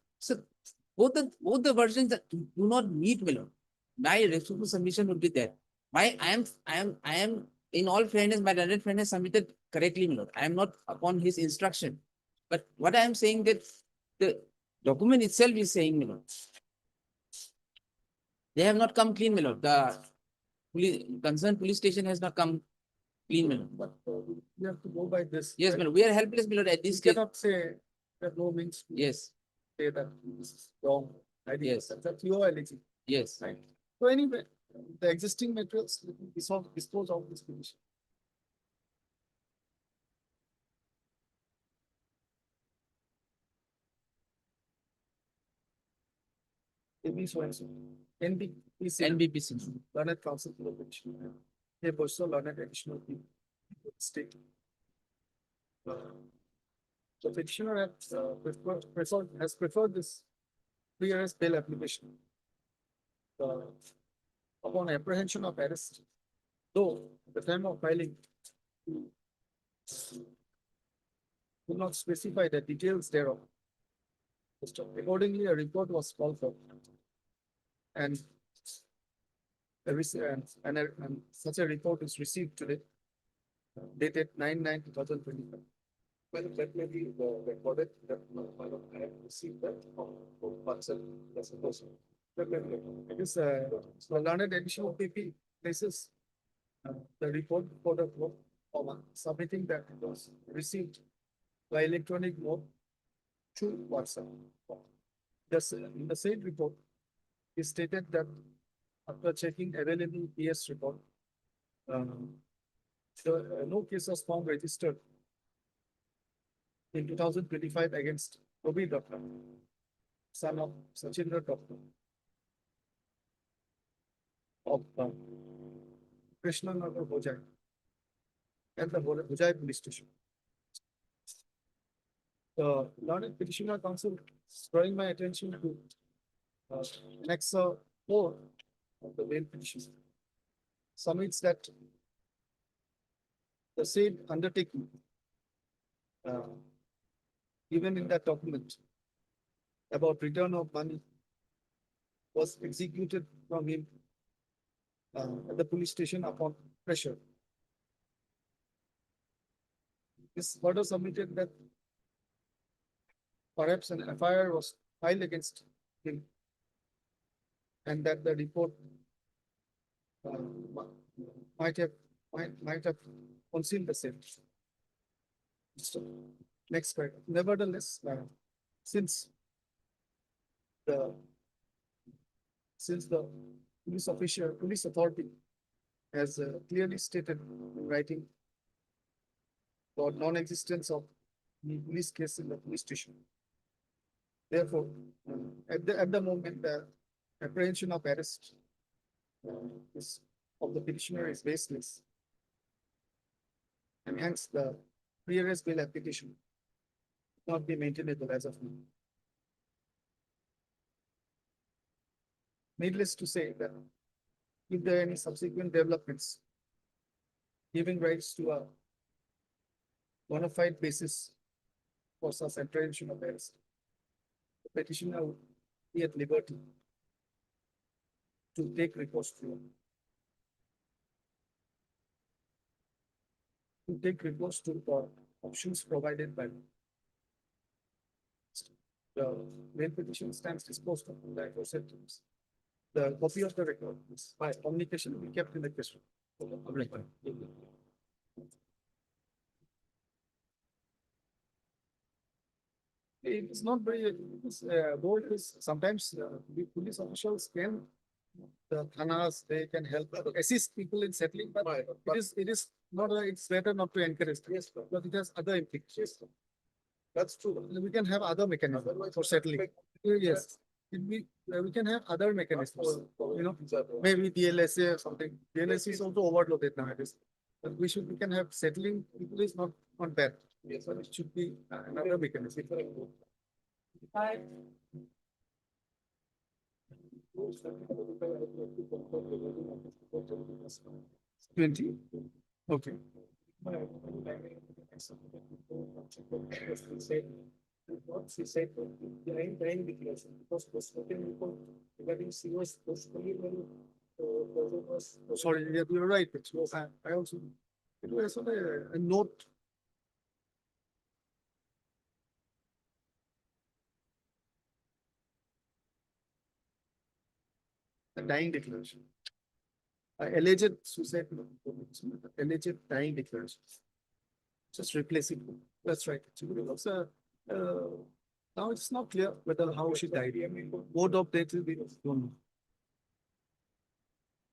both the versions that do not meet, my lord. My reciprocal submission would be there. I am in all fairness, my learned friend has submitted correctly, my lord. I am not upon his instruction. But what I am saying that the document itself is saying, my lord. They have not come clean, my lord. The concerned police station has not come clean, my lord. But you have to go by this. Yes, my lord. We are helpless, my lord, at You this stage. cannot say that no means to Yes, say that this is wrong. Yes. That's your alleging, yes. right? So anyway, the existing materials dispose of this condition. AB so and so, NBPC. NBPC. Learned Council for the Petition. They also learned additional people. State. The petitioner has preferred this PRS bail application. Upon apprehension of arrest, though at the time of filing will not specify the details thereof. Accordingly, a report was called for. And such a report is received today, dated 9/9/2025. Well, that may be recorded, that I have received that from parcel, that's a person. That may be. Because so learned additional PP places the report for the court, submitting that it was received by electronic mode through WhatsApp. In the same report, it stated that after checking available PS report, no case was found registered in 2025 against Robi Doctor, son of Sachindra Doctor of Krishna Nagar Bojai at the Bojai police station. The learned petitioner counsel is drawing my attention to Next, 4 of the main petition submits that the same undertaking given in that document about return of money was executed from him at the police station upon pressure. This further submitted that perhaps an FIR was filed against him and that the report might have concealed the same. So, next slide. Nevertheless, since the police authority has clearly stated in writing about non-existence of the police case in the police station. Therefore, at the moment, the apprehension of arrest of the petitioner is baseless. And hence the pre-arrest bail application not be maintainable as of now. Needless to say that if there are any subsequent developments giving rights to a bona fide basis for such apprehension of arrest, the petitioner would be at liberty to take recourse to the options provided by the main petition stands disposed of in the aforesaid terms. The copy of the record is by communication will be kept in the question. It's not very, though it is sometimes the police officials can, the thanas, they can help assist people in settling, but it is not, it's better not to encourage. Yes, but it has other implications. That's true. We can have other mechanisms for settling. Yes. We can have other mechanisms, maybe DLSA or something. DLSA is also overloaded nowadays. But we can have settling people is not bad. Yes, but it should be another mechanism. $20. Okay. What she said behind declaration because the spoken report regarding serious possibly sorry, you're right. I also it was a note. A dying declaration. Alleged suicide, alleged dying declaration. Just replace it. That's right. So, now it's not clear whether how she died. Mode of death will be known.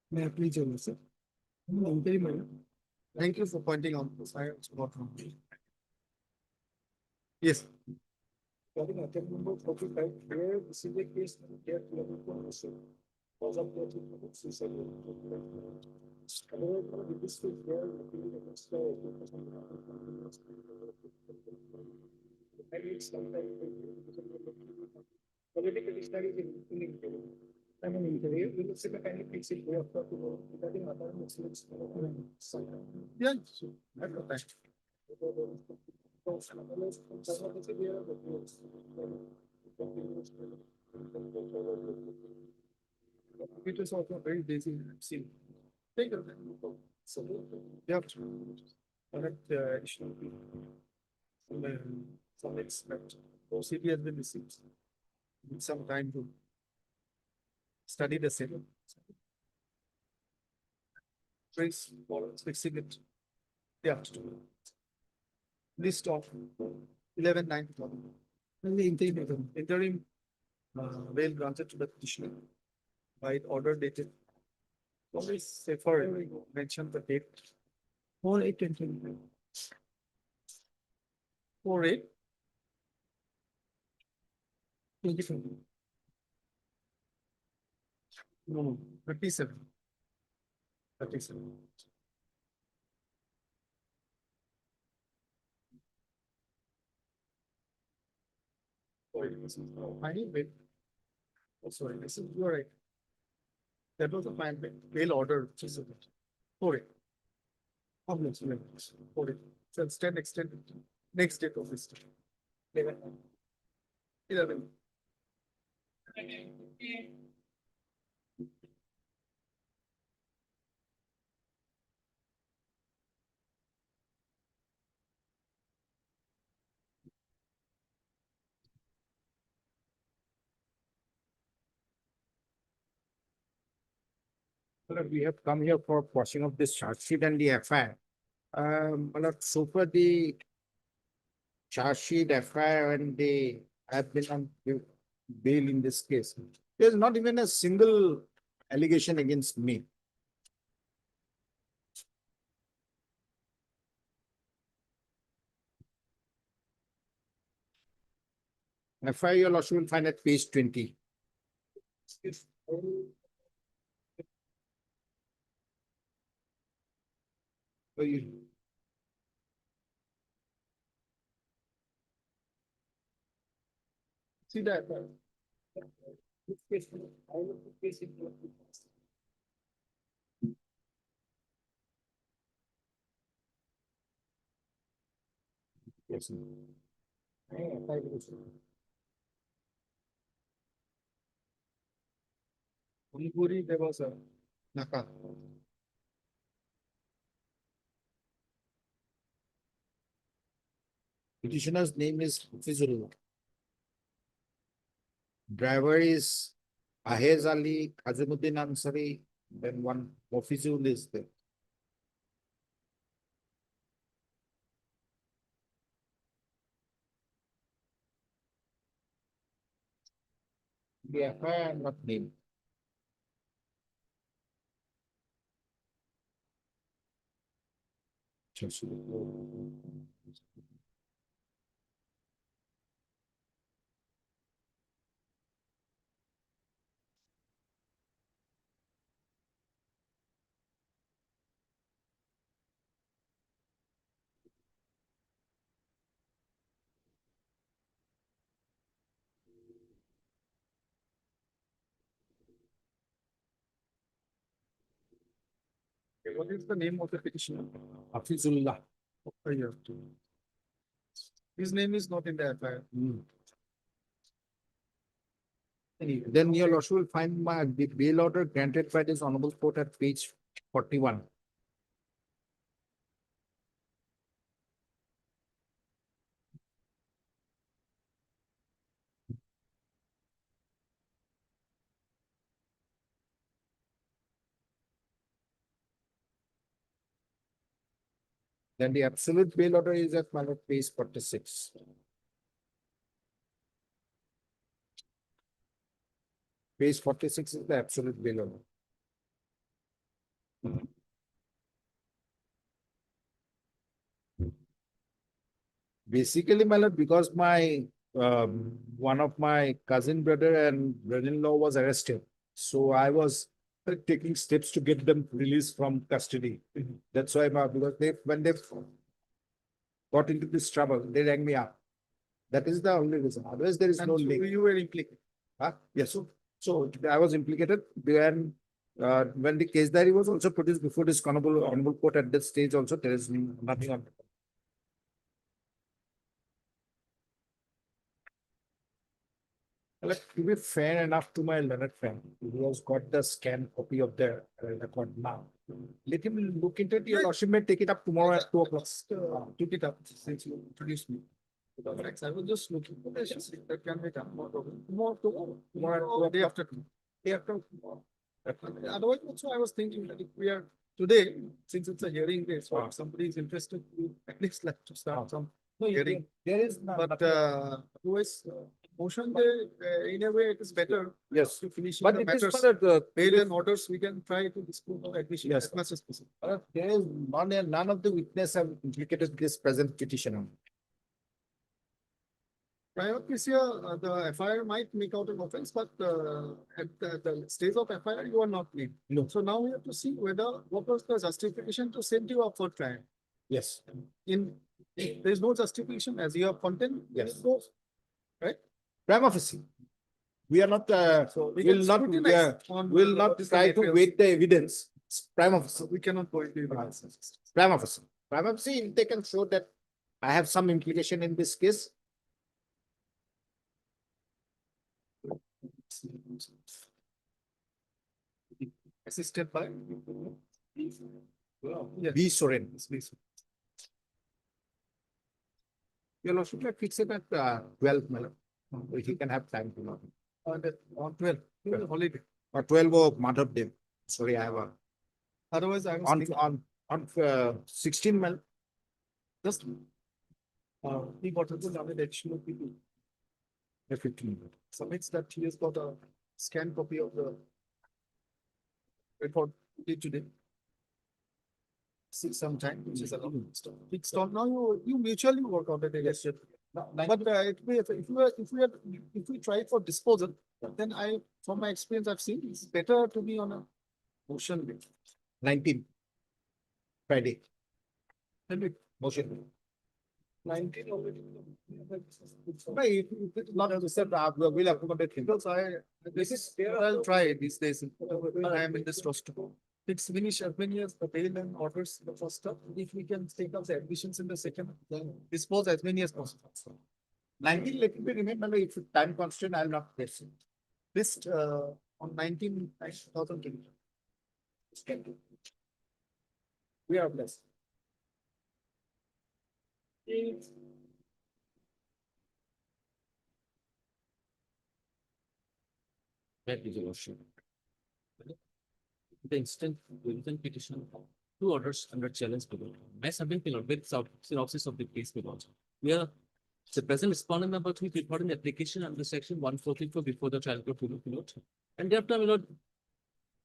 May I please join, sir? Thank you for pointing out this. I was not wrong. Yes. Regarding attempt number 45, where this is a case death level cause of death suicide. This is where politically studies in I mean, interview, we will see the kind of things we have to know regarding other Muslims. Yeah, so I got that. It is also very busy. See, take a look. So you have to connect the additional some expect OCD has been received. Need some time to study the same. Trace fixing it. Yeah. List of 11-9. Interim bail granted to the petitioner by order dated. Always safer mention the date. 4/8/20. 4/8. 27. No, 37. 37. I need wait. Oh, sorry, this is, you're right. That was a fine bail order, which is for it. Obviously, for it. So extend next date of this. 11. Well, we have come here for quashing of this charge sheet and the FIR. Well, so far the charge sheet, FIR, and they have been on bail in this case. There's not even a single allegation against me. FIR, you'll also find at page 20. So you, See that? yes. Unipuri, there was a Naka. Petitioner's name is Procedural. Driver is Ahez Ali, Azimuddin Ansari, then one Mofizul is there. The FIR not named. What is the name of the petitioner? Hafizullah. Oh, yeah. His name is not in the FIR. Then you'll also find the bail order granted by this honorable court at page 41. Then the absolute bail order is at page 46. Page 46 is the absolute bail order. Basically, my lord, because my one of my cousin brother and brother-in-law was arrested, so I was taking steps to get them released from custody. That's why, because when they got into this trouble, they rang me up. That is the only reason. Otherwise, there is And no so link. you were implicated. Huh? Yes. So I was implicated when the case diary was also produced before this honorable court at that stage also, there is nothing on. Like, to be fair enough to my learned friend, he has got the scanned copy of the record now. Let him look into it. Your lordship may take it up tomorrow at 2 o'clock. Took it up since you introduced me. I was just looking for this. That can be done. Tomorrow, day after tomorrow. Day after tomorrow. Otherwise, also I was thinking that if we are today, since it's a hearing day, so if somebody is interested, we at least like to start some hearing. There is But otherwise, motion day, in a way, it is better yes. to finish But the it is matters. for the Bail and orders, we can try to dispose of admission Yes. as much as possible. there is none of the witness have implicated this present petitioner. Private case, the FIR might make out an offense, but at the stage of FIR, you are not named. No. So now we have to see whether what was the justification to send you up for trial. Yes. If there is no justification as you have content. Yes. It goes. Prima facie. We are not, So we will can not, scrutinize on will not what is try the to appeals. wait the evidence. It's prime officer, So we cannot go into evidence. prime officer. Prime officer, if they can show that I have some implication in this case. Assisted by. Yes. B. Soren. Please. Your lordship, like fix it at 12, madam. He can have time to know. On 12, holiday. Or 12 of Mother Day. Sorry, I have a, Otherwise, I was on, thinking, on 16, madam. just. He got it on additional people. 15. Submits that he has got a scanned copy of the report today. See sometime, which is a long stop. It's not now you mutually work out the relationship. But if we try for disposal, then from my experience, I've seen it's better to be on a motion base. 19. Friday. Motion. 19 already. Right, not as I said, we'll accommodate him. Because I'll try these days. When I am in this roster. It's finish as many as the bail and orders the first step. If we can take up the admissions in the second, then dispose as many as possible. 19, let me remember, if time constant, I'll not press it. List on 19,000. We are blessed. That is a motion. The instant revision petition, two orders under challenge below. By submitting below with synopsis of the case below. We are the present respondent number 3 reporting the application under section 144 before the trial court below. And thereafter, below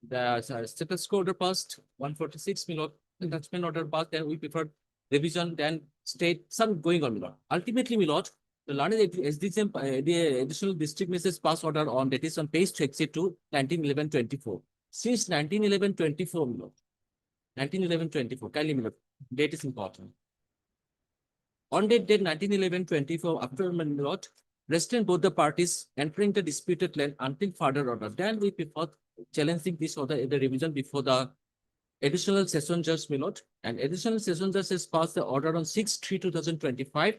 the status quo order passed 146 below, the attachment order passed, then we prefer revision, then state some going on below. Ultimately, below the learned SDCM, the additional district message pass order on that is on page 62, 1911-24. Since 1911-24, 1911-24, kindly minute, date is important. On that date 1911-24, after Manilot, restrain both the parties entering the disputed land until further order. Then we prefer challenging this order in the revision before the additional session judge Milot, and additional session judge has passed the order on 6/3/2025.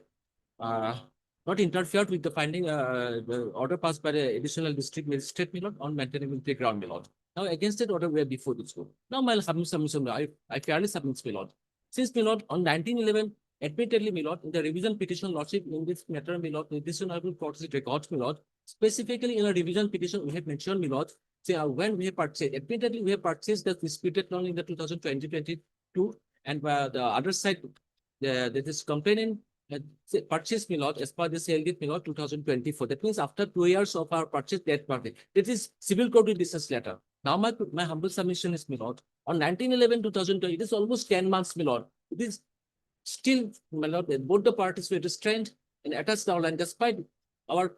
Not interfered with the finding, the order passed by the additional district magistrate Milot on maintaining military ground Milot. Now against that order, we are before this court. Now my submission, I fairly submit Milot. Since Milot on 1911, admittedly Milot, in the revision petition lordship in this matter Milot, this honorable court records Milot. Specifically in a revision petition, we have mentioned Milot. Say when we have purchased, admittedly we have purchased the disputed loan in the 2020-22, and the other side, that is complaining purchase Milot as per the sale date Milot 2024. That means after 2 years of our purchase debt market. That is civil court will discuss later. Now my humble submission is Milot. On 1911-2020, it is almost 10 months Milot. It is still Milot, both the parties were restrained and attached our land despite our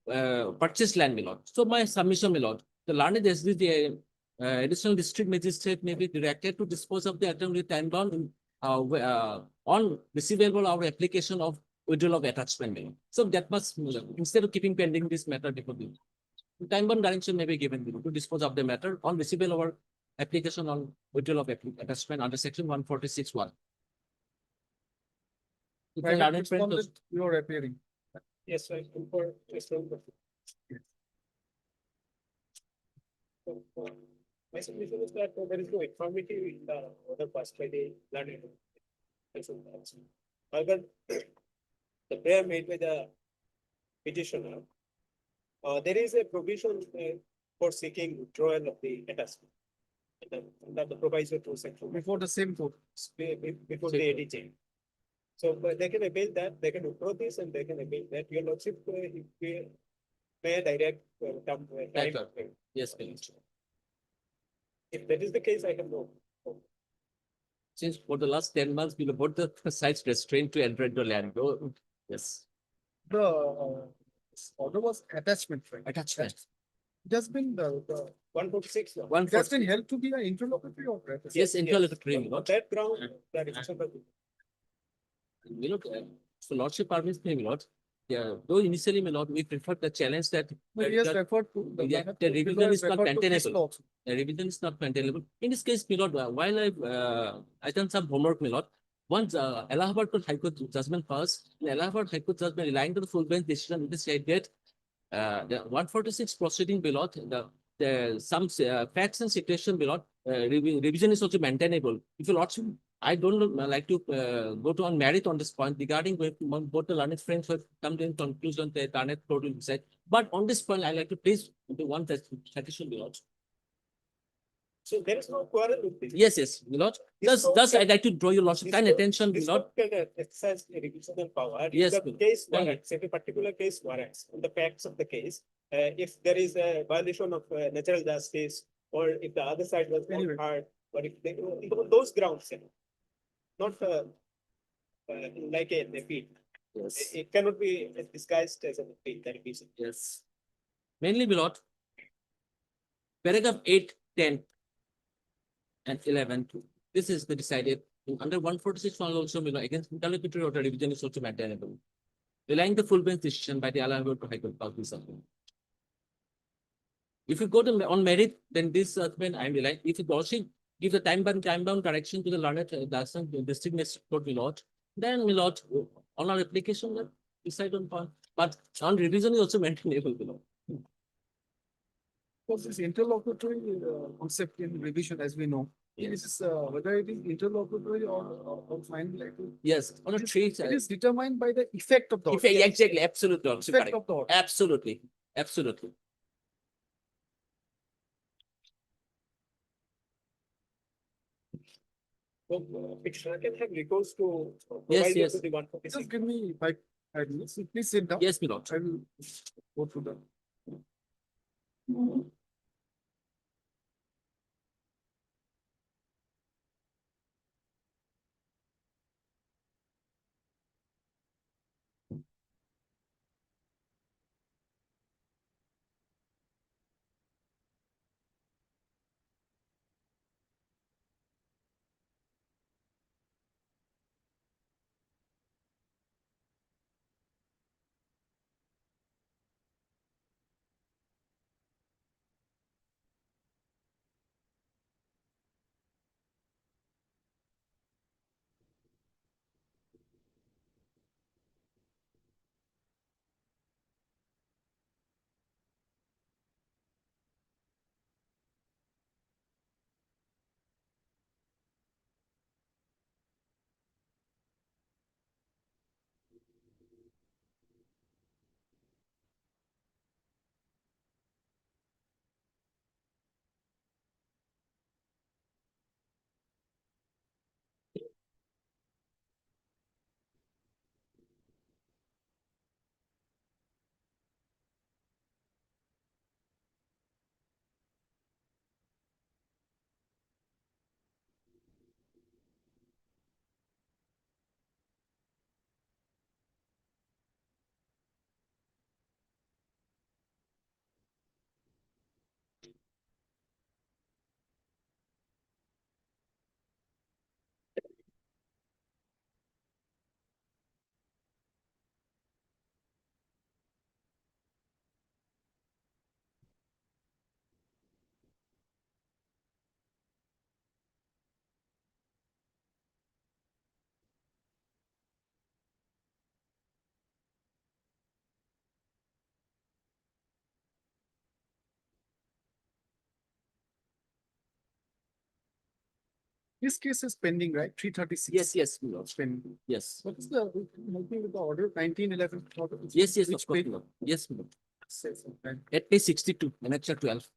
purchase land Milot. So my submission Milot, the learned SDC, additional district magistrate may be directed to dispose of the attorney time bound on receivable our application of withdrawal of attachment. So that must, instead of keeping pending this matter before the time bound direction may be given to dispose of the matter on receivable our application on withdrawal of attachment under section 146(1). You are appearing. Yes, I confirm. Yes, sir. My submission is that there is no informative in the order passed by the learned. However, the prayer made by the petitioner, there is a provision for seeking withdrawal of the attachment. That the proviso to section Before the same court. before the AD change. So but they can avail that, they can withdraw this and they can avail that. Your lordship may direct time. Yes, please. If that is the case, I can go. Since for the last 10 months, we both the sites restrained to enter the land. Go, yes. The order was attachment, right? Attachment. It has been the 146. One it has been held to be an interlocutory order. Yes, interlocutory. On that ground, that is. So lordship permits me, Milot. Yeah, though initially, my lord, we preferred the challenge that. But he has referred to. Yeah, the revision is not maintainable. The revision is not maintainable. In this case, my lord, while I done some homework, my lord, once Allahabad High Court judgment passed, the Allahabad High Court judgment relying on the full bench decision, it is said that the 146 proceeding below the some facts and situation below revision is also maintainable. If you lordship, I don't like to go to on merit on this point regarding both the learned friends who have come to a conclusion that the learned court will decide. But on this point, I like to place the one that citation below. So there is no quarrel with this. Yes, my lord. Thus, I'd like to draw your lordship kind attention, my This lord. court can exercise a revisional power. Yes, If the my case lord. warrants, if a particular case warrants, on the facts of the case, if there is a violation of natural justice, or if the other side was not heard, or if they, on those grounds, not like a defeat. Yes. It cannot be disguised as a defeat, the revision. Yes. Mainly, my lord. Paragraph 8, 10, and 11. This is the decided under 146 one also, my lord, against interlocutory order revision is also maintainable. Relying the full bench decision by the Allahabad High Court of this something. If you go to on merit, then this judgment I'm relying. If you also give the time bound correction to the learned district magistrate court, my lord, then my lord, on our application, then decide on point. But on revision is also maintainable, my lord. Because this interlocutory concept in revision, as we know, this is whether it is interlocutory or final. Yes, on a tree. It is determined by the effect of the order. Exactly, absolutely. Effect of the order. Absolutely. So petitioner can have recourse to Yes, provide yes. to the 146. Just give me 5 minutes. Please sit down. Yes, my lord. I will go through that. This case is pending, right? 336. Yes, my lord. Pending. Yes. What is the, helping with the order, 1911? Yes, Which of course, page? my lord. Yes, my lord. Says sometime. At page 62, annexure 12.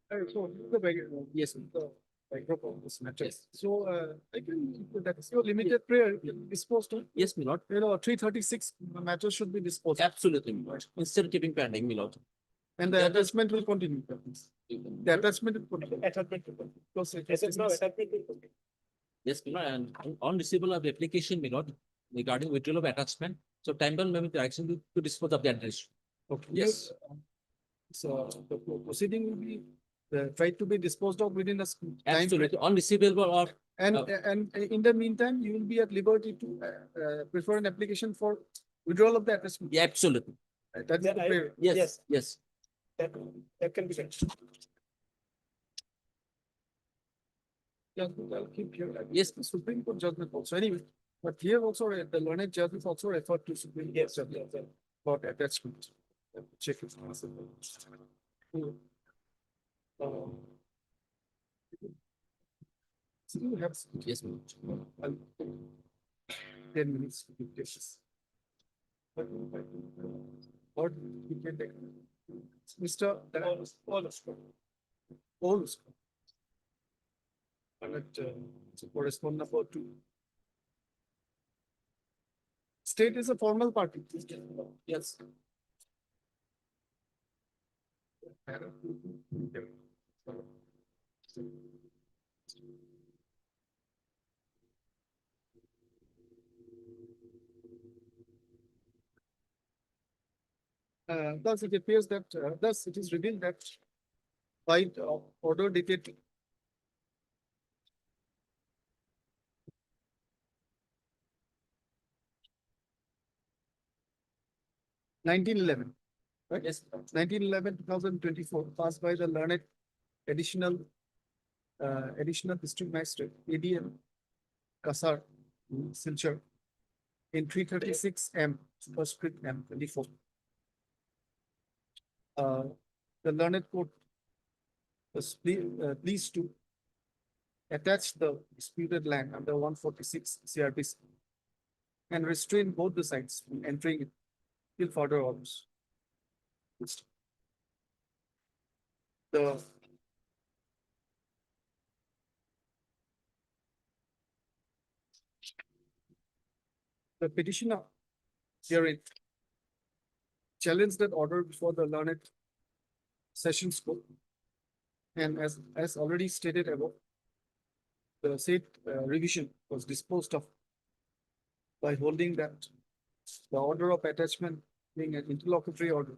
So the yes, the microphone is matter. So I can put that is your limited prayer disposed of. Yes, my lord. 336 matters should be disposed. Absolutely, my lord. Instead keeping pending, my lord. And the attachment will continue. The attachment will continue. Attachment to the- Because it Yes, is no, attachment to the- Yes, my lord, and on receival of application, my lord, regarding withdrawal of attachment, so time bound may be direction to dispose of the address. Okay. Yes. So the proceeding will be tried to be disposed of within a time. Absolutely, on receivable or And in the meantime, you will be at liberty to prefer an application for withdrawal of the attachment. yeah, absolutely. That's Yeah, the I- prayer. Yes, yes. That, that can be done. Yeah, I'll keep here. Yes. The Supreme Court judgment also. Anyway, but here also the learned judge is also referred to Supreme Court Yes, judgment yes, yes. about attachment. Check it. So you have. Yes, my lord. I'll- 10 minutes to give this. Or we can take. Mr. Paulus. And correspond number 2. State is a formal party. Yes. Thus it appears that, thus it is revealed that by the order dated 1911, right? Yes. 1911, 2024, passed by the learned additional district magistrate, ADM Kasar, Silchar, in 336 M, superscript M 24. The learned court was pleased to attach the disputed land under 146 CRPC and restrain both the sides from entering it till further orders. The petitioner herein challenged that order before the learned sessions court. And as already stated above, the said revision was disposed of by holding that the order of attachment being an interlocutory order,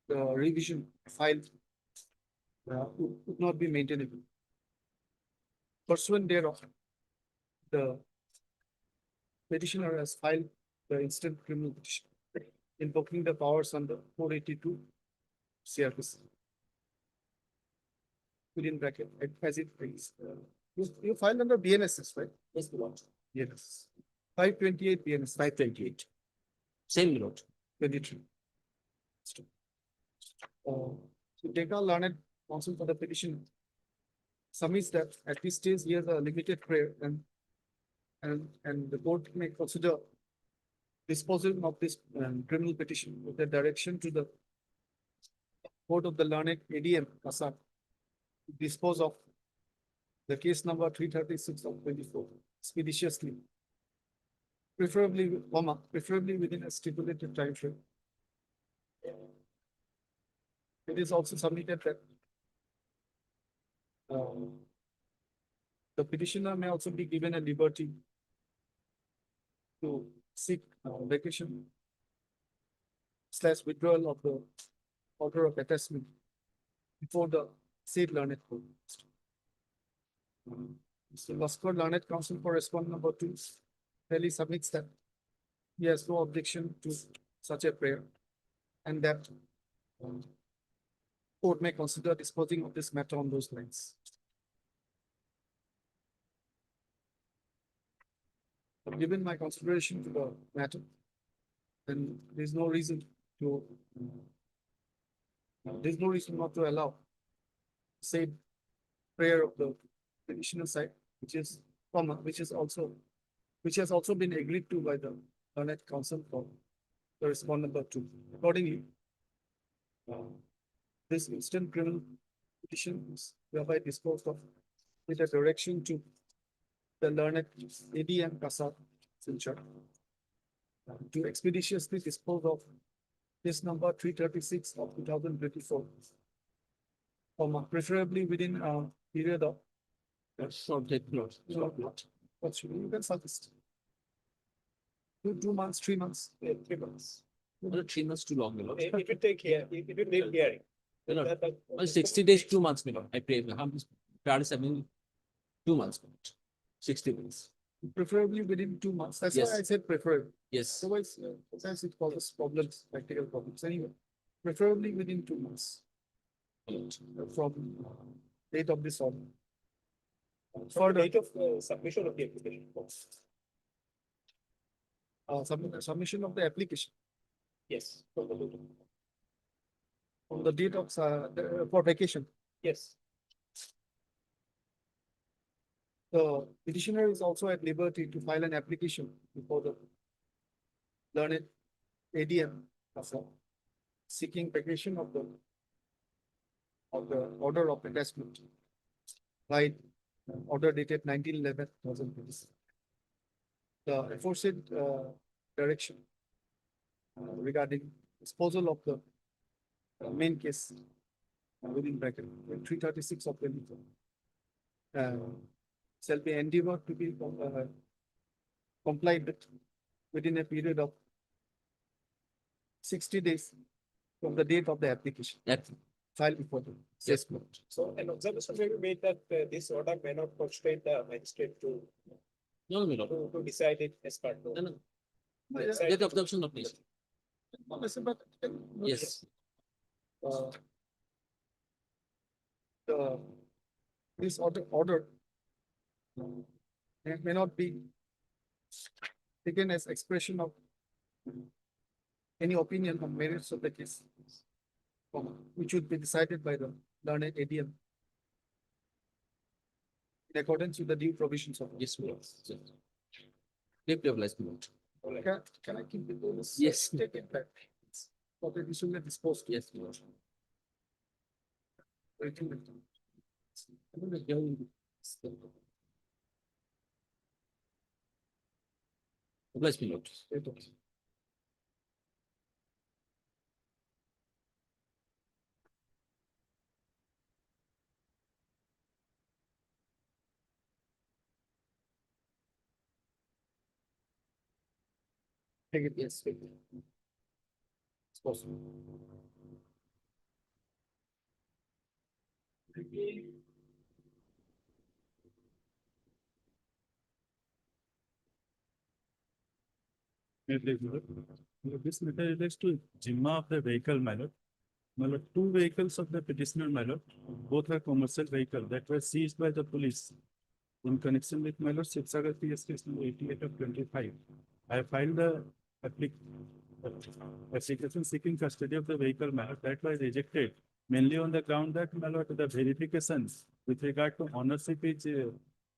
the revision filed would not be maintainable. Pursuant thereof, the petitioner has filed the instant criminal petition invoking the powers under 482 CRPC. Within bracket, as it brings, you filed under BNSS, right? Yes, my lord. Yes. 528 BNSS. 528. Same, my lord. 23. To take a learned counsel for the petition submits that at this stage he has a limited prayer and the court may consider disposal of this criminal petition with the direction to the court of the learned ADM Kasar to dispose of the case number 336 of 24 expeditiously, preferably within a stipulated time frame. It is also submitted that the petitioner may also be given a liberty to seek vacation / withdrawal of the order of attachment before the said learned court. Mr. Laskar, learned counsel for respondent number 2, clearly submits that he has no objection to such a prayer and that court may consider disposing of this matter on those lines. Given my consideration to the matter, then there's no reason to there's no reason not to allow say prayer of the petitioner side, which is common, which has also been agreed to by the learned counsel for the respondent number 2. Accordingly, this instant criminal petition is hereby disposed of with a direction to the learned ADM Kasa Silchar to expeditiously dispose of this number 336 of 2024, preferably within a period of Short date clause. what should you can suggest? 2 months, 3 months. 3 months. 3 months too long, my lord. If you take here, if you take hearing. My lord, that- 60 days, 2 months, my lord. I pray. I mean, 2 months, my lord. 60 days. Preferably within 2 months. That's why Yes. I said preferably. Yes. Otherwise, sometimes it causes problems, practical problems. Anyway, preferably within 2 months from date of this order. For the date of submission of the application. Submission of the application Yes. For the date. on the date of for vacation. Yes. The petitioner is also at liberty to file an application before the learned ADM seeking vacation of the order of attachment by order dated 19/11/2026. The aforesaid direction regarding disposal of the main case within bracket 336 of 24 shall be endeavored to be complied with within a period of 60 days from the date of the application That, filed before the yes, court. So an observation may be made that this order may not constrain the magistrate to no, my lord. to decide it as part of. No, no. Decide- Get the objection of please. But, Yes. The this order may not be taken as expression of any opinion on merits of the case, which would be decided by the learned ADM in accordance with the due provisions of. Yes, my lord. Deeply obliged, my lord. Can I keep the bonus? Yes. Take it back. For the issue that disposed. Yes, my lord. Obliged, my lord. Take it. Yes. It's possible. This matter relates to Jimma of the vehicle, my lord. My lord, 2 vehicles of the petitioner, my lord, both are commercial vehicles that were seized by the police in connection with my lord Sipsagar PS case number 88 of 25. I filed the application seeking custody of the vehicle, my lord, that was rejected mainly on the ground that, my lord, the verifications with regard to ownership is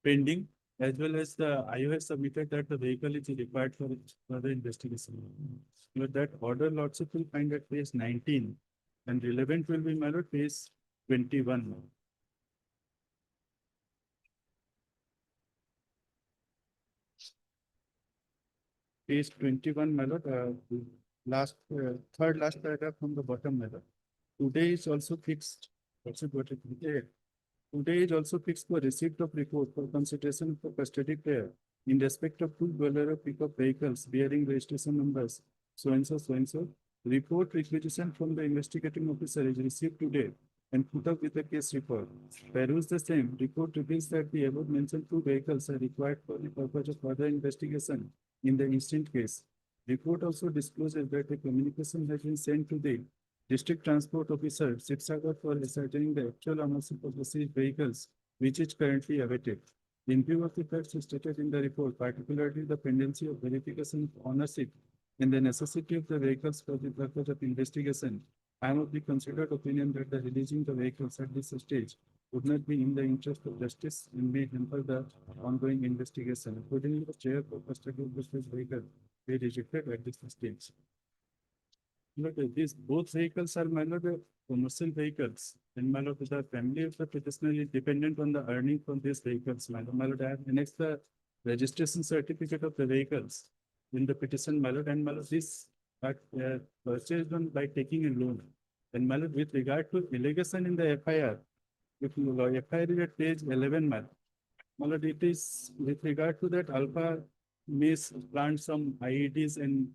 pending, as well as the IO has submitted that the vehicle is required for further investigation. But that order lordship will find at page 19 and relevant will be, my lord, page 21. Page 21, my lord, third last paragraph from the bottom, my lord. Today is also fixed. Today is also fixed for receipt of report for consideration for custody prayer in respect of 2 Bolero pickup vehicles bearing registration numbers so and so Report requisition from the investigating officer is received today and put up with the case report. Peruse the same, report reveals that the above mentioned two vehicles are required for the purpose of further investigation in the instant case. Report also discloses that a communication has been sent to the District Transport Officer, Sibsagar, for ascertaining the actual ownership of the seized vehicles, which is currently awaited. In view of the facts stated in the report, particularly the pendency of verification of ownership and the necessity of the vehicles for the purpose of investigation, I am of the considered opinion that the releasing the vehicles at this stage would not be in the interest of justice and may hamper the ongoing investigation. Accordingly, the chair for custody of this vehicle be rejected at this stage. Look, these both vehicles are commercial vehicles, and the family of the petitioner is dependent on the earning from these vehicles. I have annexed the registration certificate of the vehicles in the petition, and this are purchased on by taking a loan. And with regard to allegation in the FIR, if you FIR is at page 11, it is with regard to that Alpha may plant some IEDs and.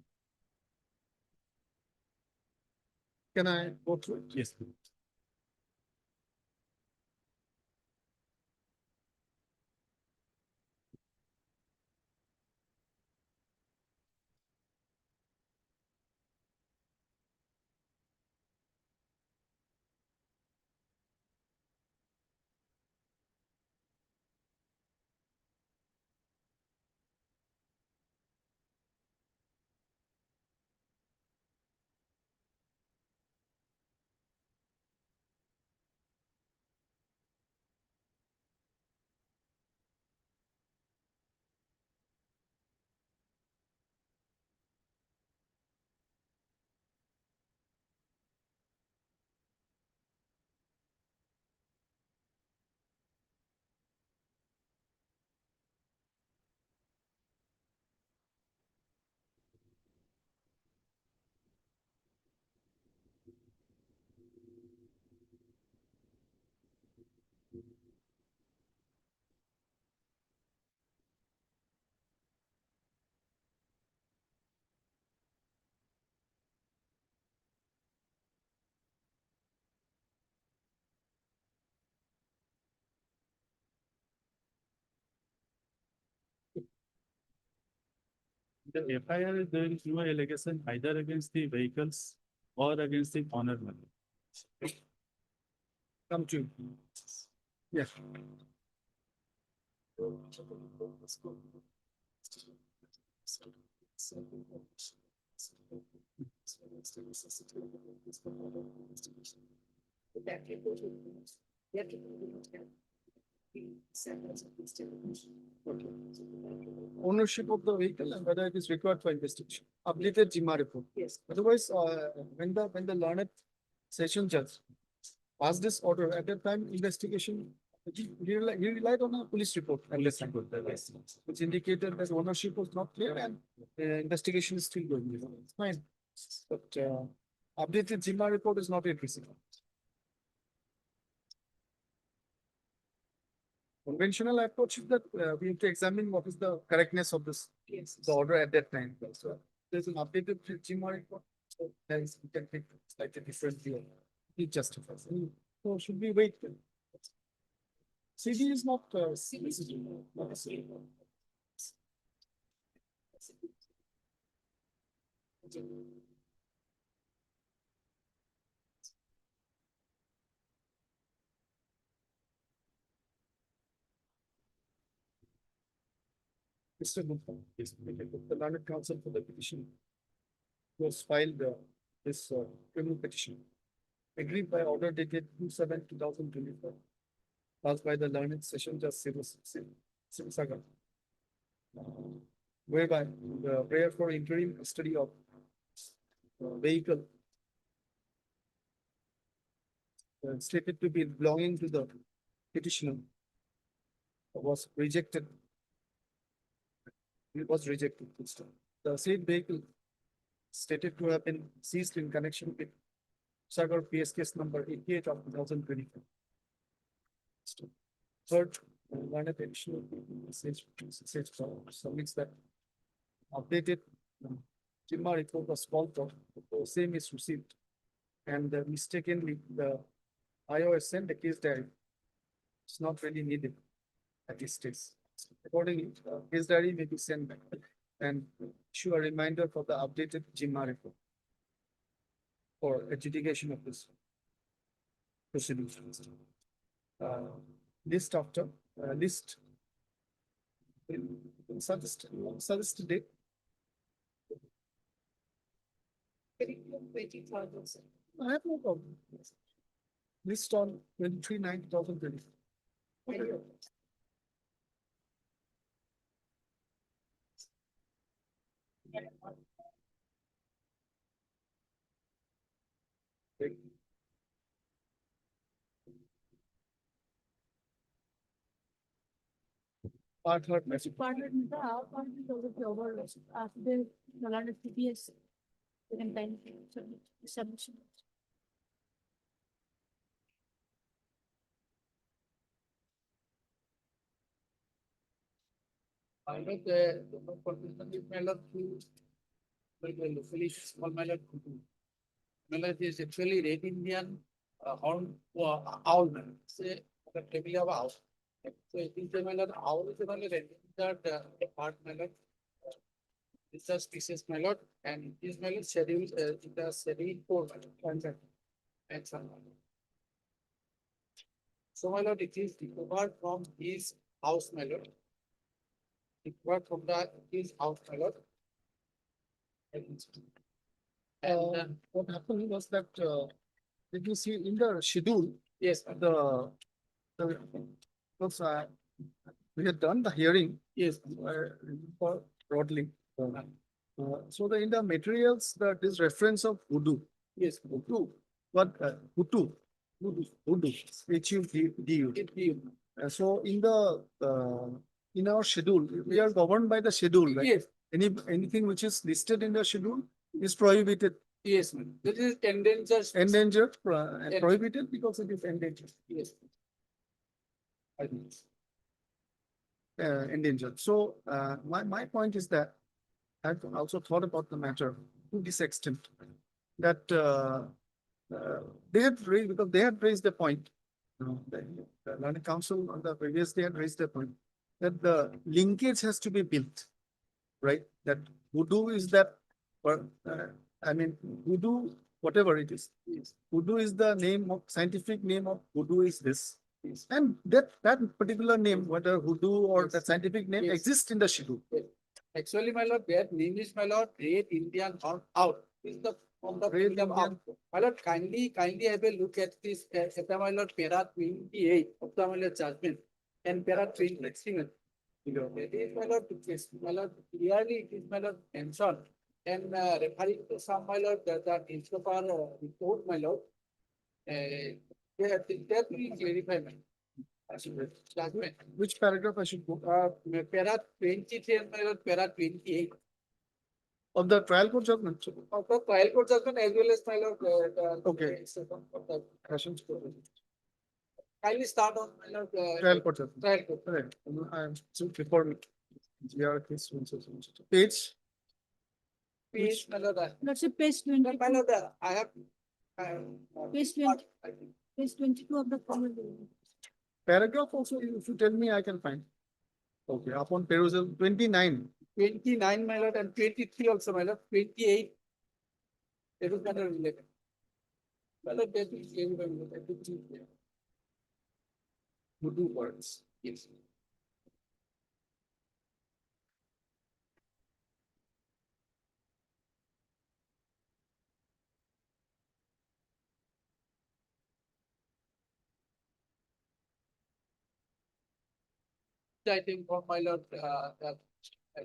Can I go through it? Yes, please. The FIR, there is no allegation either against the vehicles or against the owner. Come to. Yes. Ownership of the vehicle and whether it is required for investigation. Updated GMA report. Yes. Otherwise, when the learned session judge passed this order at that time, investigation, he relied on a police report. Which indicated that ownership was not clear and investigation is still going. It's fine. But updated GMA report is not yet received. Conventional approach is that we have to examine what is the correctness of this, the order at that time. So there's an updated GMA report. So there is, we can take slightly different view. It justifies. So should we wait? CD is not. CD is not a CD. Mr. Gupta, the learned counsel for the petition was filed this criminal petition agreed by order dated 2/7/2024, passed by the learned session judge Sibsagar, whereby the prayer for interim custody of vehicle stated to be belonging to the petitioner was rejected. It was rejected. The said vehicle stated to have been seized in connection with Sagar PS case number 88 of 2024. Third, one additional submits that updated Jimma report was called for, the same is received. And mistakenly, the IOS sent the case diary. It's not really needed at this stage. Accordingly, case diary may be sent back and issue a reminder for the updated Jimma report for adjudication of this proceedings. List after list. Suggest date. 20,000. I have no problem. List on 23/9/2020. Part heard message. Part of the part is also over after the lot of PPS. And then submission. Pilot, the particularly Mallet to like a locally small Mallet. Mallet is actually red Indian horn owl Mallet. Say the table of owl. So it is the Mallet owl is only red that part Mallet. It's a species Mallet and this Mallet schedule in the schedule for Mallet. And some Mallet. So Mallet it is recovered from his house Mallet. Recovered from his house Mallet. And What happened was that, if you see in the schedule, yes, because, we had done the hearing, yes, for broadly. So in the materials, that is reference of voodoo, yes, voodoo, but, Hutu, voodoo, H-U-D-U. So in the, in our schedule, we are governed by the schedule, right? yes, Anything which is listed in the schedule is prohibited, yes, ma'am. This is endangered. endangered, and prohibited because it is endangered. Yes. I think. Endangered. So, my point is that I've also thought about the matter to this extent that, they had raised, because they had raised the point. The learning council on the previous day had raised the point that the linkage has to be built, right? That voodoo is that, I mean, voodoo, whatever it is. Voodoo is the name of, scientific name of voodoo is this. And that particular name, whether voodoo or the scientific name Yes. exists in the schedule. Actually, my lord, that name is my lord, Red Indian Horn Owl. Is the from the Red kingdom of. My lord, kindly have a look at this, my lord, para 28 of the my lord judgment and para 27. It is my lord, my lord, clearly it is my lord mentioned and referring to some my lord that newspaper report my lord. That will clarify my. Judgment. Which paragraph I should go? Para 23 and my lord, para 28. Of the trial court judgment. Of the trial court judgment as well as my lord. Okay. Of the Sessions court. kindly start on my lord. Trial court judgment. Trial court. Correct. I'm so before me. GR case, page. Please, my lord. That's a page My 20, lord, I have. page 20, page 22 of the common law. Paragraph also, if you tell me, I can find. Okay, upon perusal, 29. 29, my lord, and 23 also, my lord, 28. It is matter related. My lord, that is clear, my lord, everything is clear. Voodoo words. Yes. I think for my lord, I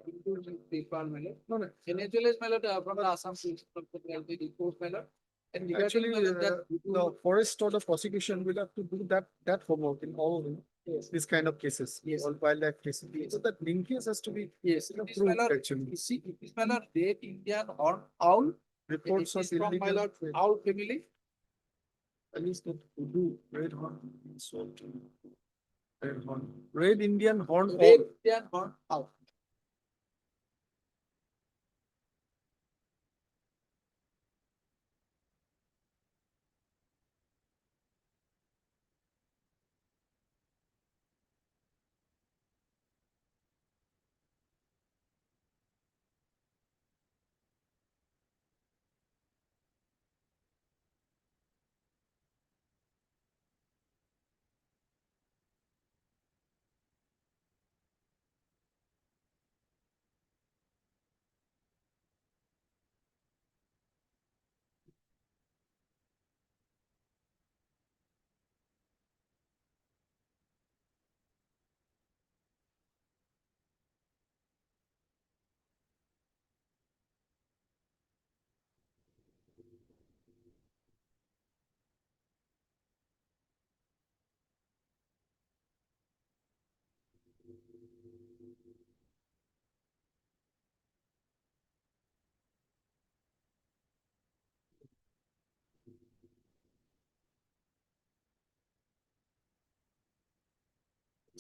think to paper, my lord. No, no. In as well as my lord, from the Assam, from the report, my lord. And regarding, Actually, my lord, that the forest or the prosecution will have to do that homework in all Yes. these kind of cases. Yes. All wildlife cases. So that linkage has to be Yes, it is my proved lord, actually. you see, it is my lord, Red Indian Horn Owl. Reports It of is from my illegal lord, trade. Owl family. At least that voodoo, red horn, salt. Red horn, red Indian horn. Red Indian Horn Owl.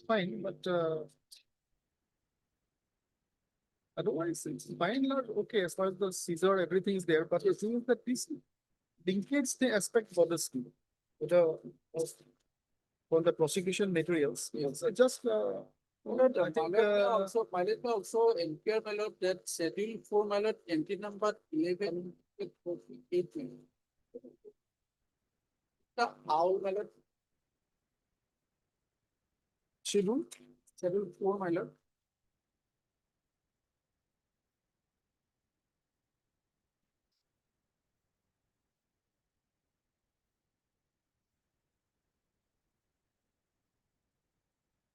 fine, but otherwise it's by and large okay as far as the Caesar, everything is there, but the thing is that this linkage the aspect bothers me. The for the prosecution materials, yes, just I think Mileage may also ensure, my lord, that schedule 4, my lord, entry number 11 with 48. The how, my lord, schedule. schedule 4, my lord.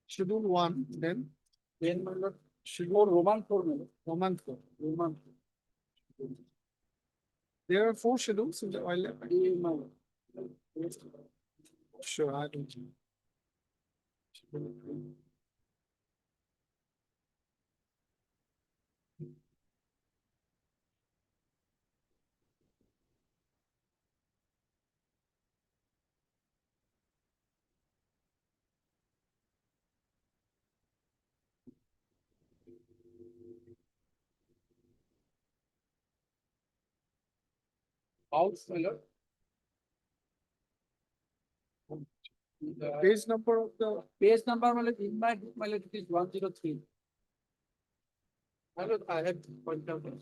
Schedule 1, Then, my lord, schedule Roman 4, my lord. Roman 4. Roman. There are 4 schedules in the oil lab. Yeah, my lord. Sure, I don't. House, my lord. Page number of the Page number, my lord, in my book, my lord, it is 103. My lord, I have point out. It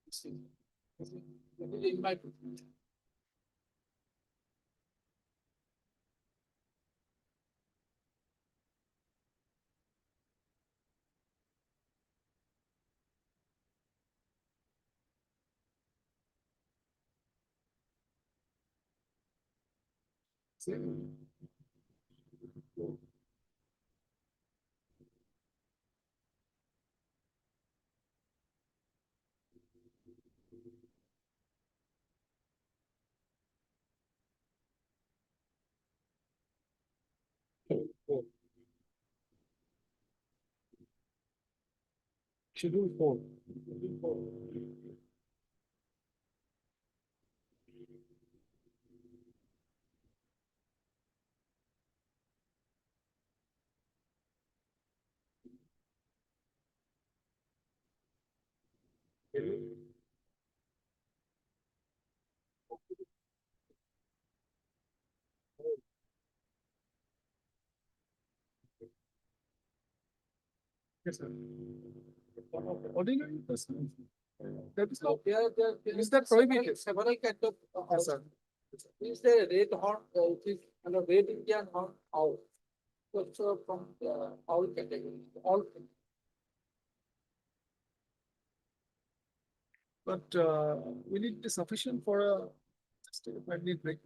is in my book. schedule 4. Yes, sir. Ordinary person. That is not, is that prohibited? Several kind of. Yes, sir. Is the red horn, it is, red Indian horn owl. So from the owl category, all. But will it be sufficient for a, just a 5-minute break?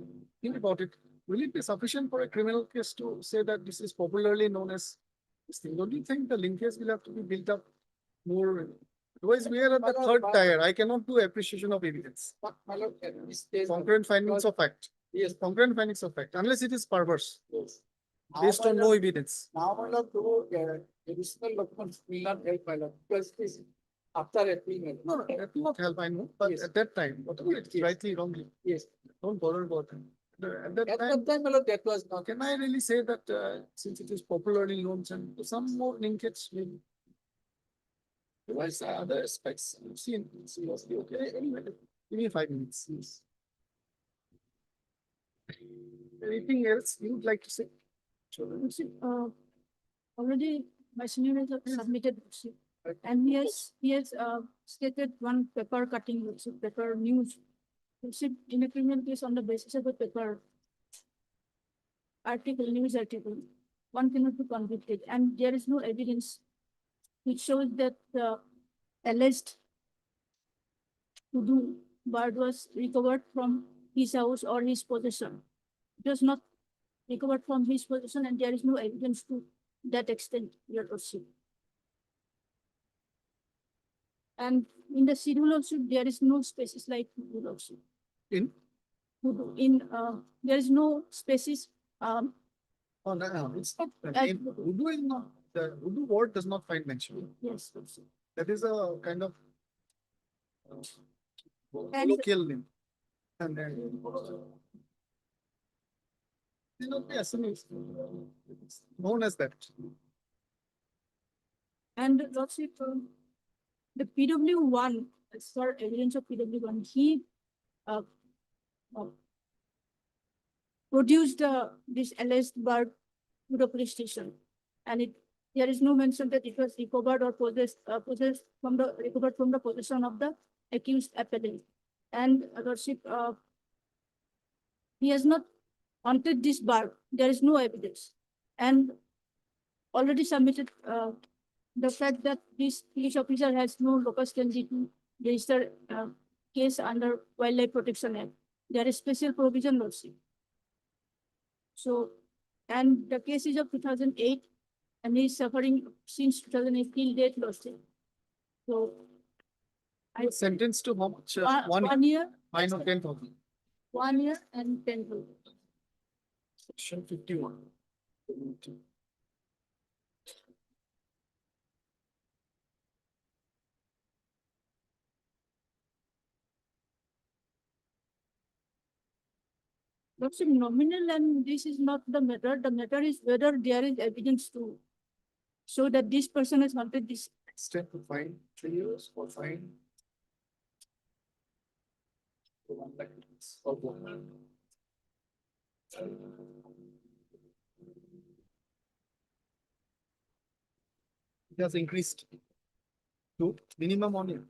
Think about it. Will it be sufficient for a criminal case to say that this is popularly known as this thing? Don't you think the linkage will have to be built up more? Otherwise, we are at the third tier. I cannot do appreciation of evidence. But my lord, at this stage. Concurrent findings of fact. Yes. Concurrent findings of fact, unless it is perverse, Yes. based on no evidence. Now, my lord, to additional documents will not help, my lord, because this after appeal. No, no, that will not help, I know, but Yes. at that time, whatever it's Yes. rightly, wrongly, Yes. don't bother about it. At that At time, that time, my lord, that was not. can I really say that since it is popularly known, and some more linkage will. Otherwise, other aspects, you've seen, seriously, okay, anyway, give me 5 minutes. Yes. Anything else you would like to say? Already my senior has submitted, worksheet, and he has stated one paper cutting, worksheet, paper news. Worksheet in a criminal case on the basis of a paper article, news article, one cannot be convicted, and there is no evidence which shows that the alleged to-do bird was recovered from his house or his possession. It was not recovered from his possession, and there is no evidence to that extent, Your Lordship. And in the schedule also, there is no spaces like Your Lordship. In? There is no spaces, Oh, no, it's not, As- in Urdu is not, the Urdu word does not find mention. yes, Lordship. That is a kind of And- colloquial name. And then May not be SMEs. It's known as that. And lordship, the PW1, as for evidence of PW1, he uh, uh, produced this alleged bird to the police station. And there is no mention that it was recovered or recovered from the possession of the accused appellant. And lordship, he has not hunted this bird. There is no evidence. And already submitted the fact that this police officer has no locus standi to register case under Wildlife Protection Act. There is special provision, lordship. So, and the case is of 2008, and he is suffering since 2008 till date, lordship. So, I Sentenced to how much? one year, Fine of 10,000. 1 year and 10 days. Section 51. Lordship, nominal, and this is not the matter. The matter is whether there is evidence to show that this person has hunted this. Extent to fine 3 years or fine. 1 lakh or 1 lakh. It has increased to minimum on it.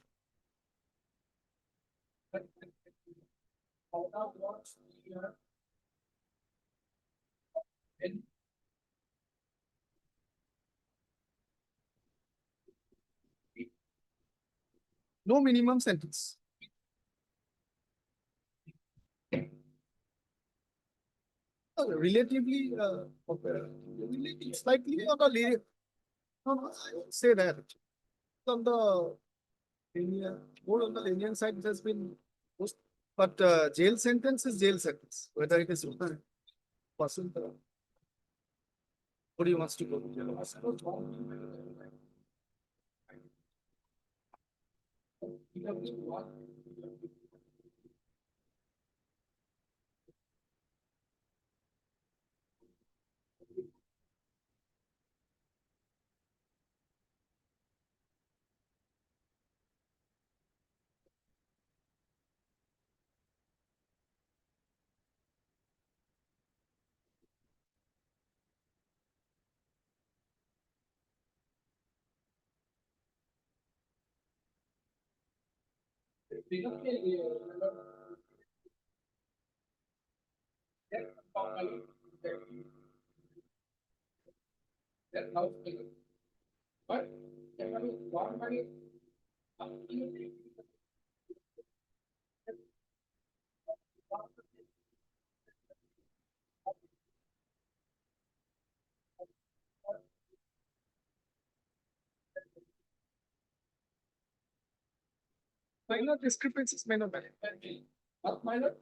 No minimum sentence. Relatively, slightly on the lenient. No, I would say that. On the lenient, more on the lenient side, it has been most, but jail sentence is jail sentence, whether it is person. What do you wants to go to jail? Minor discrepancies may not matter. Minor.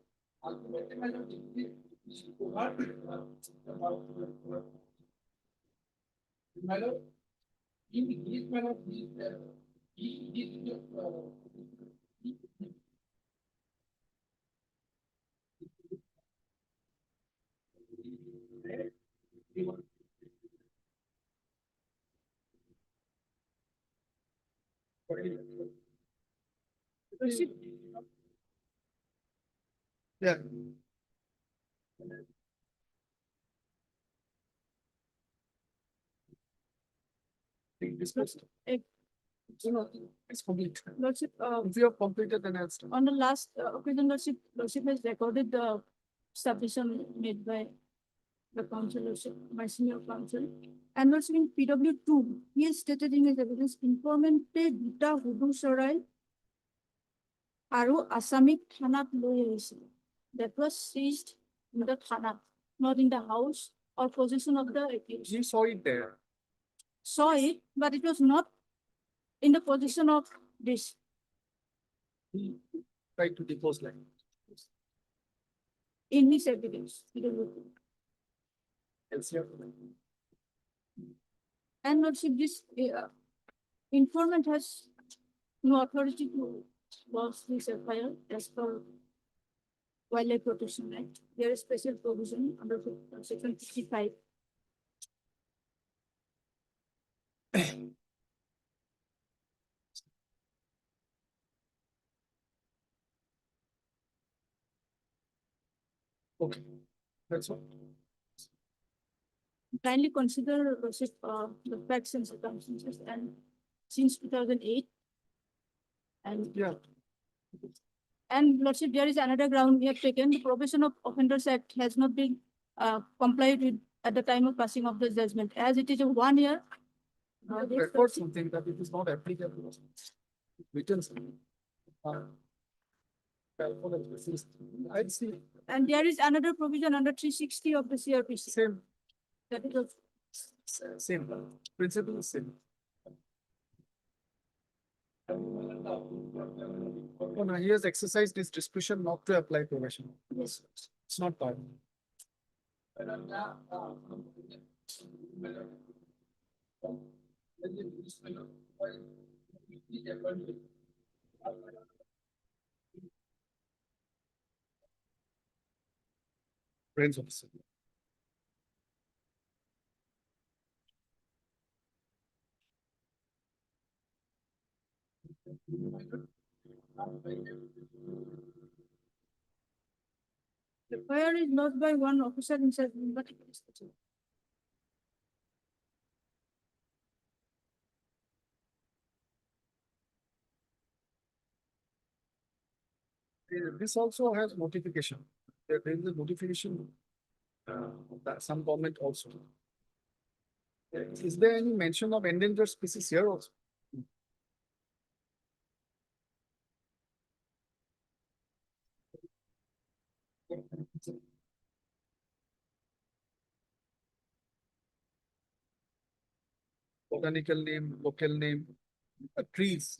Yeah. Discussed. It's complete. Lordship, If you have completed, then I'll start. on the last occasion, lordship has recorded the submission made by the council, lordship, my senior counsel. And lordship, in PW2, he has stated in his evidence, ইনফৰমেণ্টে দুটা হুদু চৰাই আৰু আসামিক থানাত লৈ আহিছিল. That was seized in the thana, not in the house or possession of the accused. You saw it there. Saw it, but it was not in the possession of this. Try to depose like. In his evidence. PW2. And lordship, this informant has no authority to lodge this FIR as per Wildlife Protection Act. There is special provision under section 55. Okay, that's all. Kindly consider the facts and circumstances and since 2008. And Yeah, Lordship, there is another ground we have taken. The Probation of Offenders Act has not been complied with at the time of passing of the judgment, as it is a 1 year. this record something that it is not applicable. Written something. Calculate this is- I see, And there is another provision under 360 of the CRPC. same, That is also same, principle is same. Oh, no, he has exercised his discretion not to apply probation. yes. It's not part. Brains officer. The fire is not by one officer inside, but it is. This also has notification. There is a notification. That some comment also. Is there any mention of endangered species here also? Botanical name, local name, trees.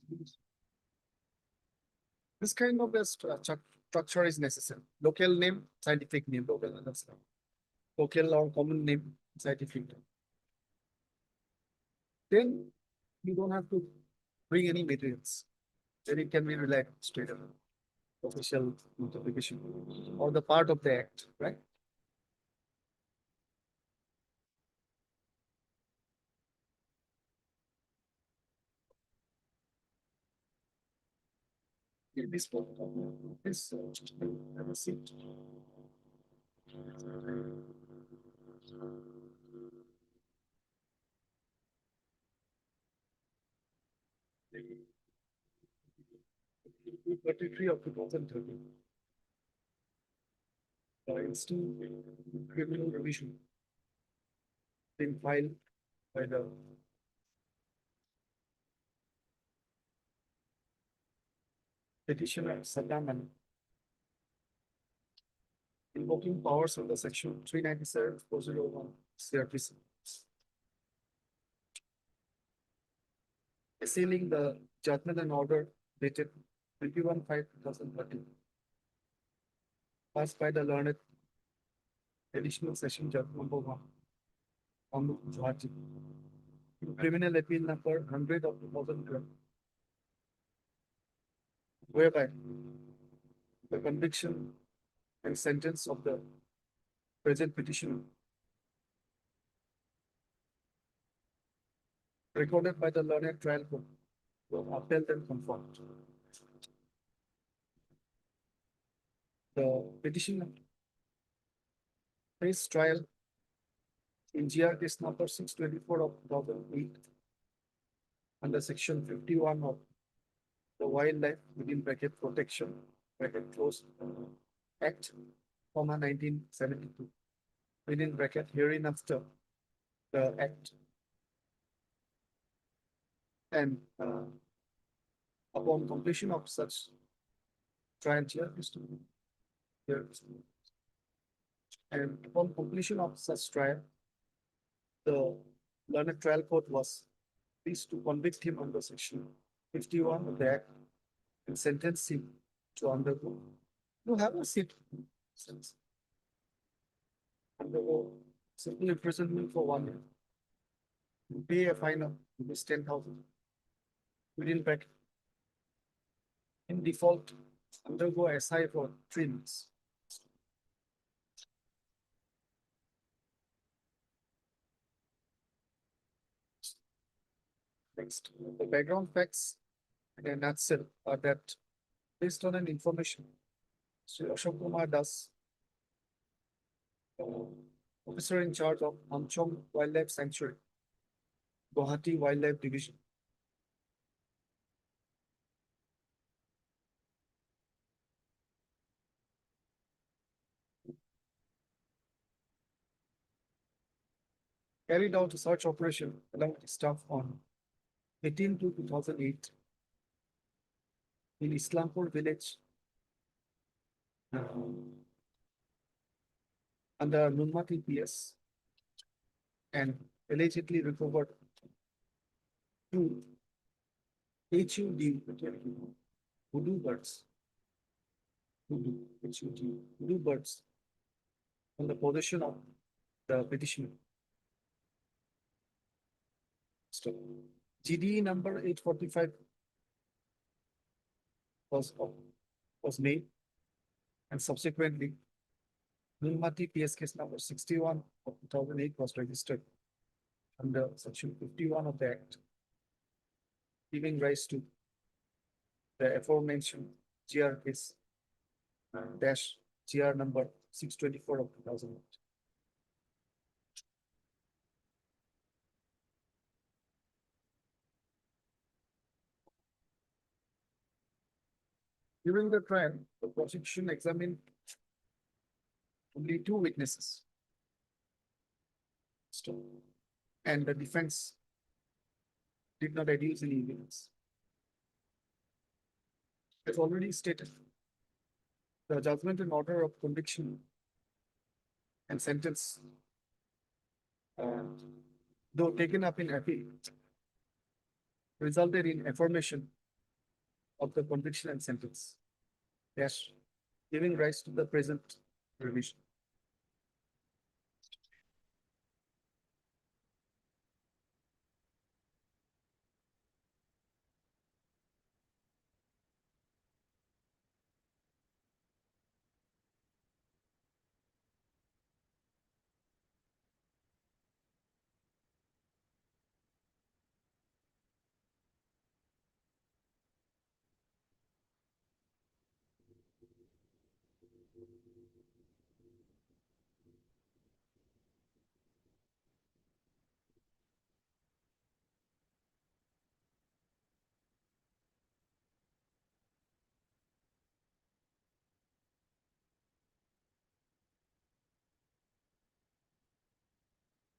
This kind of a structure is necessary. Local name, scientific name, local, understand. Local or common name, scientific name. Then you don't have to bring any materials. Then it can be relaxed straight away. Official notification or the part of the act, right? This one, this, have a seat. Thirty-three of 2013. Instant criminal revision. Been filed by the petitioner Saddam and invoking powers under section 397 procedural 1 CRPC. Sealing the judgment and order dated 21/5/2013. Passed by the learned additional session judge number 1 on Guwahati. Criminal appeal number 100 of 2012. Whereby the conviction and sentence of the present petitioner recorded by the learned trial court were upheld and confirmed. The petitioner faced trial in GR case number 624 of 2008 under section 51 of the Wildlife within bracket Protection bracket close Act, 1972 within bracket hereinafter the Act. And upon completion of such trial here is to here is to- and upon completion of such trial, the learned trial court was pleased to convict him under section 51 of the Act and sentence him to undergo. You have a seat. Undergo simple imprisonment for 1 year. You pay a fine of rupees 10,000. Within bracket. In default, undergo SI for 3 months. Next, the background facts in a nutshell are that based on an information, Sri Ashok Kumar Das, officer in charge of Amchong Wildlife Sanctuary, Guwahati Wildlife Division, carried out a search operation along with staff on 18/2/2008 in Islampur village under Nunmati PS and allegedly recovered two HUD hoodoo birds. Hoodoo birds from the possession of the petitioner. So, GDE number 845 was made and subsequently Nilmati PS case number 61 of 2008 was registered under section 51 of the Act, giving rise to the aforementioned GR case dash GR number 624 of 2008. During the trial, the prosecution examined only two witnesses. And the defense did not adduce any evidence. As already stated, the judgment and order of conviction and sentence, though taken up in appeal, resulted in affirmation of the conviction and sentence, yes, giving rise to the present revision.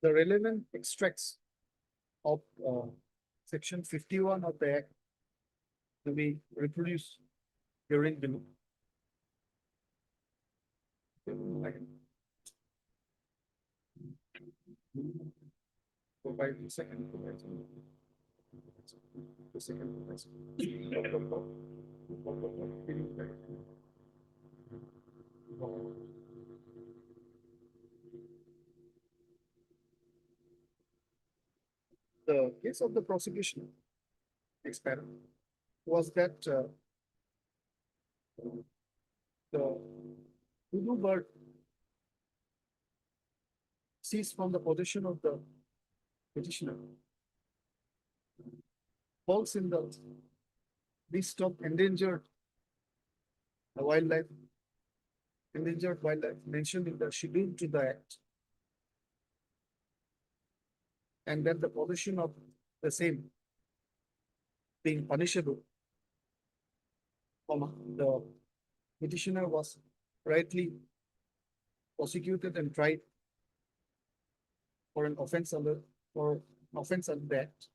The relevant extracts of section 51 of the Act to be reproduced herein below. Provide the second. The second. The case of the prosecution experiment was that the hoodoo bird seized from the possession of the petitioner falls in the list of endangered wildlife mentioned in the schedule to the Act, and that the possession of the same being punishable, the petitioner was rightly prosecuted and tried for an offense under the Act.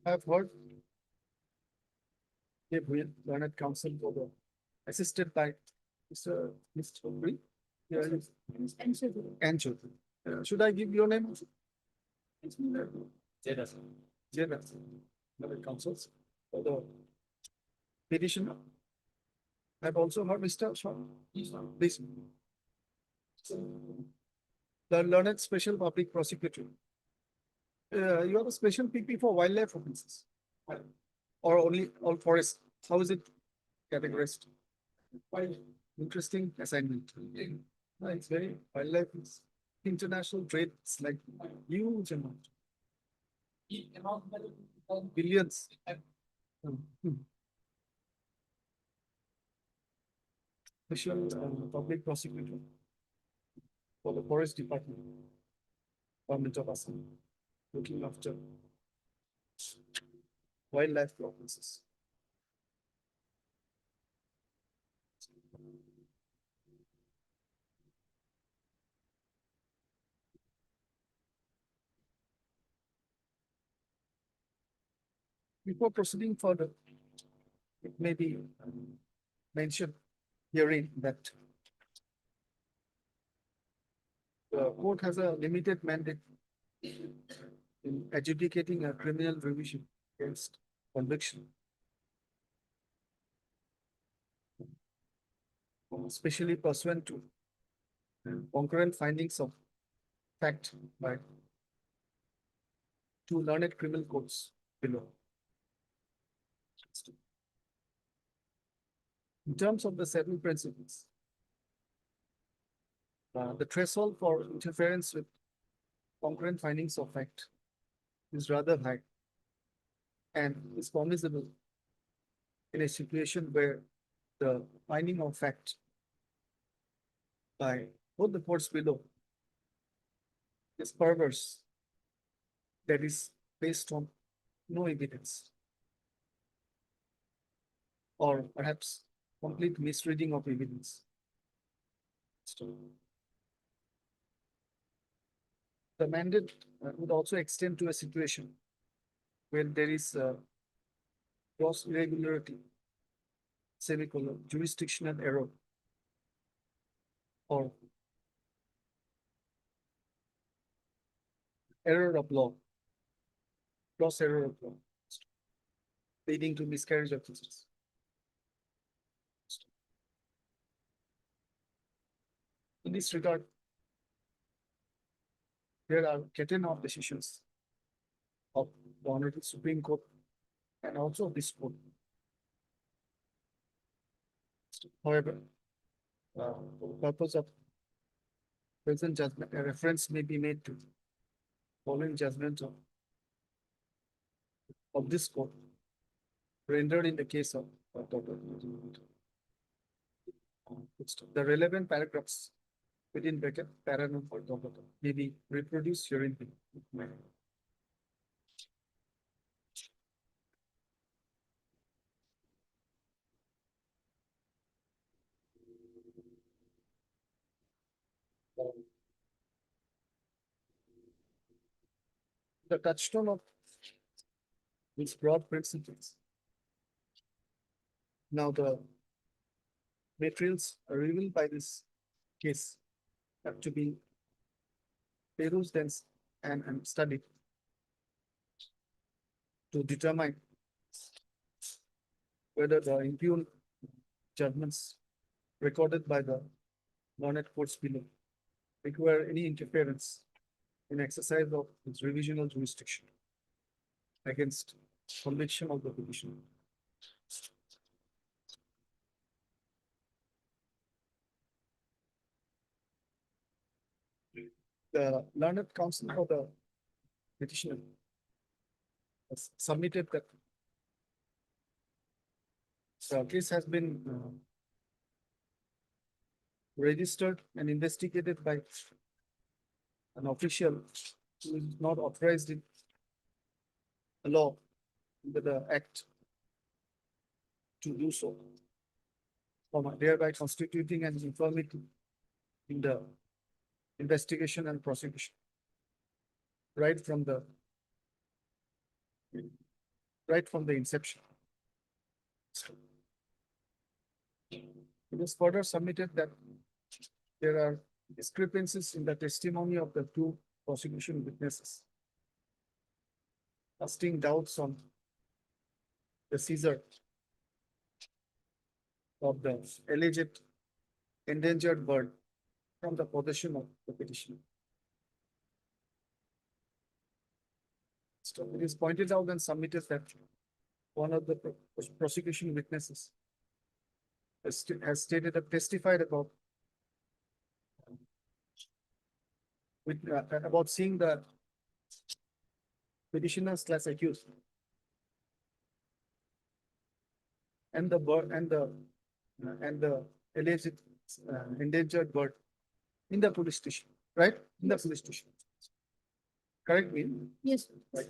I have heard the learned counsel for the assisted by Mr. Chowdhury. Anchor. Should I give your name? Jedas. Learned counsels for the petitioner. I've also heard Mr. Shah. Please. The learned special public prosecutor. You have a special PP for wildlife offenses or only all forest? How is it categorized? interesting assignment. It's very wildlife is international trade. It's like huge amount. Billions. Special public prosecutor for the forest department, government of Assam, looking after wildlife provinces. Before proceeding further, it may be mentioned herein that the court has a limited mandate in adjudicating a criminal revision against conviction, especially pursuant to concurrent findings of fact by two learned criminal courts below. In terms of the seven principles, the threshold for interference with concurrent findings of fact is rather high and is permissible in a situation where the finding of fact by both the courts below is perverse, that is based on no evidence, or perhaps complete misreading of evidence. The mandate would also extend to a situation where there is gross irregularity, semicolon, jurisdictional error, or error of law, gross error of law, leading to miscarriage of justice. In this regard, there are curtain of decisions of the Honorable Supreme Court and also this court. However, for the purpose of present judgment, a reference may be made to following judgment of this court rendered in the case of the relevant paragraphs within bracket para number may be reproduced herein. The touchstone of these broad principles. Now the materials revealed by this case have to be perused and studied to determine whether the impugned judgments recorded by the learned courts below require any interference in exercise of its revisional jurisdiction against conviction of the petitioner. The learned counsel for the petitioner has submitted that the case has been registered and investigated by an official who is not authorized in the law under the act to do so, thereby constituting an infirmity in the investigation and prosecution right from the inception. It is further submitted that there are discrepancies in the testimony of the two prosecution witnesses, casting doubts on the seizure of the alleged endangered bird from the possession of the petitioner. So it is pointed out and submitted that one of the prosecution witnesses has stated that testified about about seeing the petitioner slash accused and the bird and the alleged endangered bird in the police station, right? In the police station. Correct me? Yes. Right.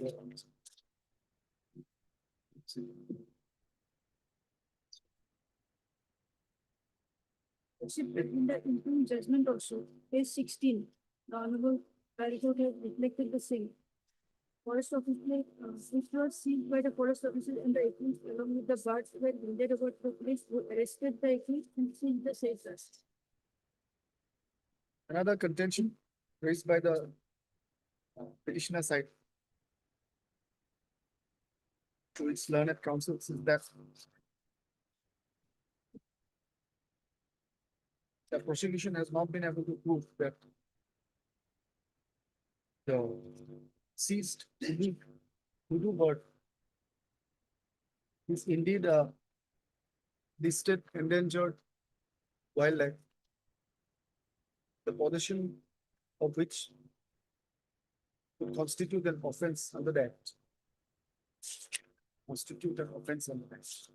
In the interim judgment also, page 16, the Honorable High Court has reflected the same. Forest officer, which was seized by the forest officer and the accused along with the birds were handed over to the police who arrested the accused and seized the said birds. Another contention raised by the petitioner side to its learned counsels is that the prosecution has not been able to prove that the seized hoodoo bird is indeed a listed endangered wildlife, the possession of which would constitute an offense under the Act. Constitute an offense under the Act.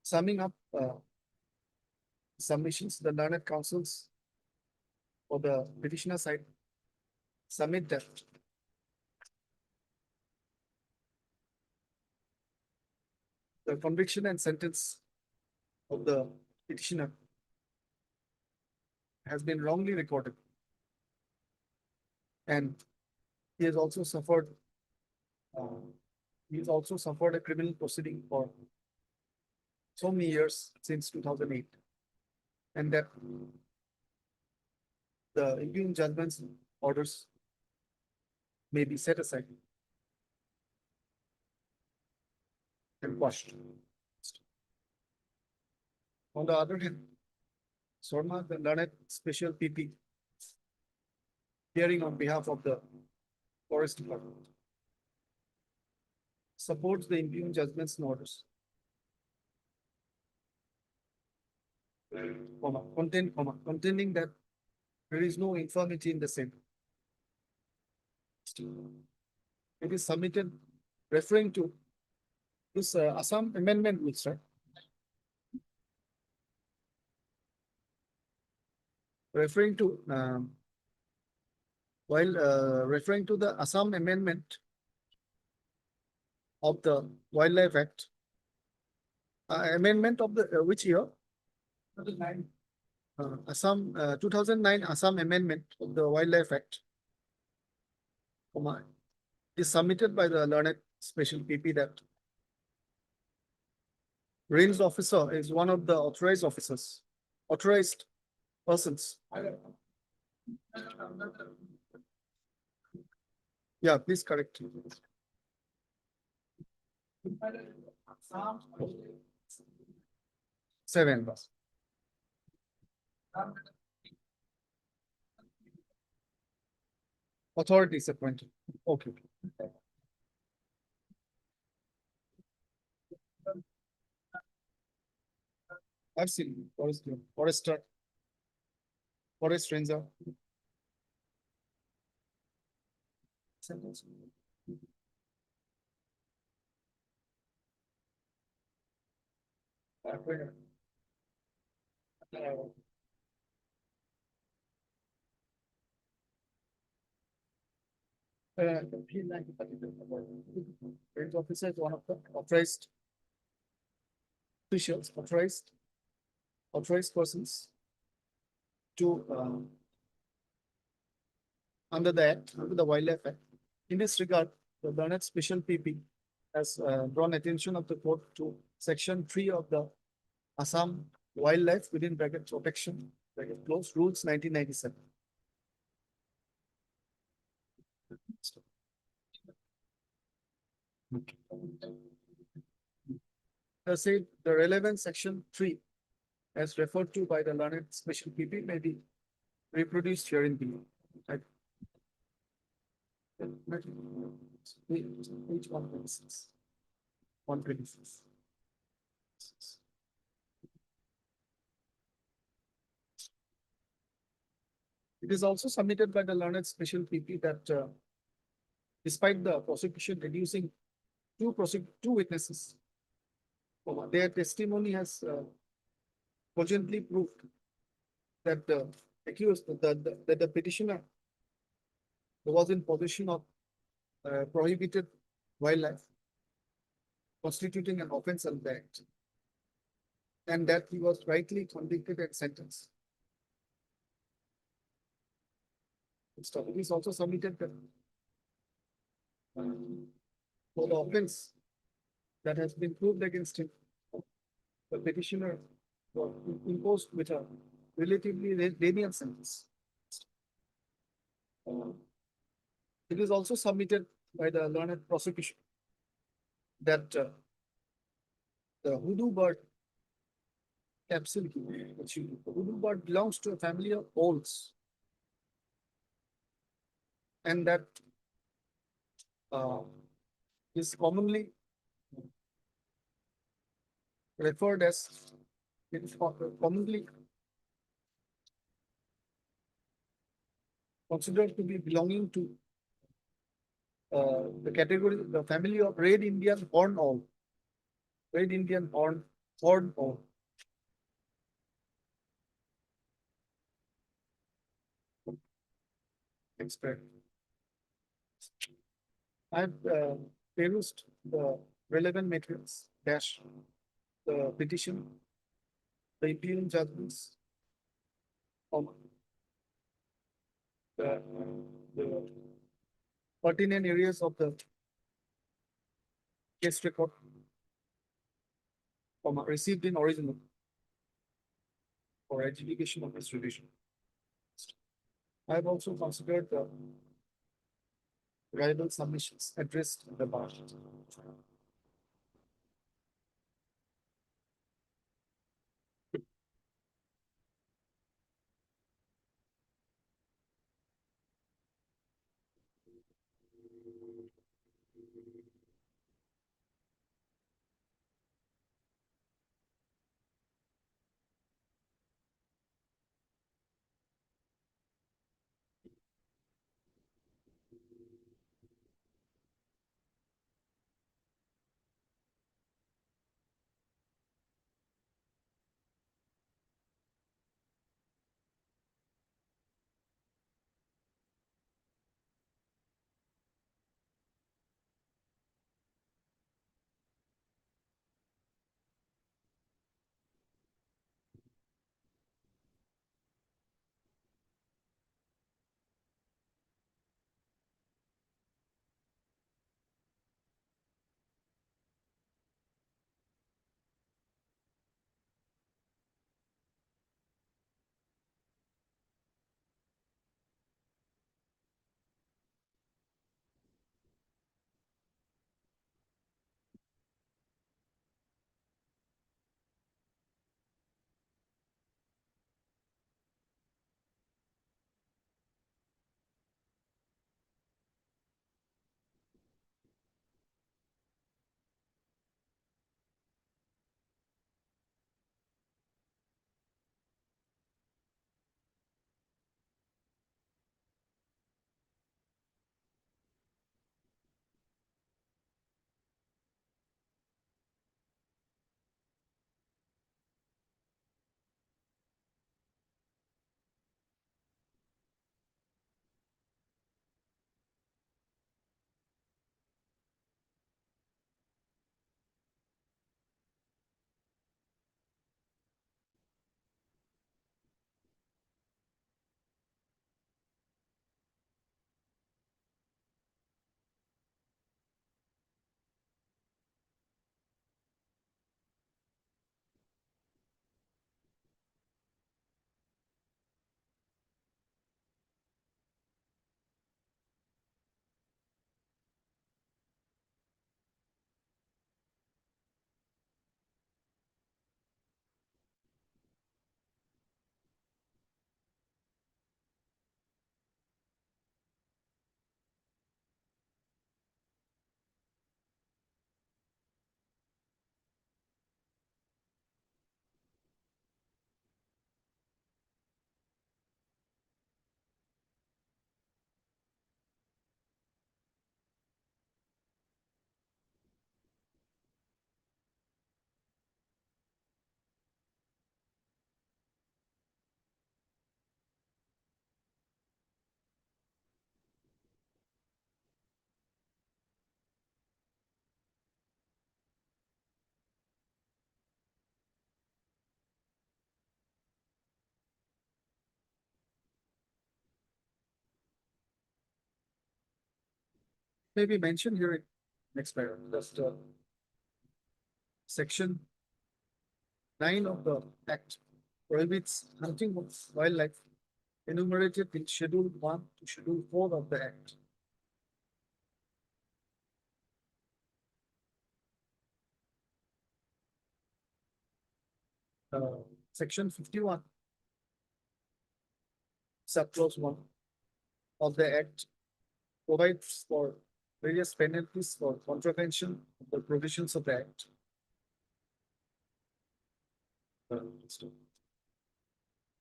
Summing up submissions, the learned counsels for the petitioner side submit that the conviction and sentence of the petitioner has been wrongly recorded. And he has also suffered a criminal proceeding for so many years since 2008. And that the impugned judgments orders may be set aside and quashed. On the other hand, Sorma, the learned special PP, hearing on behalf of the Forest Department, supports the impugned judgments and orders. Contending that there is no infirmity in the same. It is submitted referring to this Assam amendment rules, right? Referring to referring to the Assam amendment of the Wildlife Act, amendment of the which year? Assam 2009 Assam amendment of the Wildlife Act is submitted by the learned special PP that range officer is one of the authorized officers, authorized persons. Yeah, please correct. Seven. Authorities appointed. Okay. I've seen forester, forest ranger. Range officer is one of the authorized officials, authorized persons to under the Act, under the Wildlife Act. In this regard, the learned special PP has drawn attention of the court to Section 3 of the Assam Wildlife within bracket protection bracket close rules 1997. Say the relevant Section 3 as referred to by the learned special PP may be reproduced here in below. Right? Page 126. 126. It is also submitted by the learned special PP that despite the prosecution reducing two witnesses, their testimony has cogently proved that the accused, that the petitioner was in possession of prohibited wildlife, constituting an offense under the Act, and that he was rightly convicted and sentenced. It is also submitted that for the offense that has been proved against him, the petitioner was imposed with a relatively lenient sentence. It is also submitted by the learned prosecution that the hoodoo bird capsule, the hoodoo bird belongs to a family of owls, and that is commonly referred as, it is commonly considered to be belonging to the category, the family of red Indian horn owl. Red Indian horn owl. Expert. I've perused the relevant materials, dash the petition, the appealing judgments, the pertinent areas of the case record, received in original for adjudication of distribution. I have also considered the rival submissions addressed in the bar. maybe mentioned here in next paragraph, just section 9 of the Act prohibits hunting of wildlife enumerated in Schedule 1 to Schedule 4 of the Act. Section 51, subclause 1 of the Act provides for various penalties for contravention of the provisions of the Act.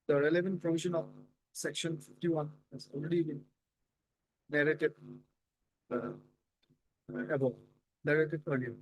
The relevant provision of section 51 has already been narrated above, narrated earlier.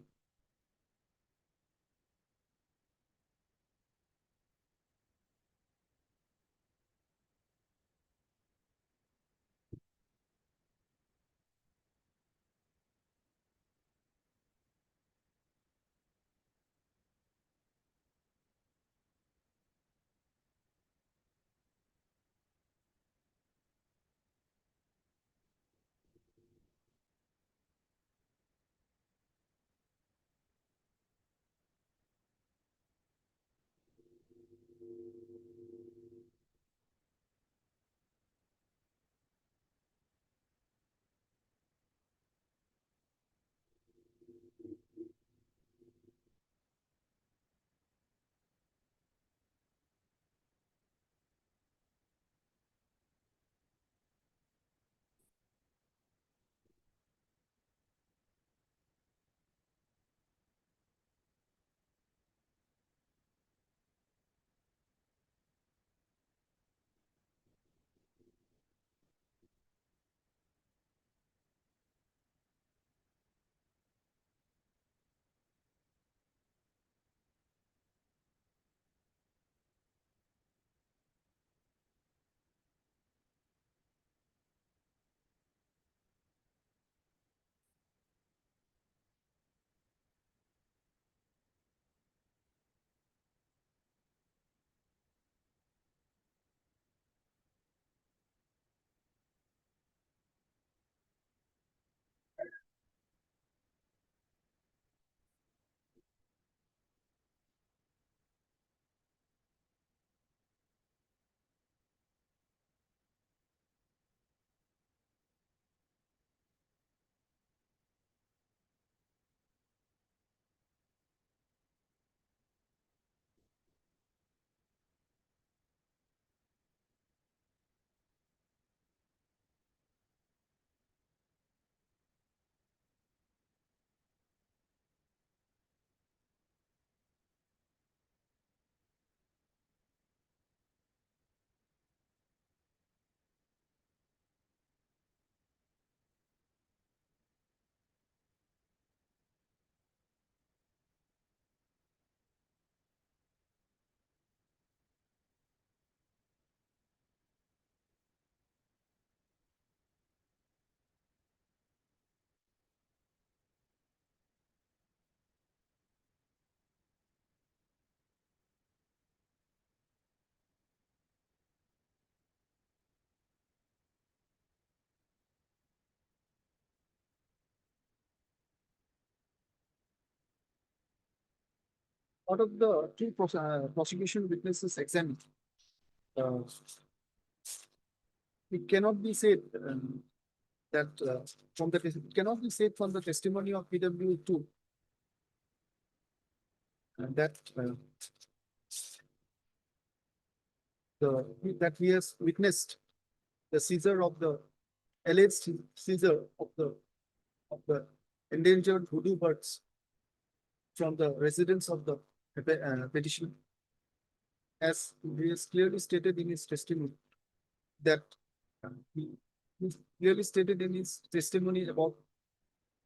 Out of the two prosecution witnesses examined, it cannot be said that it cannot be said from the testimony of PW2 that that he has witnessed the seizure of the alleged seizure of the endangered hoodoo birds from the residence of the petitioner, as he has clearly stated in his testimony that he clearly stated in his testimony about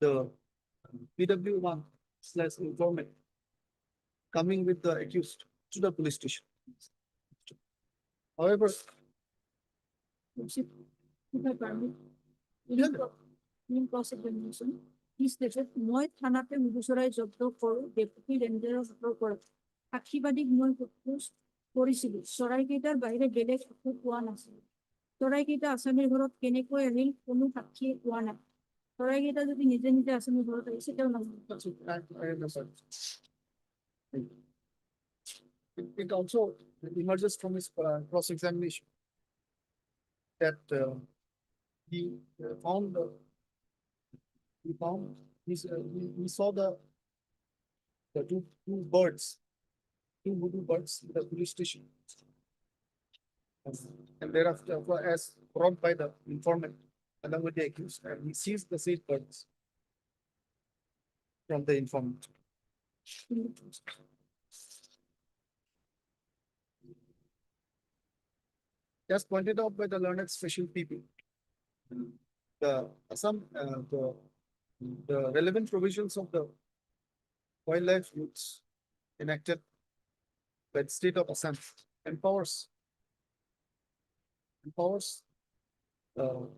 the PW1 / informant coming with the accused to the police station. However, in cross-examination, he stated, মই থানাতে মুগুচৰাই জব্দ কৰো deputy ৰেঞ্জাৰৰ পৰা সাক্ষীবাদীক মই সোধপোছ কৰিছিলো চৰাইকেইটাৰ বাহিৰে বেলেগ একো পোৱা নাছিল চৰাইকেইটা আসামীৰ ঘৰত কেনেকৈ আহিল কোনো সাক্ষীয়ে পোৱা নাই চোরাইকেইটা যদি নিজে নিজে আসে নিব পাৰি সেটাও নহয়। I understand. It also emerges from his cross-examination that he found, he saw the two birds, two voodoo birds in the police station. And thereafter, as brought by the informant along with the accused, and he seized the said birds from the informant. As pointed out by the learned special people, the relevant provisions of the wildlife rules enacted by the state of Assam empowers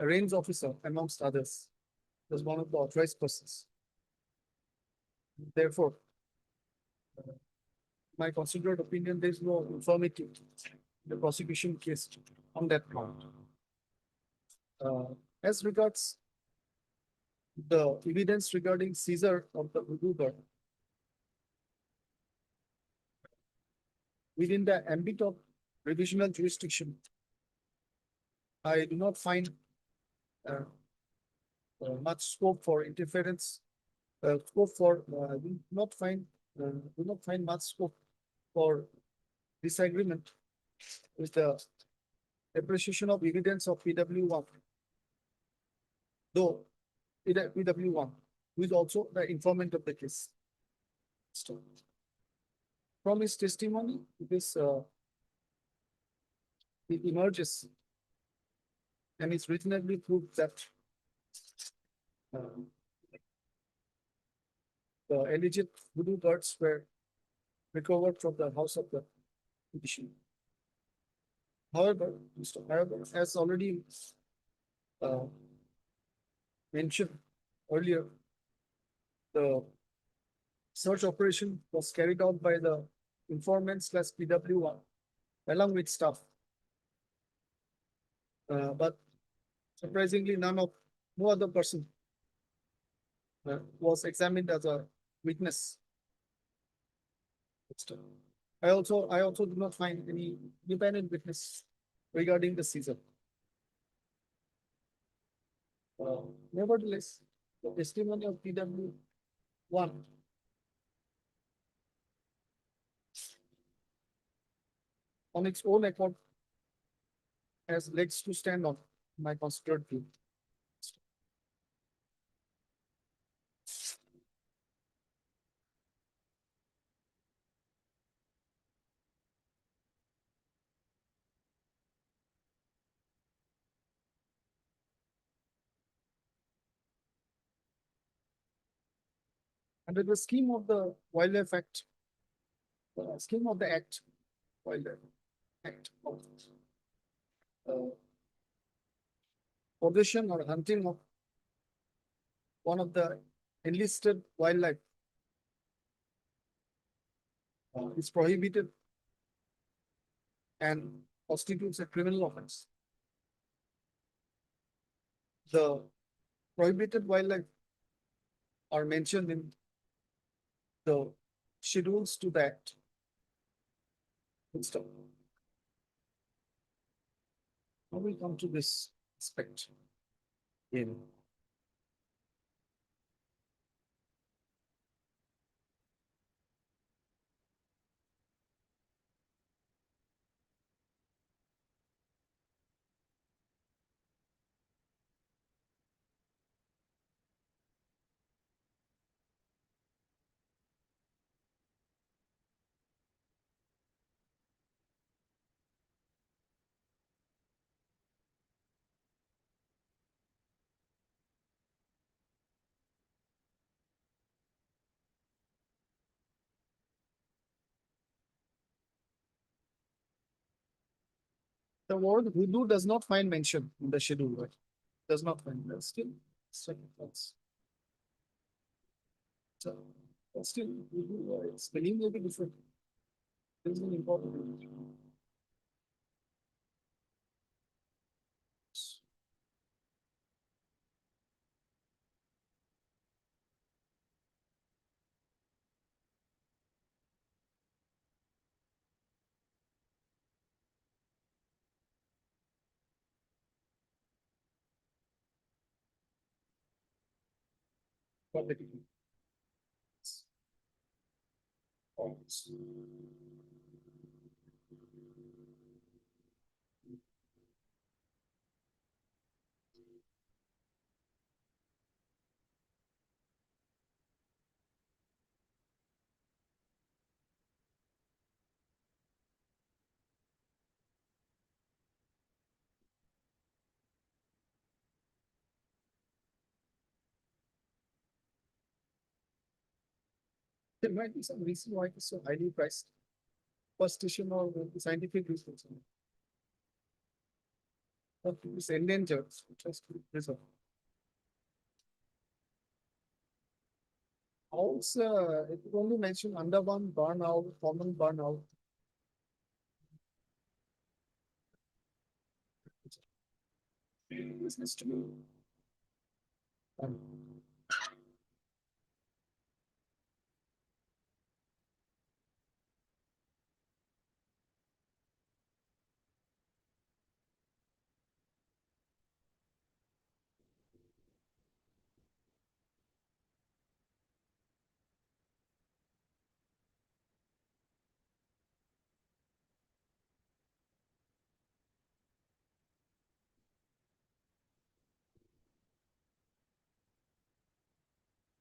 a range officer amongst others as one of the authorized persons. Therefore, my considered opinion, there is no infirmity in the prosecution case on that ground. As regards the evidence regarding seizure of the voodoo bird, within the ambit of revisional jurisdiction, I do not find much scope for interference. Do not find much scope for disagreement with the appreciation of evidence of PW1. Though PW1, who is also the informant of the case. From his testimony, it emerges and it's reasonably proved that the alleged voodoo birds were recovered from the house of the petitioner. However, as already mentioned earlier, the search operation was carried out by the informant slash PW1 along with staff. But surprisingly, no other person was examined as a witness. I also do not find any independent witness regarding the seizure. Nevertheless, the testimony of PW1 on its own accord has legs to stand on, my considered view. Under the scheme of the Wildlife Act, scheme of the Act, Wildlife Act, possession or hunting of one of the enlisted wildlife is prohibited and constitutes a criminal offense. The prohibited wildlife are mentioned in the schedules to that. Now we come to this aspect in the word voodoo does not find mention in the schedule, right? Does not find that still. That's so, but still, spelling will be different. This is an important. There might be some reason why it's so highly priced. First issue or scientific research. But it's endangered, just to preserve. Also, it only mentioned under one burnout, common burnout. This is to be.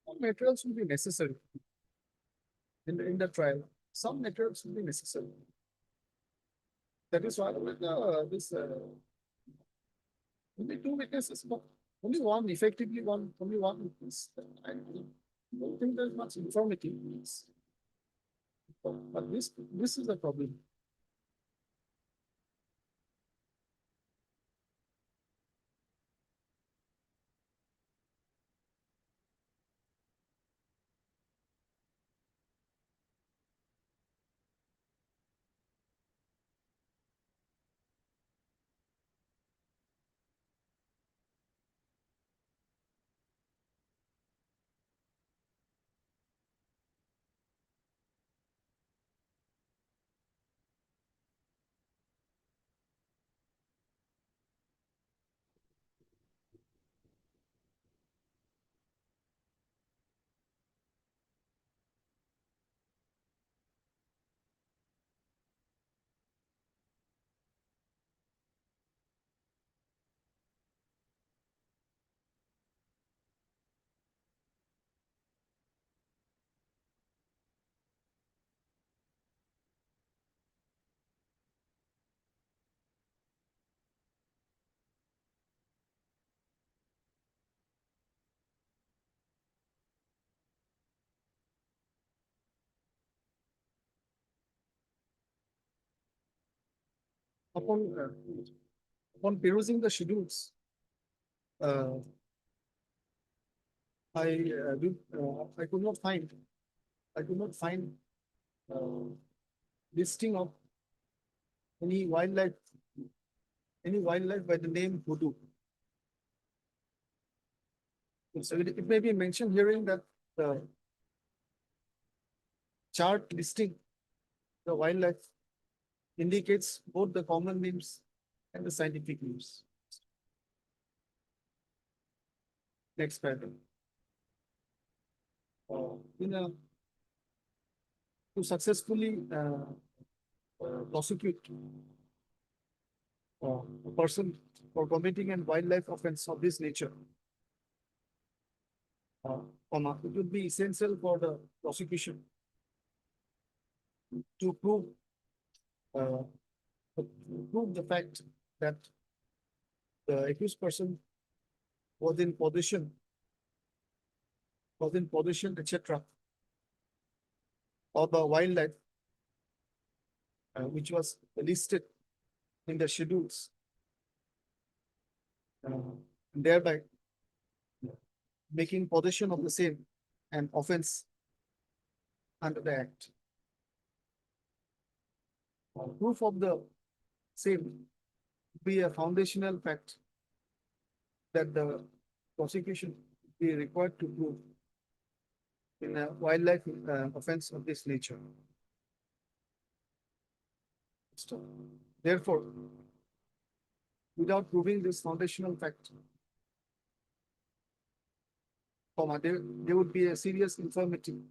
Some materials will be necessary in the trial. Some materials will be necessary. That is why with this only two witnesses, but only one effectively one, only one witness. I don't think there's much informative in this. But this is the problem. Upon perusing the schedules, I could not find uh, listing of any wildlife by the name Hoodoo. So it may be mentioned herein that the chart listing the wildlife indicates both the common names and the scientific names. Next paragraph. To successfully prosecute a person for committing a wildlife offense of this nature, it would be essential for the prosecution to prove the fact that the accused person was in possession, etc., of the wildlife which was listed in the schedules, thereby making possession of the same an offense under the Act. Proof of the same be a foundational fact that the prosecution be required to prove in a wildlife offense of this nature. Therefore, without proving this foundational fact, there would be a serious infirmity in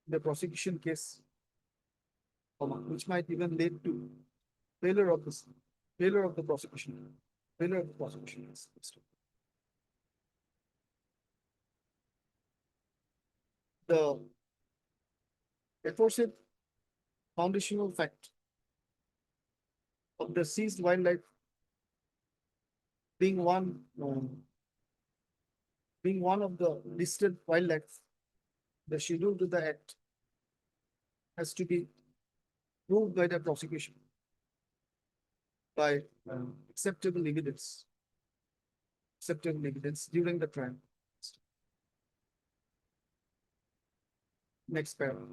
the prosecution case, which might even lead to failure of this, failure of the prosecution, failure of the prosecution. The aforesaid foundational fact of the seized wildlife being one of the listed wildlife, the schedule to the act has to be proved by the prosecution by acceptable evidence during the trial. Next paragraph.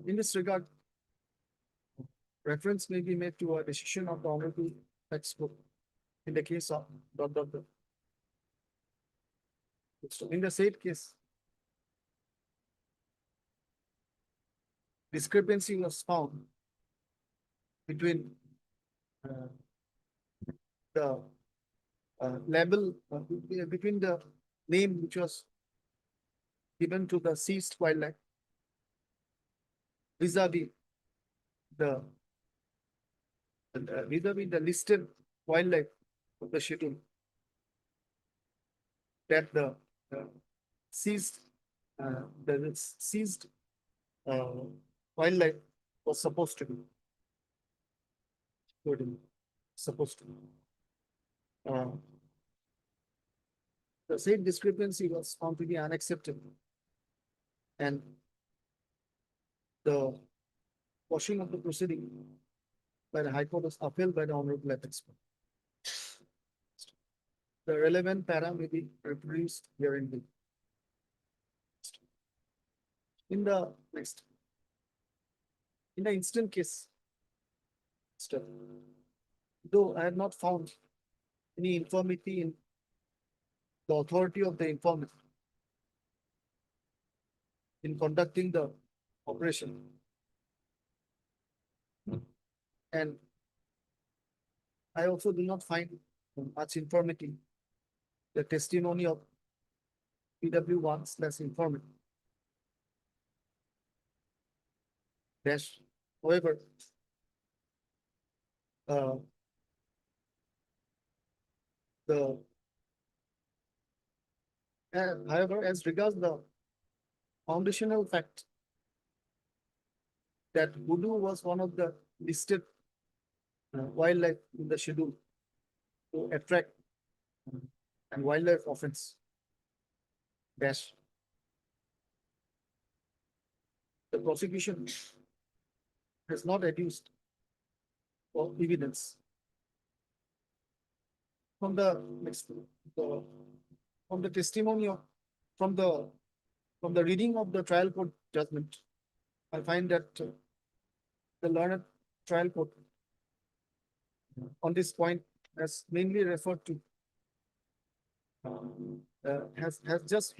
In this regard, reference may be made to a decision of the Honorable Textbook in the case of ... So in the said case, discrepancy was found between the label, between the name which was given to the seized wildlife vis-a-vis the listed wildlife of the schedule that the seized wildlife was supposed to be. The said discrepancy was found to be unacceptable, and the quashing of the proceeding by the High Court was upheld by the Honorable Apex Court. The relevant para may be reproduced herein. In the instant case, though I have not found any infirmity in the authority of the informant in conducting the operation, and I also do not find much infirmity the testimony of PW1/informant. However, as regards the foundational fact that voodoo was one of the listed wildlife in the schedule to attract and wildlife offense, the prosecution has not adduced or evidence from the testimony of from the reading of the trial court judgment. I find that the learned trial court on this point has mainly referred to has just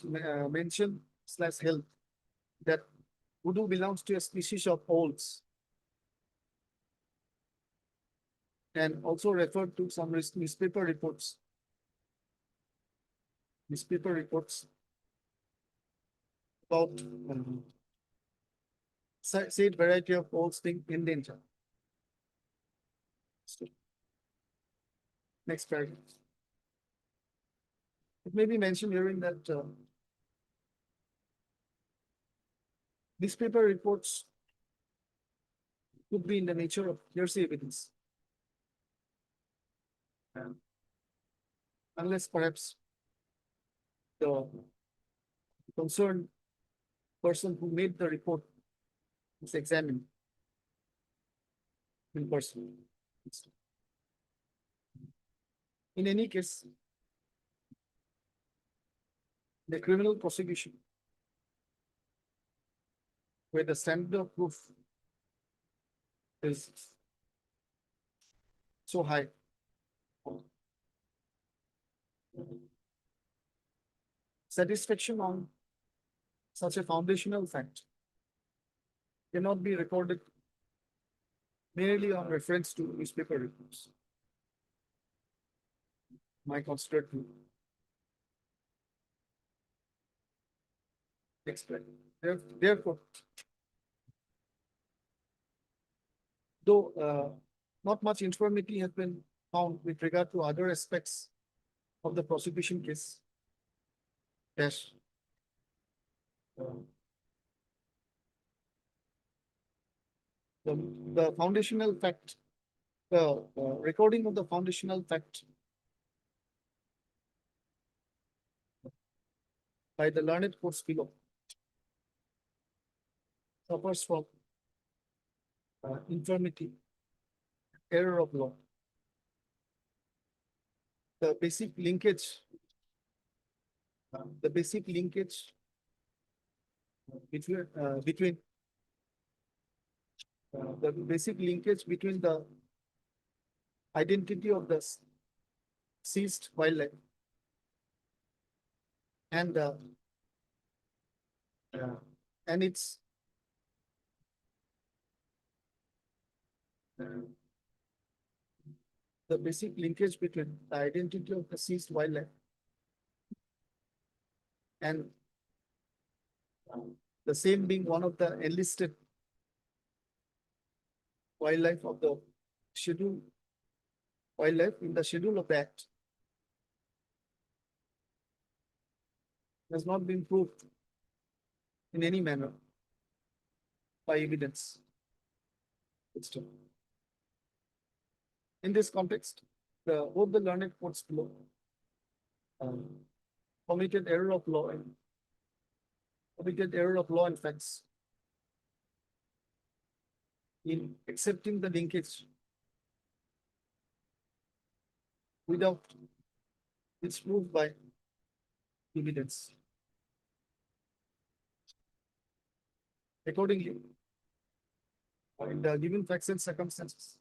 mentioned / held that voodoo belongs to a species of owls, and also referred to some newspaper reports about said variety of owls being in danger. Next paragraph. It may be mentioned herein that newspaper reports could be in the nature of hearsay evidence, unless perhaps the concerned person who made the report is examined in person. In any case, the criminal prosecution, where the standard of proof is so high, satisfaction on such a foundational fact cannot be recorded merely on reference to newspaper reports. My considered view. Explain. Therefore, though not much information has been found with regard to other aspects of the prosecution case, dash, the foundational fact, the recording of the foundational fact by the learned courts below suffers from infirmity, error of law. The basic linkage, between the basic linkage between the identity of the seized wildlife and its the basic linkage between the identity of the seized wildlife and the same being one of the enlisted wildlife of the schedule wildlife in the schedule of the act has not been proved in any manner by evidence. In this context, both the learned courts below committed error of law and facts in accepting the linkage without its proved by evidence. Accordingly, in the given facts and circumstances,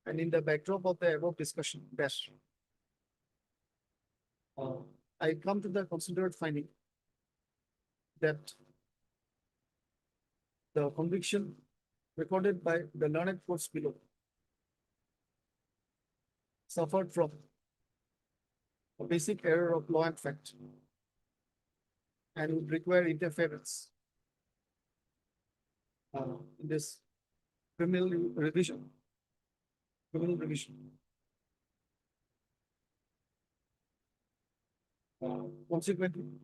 and in the backdrop of the above discussion, I come to the considered finding that the conviction recorded by the learned courts below suffered from a basic error of law and fact and would require interference in this criminal revision. Consequently,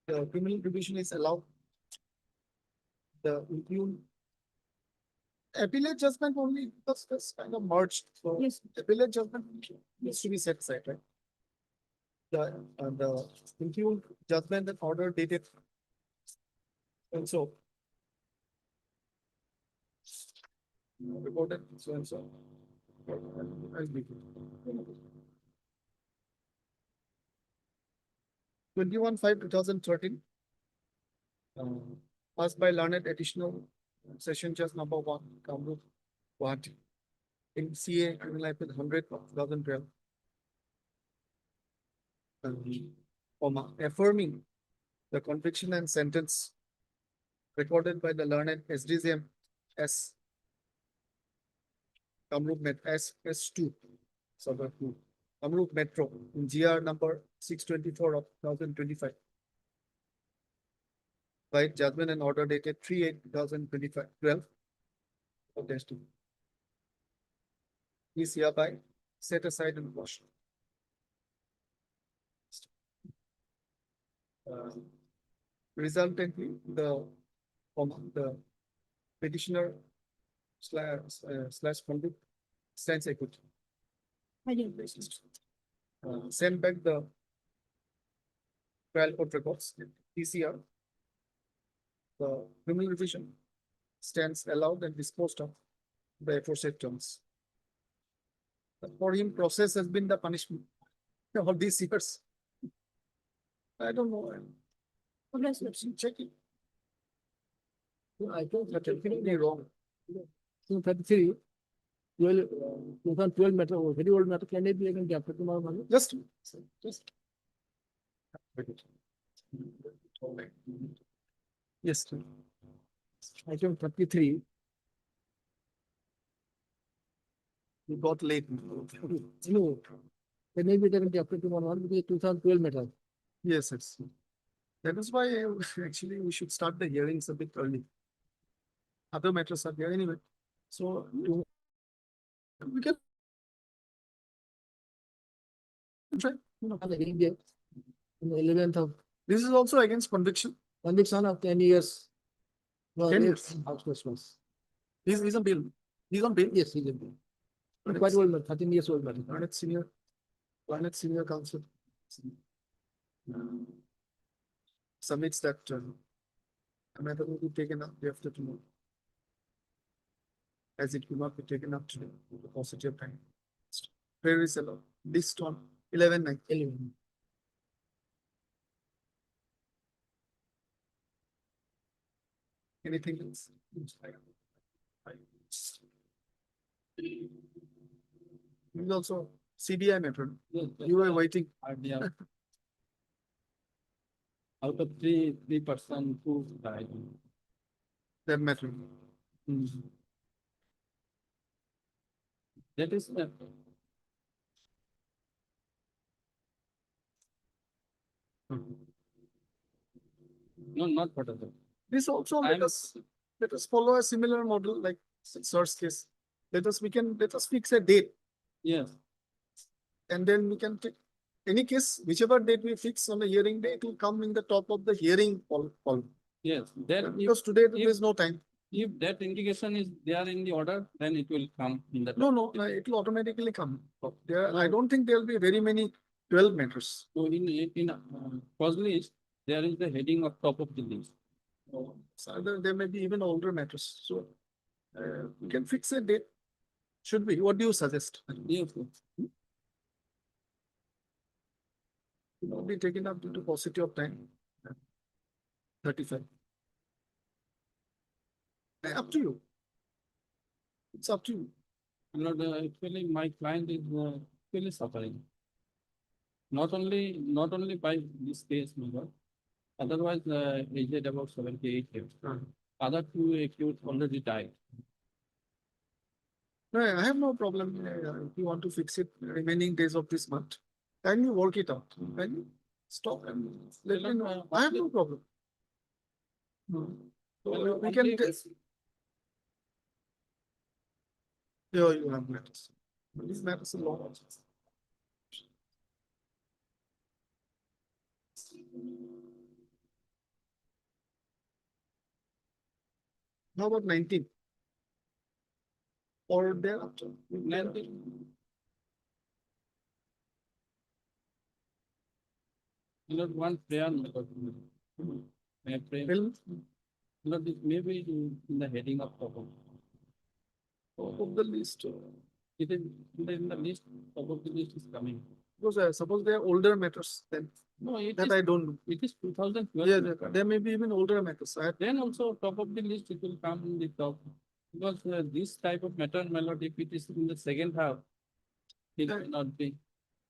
the criminal revision is allowed. The impugn appellate judgment only because this kind of merged. So Yes. appellate judgment needs to be set aside, right? The impugned judgment and order dated. And so reported so and so. 21/5/2013. Passed by learned additional session just number 1, Kamrup, Guwahati, in CA Criminal Act 100 of 2012. Affirming the conviction and sentence recorded by the learned SDCM S Kamrup Met S2, Suburb 2, Kamrup Metro in GR number 624 of 2025. By judgment and order dated 3/8/2025 of testing is hereby set aside and quashed. Resultantly, the petitioner slash convict stands acquitted. Send back the trial court records, PCR. The criminal revision stands allowed and disposed of by aforesaid terms. For him, process has been the punishment all these years. I don't know. Check it. I don't have definitely wrong. 233, 2012 matter, very old matter, can it be again captured tomorrow morning? Just. Yes. Item 33, We got late. No, they may be taken after 2001 because 2012 matter. Yes, yes. That is why actually we should start the hearings a bit early. Other matters are there anyway. So we can try. On the hearing date, on the 11th of This is also against conviction. conviction of 10 years. for 10 rape years. and house Christmas. He's on bail. He's on bail. Yes, he's a bit. But Quite it's- old man, 13 years old man. Planet Senior Council submits that a matter will be taken up day after tomorrow. As it will not be taken up today, the paucity of time. Where is the list on 11/9? 11. Anything else? This is also CBI matter. You were waiting. RDR. Out of three person who died. That matter. That is no, not part of it. This also I'm- let us follow a similar model like source case. Let us fix a date Yes, and then we can take any case, whichever date we fix on the hearing day, it will come in the top of the hearing column. yes. Then if, Because today there is no time. if that indication is there in the order, then it will come in the. No, it will automatically come. I don't think there will be very many 12 matters. So in first list, there is the heading of top of the list. So there may be even older matters. So we can fix a date. Should we? What do you suggest? Yes, It will be taken up due to paucity of time. 35. Up to you. It's up to you. Lord, actually, my client is really suffering. Not only by this case, my lord. Otherwise, aged about 78 years. Other two accused already died. No, I have no problem. If you want to fix it remaining days of this month, can you work it out? Can you stop and let me know? I have no problem. So we can. Yeah, you have matters. These matters are long. How about 19? Or thereafter? 19. Lord, one prayer, my lord. May I pray? Well, Lord, this may be in the heading of top of the list. It is in the list, top of the list is coming. Because suppose they are older matters, then No, it that is, I don't know. it is 2012. Yeah, there may be even older matters. Then also top of the list, it will come in the top. Because this type of matter, my lord, if it is in the second half, it Yeah. will not be.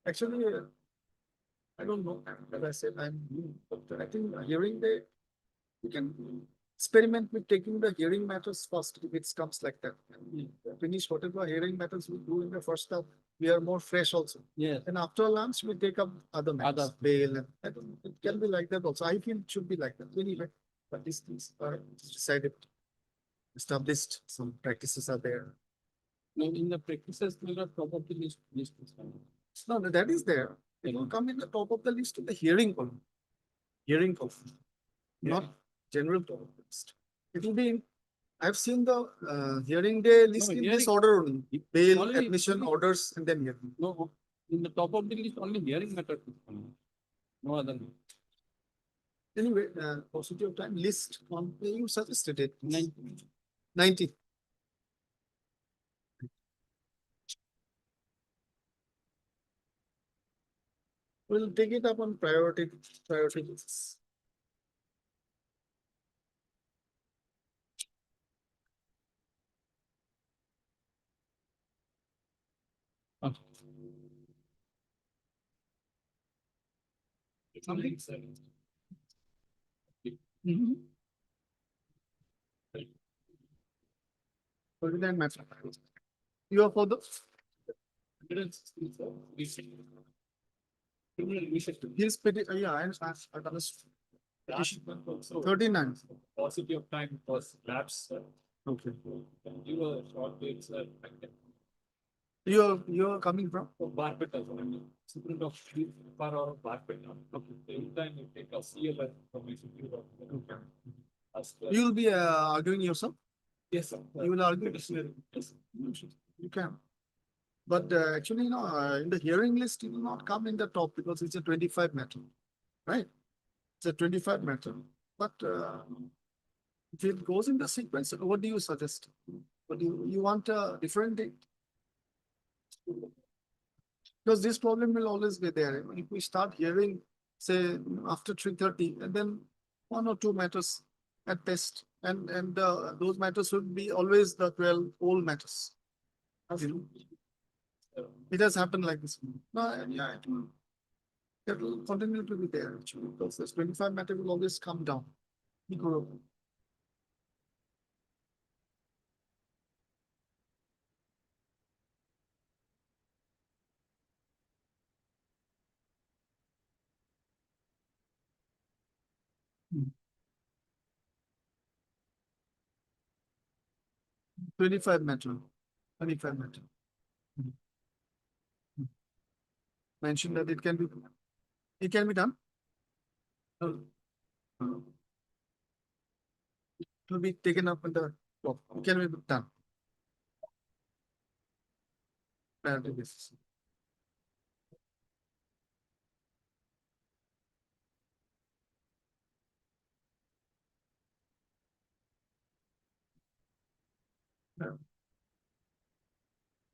Actually, I don't know. As I said, I'm new, but I think hearing we can experiment with taking the hearing matters first if it comes like that. And finish whatever hearing matters we do in the first half. We are more fresh also. Yes. And after lunch, we take up other matters, bail, and I don't know, it can be like that also. I feel it should be like that anyway. But these things are decided, established. Some practices are there. No, in the practices, my lord, top of the list is coming. No, that is there. It will come in the top of the list in the hearing column. Hearing column, not general top of the list. It will be, I've seen the hearing day list in this hearing- order only. Bail, Only- admission, orders, and then hearing. No, in the top of the list, only hearing matter is coming. No other. Anyway, paucity of time list on, you suggested it. 19. 90. We'll take it up on priority basis. Something. What is that matter? You are for the His petition, yeah, I understand. I understand. Petition 39. Paucity of time was lapse. Okay. You were short dates. You're coming from? Barpet as well. Student of far out of Barpet. Okay. Every time you take a CLF information, you are. You'll be arguing yourself? Yes, sir. You will argue? Yes. You can. But actually, in the hearing list, it will not come in the top because it's a 25 matter, right? It's a 25 matter. But if it goes in the sequence, what do you suggest? What do you want a different date? Because this problem will always be there. If we start hearing, say, after 3:30, and then 1 or 2 matters at best, and those matters would be always the 12 old matters. You know? It has happened like this. No, yeah, it will continue to be there actually, because this 25 matter will always come down. We grow. Hmm. 25 matter. 25 matter. Mention that it can be done. It can be done. It will be taken up in the top. It can be done. Priority basis.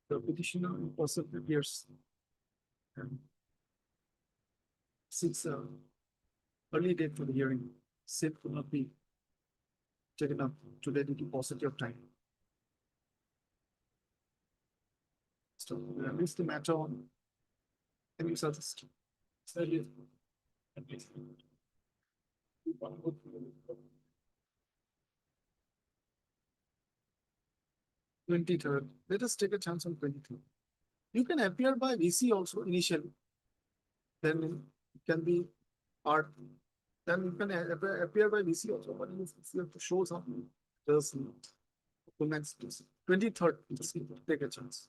The petitioner person appears. Since early date for the hearing, SIP will not be taken up today due to paucity of time. So we have missed the matter on. Can you suggest? At least. 23rd. Let us take a chance on 23rd. You can appear by VC also initially. Then it can be art. Then you can appear by VC also, but if you have to show something, just documents. 23rd, just take a chance.